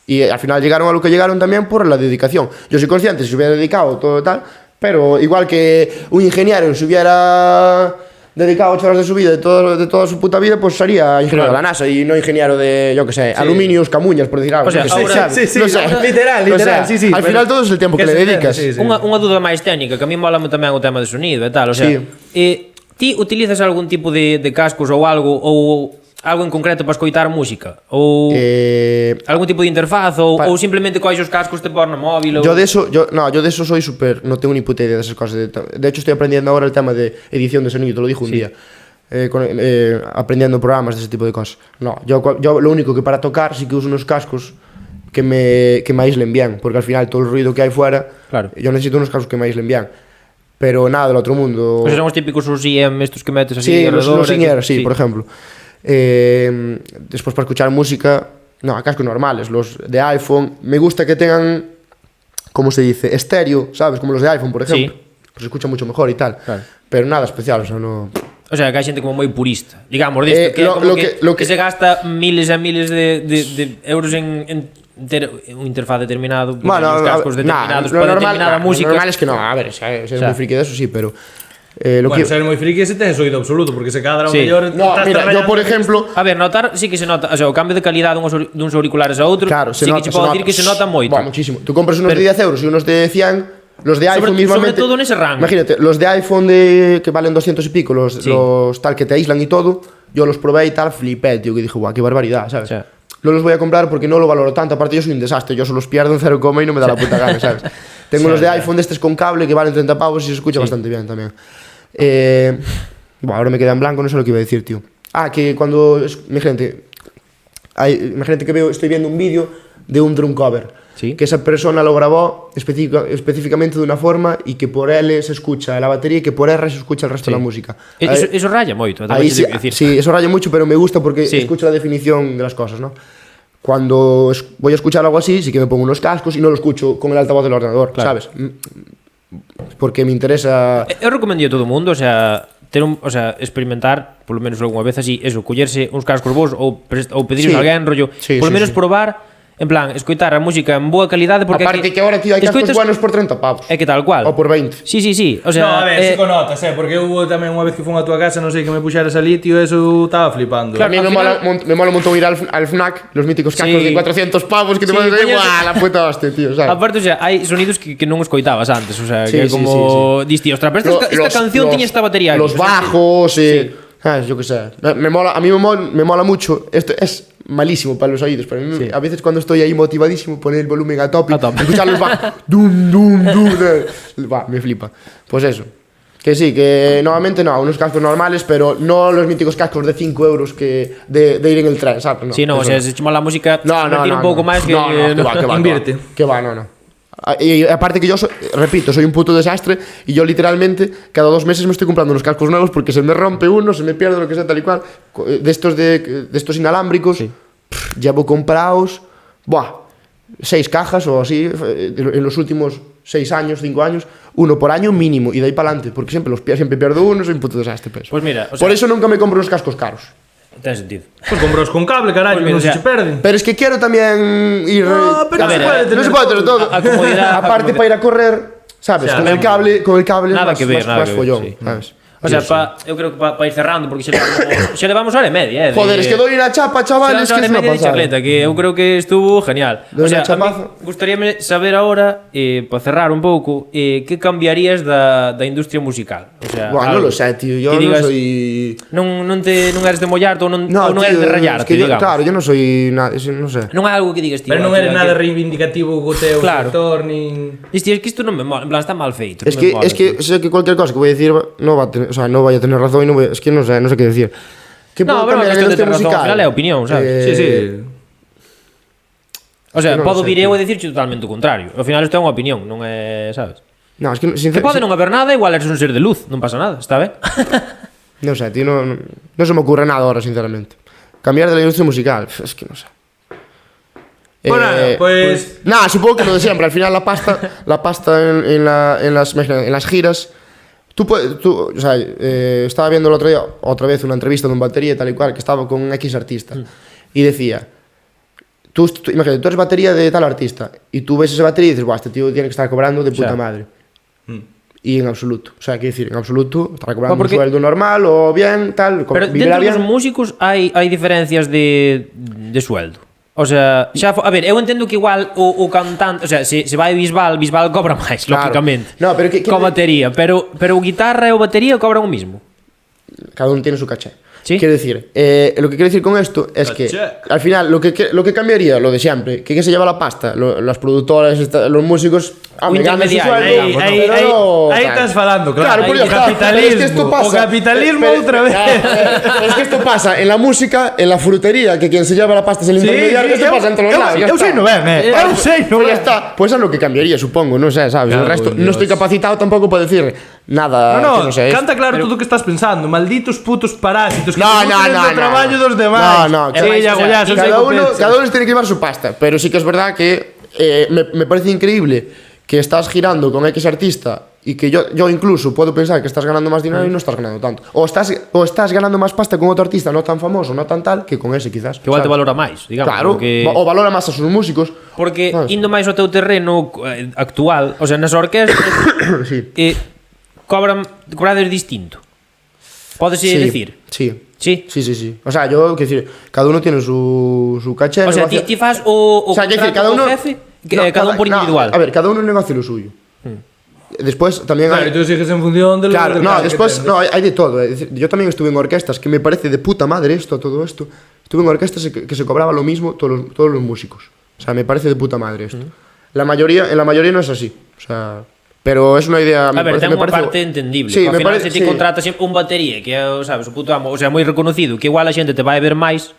Y al final llegaron a lo que llegaron también por la dedicación. Yo soy consciente, si se hubiera dedicado todo tal, pero igual que un ingeniero se hubiera dedicado 8 horas de su vida, de toda su puta vida, pues sería ingeniero Claro. de la NASA y no ingeniero de, yo qué sé, aluminios, camuñas, por decir algo. O sea, yo qué sé, ahora- ¿sabes? Sí, No sé. literal, O sea, sí. al final todo es el tiempo que le se entiende, dedicas. sí, sí. Unha dúda máis técnica, que a mí mola tamén o tema de sonido e tal, o sea, Sí. ti utilizas algún tipo de cascos ou algo en concreto para escoitar música? Ou algún tipo de interfaz ou simplemente cois os cascos te pon no móvil? Yo de eso soy súper, no tengo ni puta idea de esas cosas. De hecho, estoy aprendiendo ahora el tema de edición de sonido, te lo dije un día. Aprendiendo programas de ese tipo de cosas. No, yo lo único que para tocar sí que uso unos cascos que me aíslen bien, porque al final todo el ruido que hay fuera, Claro. yo necesito unos cascos que me aíslen bien. Pero nada del otro mundo. O sea, son os típicos os IM estos que metes así Sí, los alrededor, in-ear, sí, por ejemplo. Después para escuchar música, no, a cascos normales, los de iPhone. Me gusta que tengan, ¿cómo se dice? Estéreo, ¿sabes? Como los de iPhone, por ejemplo. Sí. Pues se escucha mucho mejor y tal. Claro. Pero nada especial, o sea, no. O sea, que hai xente como moi purista. Digamos, disto, que é como que se gasta miles e miles de euros en ter un interfaz determinado, Bueno, os cascos determinados para determinada música. Lo normal es que no, a ver, ser O sea, muy friki de eso sí, pero. Bueno, ser moi friki ese tes oído absoluto, porque se cadra o Sí. mellor... No, mira, yo por ejemplo. A ver, notar sí que se nota, o sea, o cambio de calidade duns auriculares a outro, Claro, sí que se pode decir que se nota moito. Buah, muchísimo. Tú compras unos Pero- de 10 euros y unos de 100. Los de iPhone Sobre mismamente. todo en ese rango. Imagínate, los de iPhone que valen 200 y pico, los tal que te aíslan y todo, yo los probé y tal, flipé, tío, que dije, guau, qué barbaridad, ¿sabes? Sí. No los voy a comprar porque no lo valoro tanto, aparte yo soy un desastre, yo solo los pierdo en 0, y no me da la puta gana, ¿sabes? Tengo los de iPhone de estos con cable que valen 30 pavos y se escucha bastante bien también. Bueno, ahora me queda en blanco, no sé lo que iba a decir, tío. Que cuando, imagínate que estoy viendo un vídeo de un drum cover. Sí. Que esa persona lo grabó específicamente de una forma y que por L se escucha la batería y que por R se escucha el resto de la música. Eso raya moito, Ahí sí, sí, eso raya mucho, pero me gusta porque Sí. escucho la definición de las cosas, ¿no? Cuando voy a escuchar algo así, sí que me pongo unos cascos y no lo escucho con el altavoz del ordenador, Claro. ¿sabes? Porque me interesa. Eu recomendo a todo o mundo, o sea, experimentar, polo menos algunha vez así, eso, collerse uns cascos vos ou pedirles Sí. a alguén, rollo, Sí, polo sí, menos sí. probar, en plan, escoitar a música en boa calidade, porque Aparte que ahora, tío, hay cascos buenos por 30 pavos. É que tal cual. O por 20. Sí, o sea, No, a ver, sí con notas, porque hubo tamén unha vez que fun a tua casa, non sei que me puxeras a litio, eso estaba flipando. A mí al me mola un montón ir al FNAC, los míticos cascos Sí. de 400 pavos que te Sí, pones ahí, poñes- ¡guau! La puta hostia, tío, ¿sabes? aparte, o sea, hai sonidos que non escoitabas antes, o sea, Sí, que sí, como diste, ostras, pero esta canción tiña esta batería aquí. Los o sea, bajos, ¿sabes? Yo qué sé. A mí me mola mucho. Esto es malísimo para los oídos, pero a mí a veces cuando estoy ahí motivadísimo poner el volumen a tope, escuchar los bajos, dum, me flipa. Pues eso. Que sí, que nuevamente no, unos cascos normales, pero no los míticos cascos de 5 euros que de ir en el tren, ¿sabes? No, Sí, no, o eso sea, se chama la música, no, invertir un pouco máis que no, que va, Invierte. Que va, no. Y aparte que yo, repito, soy un puto desastre y yo literalmente cada 2 meses me estoy comprando unos cascos nuevos porque se me rompe uno, se me pierde lo que sea tal y cual. De estos inalámbricos, llevo comprados, buah, 6 cajas o así en los últimos 6 años, 5 años, uno por año mínimo, y de ahí para adelante, porque siempre pierdo uno, soy un puto desastre, pues. Pues mira, o sea, por eso nunca me compro unos cascos caros. ten sentido. Pues compros con cable, carallo, Pues mira, non o sea, se perden. Pero es que quiero también ir... No, pero A ver, no se puede tener todo. A comodidad- Aparte para ir a correr, ¿sabes? O sea, con el cable Nada más, que ver, más, nada más que ver, follón, sí. ¿sabes? O sea, eu creo que para ir cerrando, porque xa levamos hora e media, Joder, es que doy una chapa, chavales, que es una pasada. Chacleta, que eu creo que estuvo genial. Doy O sea, unha a mí chapaza. gustaríame saber ahora, para cerrar un pouco, que cambiarías da industria musical? O sea, Bueno, no algo lo sé, tío, yo que no digas, soy... non eres de mollarte ou non No, eres tío, de rayarte, es que yo, digamos. claro, yo no soy nada, no sé. Non é algo que digas, tío. Pero non tío, eres que- nada reivindicativo co teu Claro. sector, nin... Dices, tío, es que isto non me mola, en plan, está mal feito. Es non que, me mola, es que tío. sé que cualquier cosa que voy a decir no va a tener, o sea, no vaya a tener razón y no voy, es que no sé qué decir. ¿Qué No, puedo pero cambiar é en cuestión de la industria ter razón, musical? ao final é opinión, sabes? Sí, sí. O sea, que non lo podo sei, vir eu tío. a dicirche totalmente o contrario. Ao final isto é unha opinión, non é, sabes? No, es que Que pode non haber nada, igual eres un ser de luz, non pasa nada, está ben? no sé, tío, no se me ocurre nada ahora, sinceramente. Cambiar de la industria musical, es que no sé. Pues nada, pues... Nada, supongo que lo de siempre. Al final la pasta en las giras. O sea, estaba viendo el otro día otra vez una entrevista de un batería y tal y cual que estaba con un X artista y decía, imagínate, tú eres batería de tal artista y tú ves ese batería y dices, guau, este tío tiene que estar cobrando de puta sea. madre. Y en absoluto, o sea, quiero decir, en absoluto estará cobrando Porque- un sueldo normal o bien, tal, Pero vivirá dentro dos bien. músicos hai diferencias de sueldo. O sea, a ver, eu entendo que igual o cantante, o sea, se vai Bisbal cobra máis, Claro. lógicamente. No, pero que co batería, pero o guitarra e o batería cobran o mismo. Cada uno tiene su caché. Sí. Quiero decir, lo que quiero decir con esto es que Caché. al final lo que cambiaría, lo de siempre, que se lleva la pasta, las productoras, los músicos, me ganan su intermediario, sueldo, Ahí, pero ahí, no, ahí tal. estás falando, claro. Claro, pues ya o está. capitalismo, Pero es que esto pasa. o capitalismo outra vez. Pero es que esto pasa en la música, en la frutería, que quien se lleva la pasta es el intermediario, esto pasa en todos los lados. ya Eu está. sei no ben, eu sei no Pues ya ben. está, pues es lo que cambiaría, supongo, no sé, ¿sabes? Claro, el resto, Dios. no estoy capacitado tampoco para decir nada, No, que no sé. canta claro todo o que estás pensando. Malditos putos parásitos que No, se no, nutren no, do no, traballo no. dos demais. No, Sí, que- ya, o sea, ya, son cada uno psicopechas. se tiene que llevar su pasta, pero sí que es verdad que me parece increíble que estás girando con X artista y que yo incluso puedo pensar que estás ganando más dinero y no estás ganando tanto. O estás ganando más pasta con otro artista no tan famoso, no tan tal, que con ese quizás. Que igual te ¿sabes? valora máis, digamos. Claro, porque- o valora más a sus músicos. Porque ¿sabes? indo máis ao teu terreno actual, o sea, nas orquestas Sí. cobrades distinto. Pódese Sí, decir. Sí. Sí. Sí. O sea, yo, quiero decir, cada uno tiene su caché. O sea, negocia- ti fas o sea, quiero decir, contrato cada uno. co jefe, No, cada un por no, individual. A ver, cada uno negocia lo suyo. Después también Claro, hay. y tú sigues en función de lo Claro, del no, cargo que después, tengas. no, hay de todo. Es decir, yo también estuve en orquestas, que me parece de puta madre todo esto. Estuve en orquestas que se cobraba lo mismo todos los músicos. O sea, me parece de puta madre esto. En la mayoría no es así. O sea, pero es una idea. A ver, ten me unha parece- parte entendible. Sí, Ao me final, parece. se ti Sí. contratas un batería que é, sabes, o puto amo, o sea, moi reconocido, que igual a xente te vai ver máis,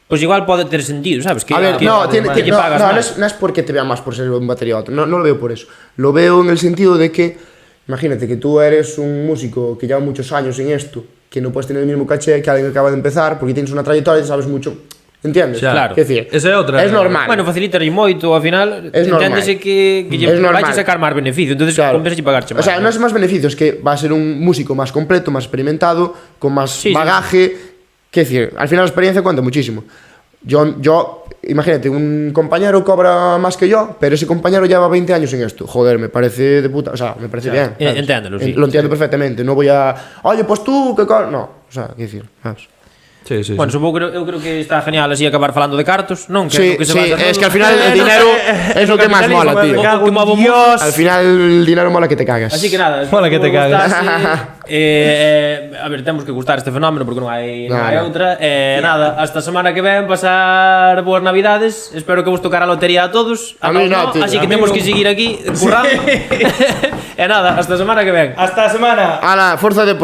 pois igual pode ter sentido, sabes? Que, A ver, que, que lle pagas máis. no es porque te vea más por ser un batería otro. No lo veo por eso. Lo veo en el sentido de que, imagínate que tú eres un músico que lleva muchos años en esto, que no puedes tener el mismo caché que alguien que acaba de empezar, porque tienes una trayectoria y sabes mucho. ¿Entiendes? Xa. Claro. Quer decir, Esa é outra. Es normal. Bueno, facilitaría moito, ao final, Es normal. enténdese que lle Es normal. vais a sacar máis beneficio, entonces Claro. compensa lle pagarche O máis. sea, no es más beneficios, que va a ser un músico más completo, más experimentado, con más Sí, sí, bagaje. Quiero decir, al final la experiencia cuenta muchísimo. Yo, imagínate, un compañero cobra más que yo, pero ese compañero lleva 20 años en esto. Joder, me parece de puta. O sea, me parece bien. ¿sabes? Enténdelo, sí. Lo entiendo perfectamente. No voy a. Oye, pues tú, ¿qué co-?" No. O sea, quiero decir, ¿sabes? Sí. Bueno, supongo que eu creo que está genial así acabar falando de cartos, non? Que é Sí, o que se sí, basa es todo. que al final el dinero es lo que más mola, tío. Me cago Que en movo Dios. Al final el dinero mola que te cagas. Así que nada, Mola que te espero cagas. gustase. A ver, temos que gustar este fenómeno porque non hai No. outra. Nada, hasta a semana que ven pasar boas navidades. Espero que vos tocara a lotería a todos. A mí no, tío. así A que mí temos no. que seguir aquí currando. E nada, hasta a semana que ven. Hasta a semana. A la fuerza de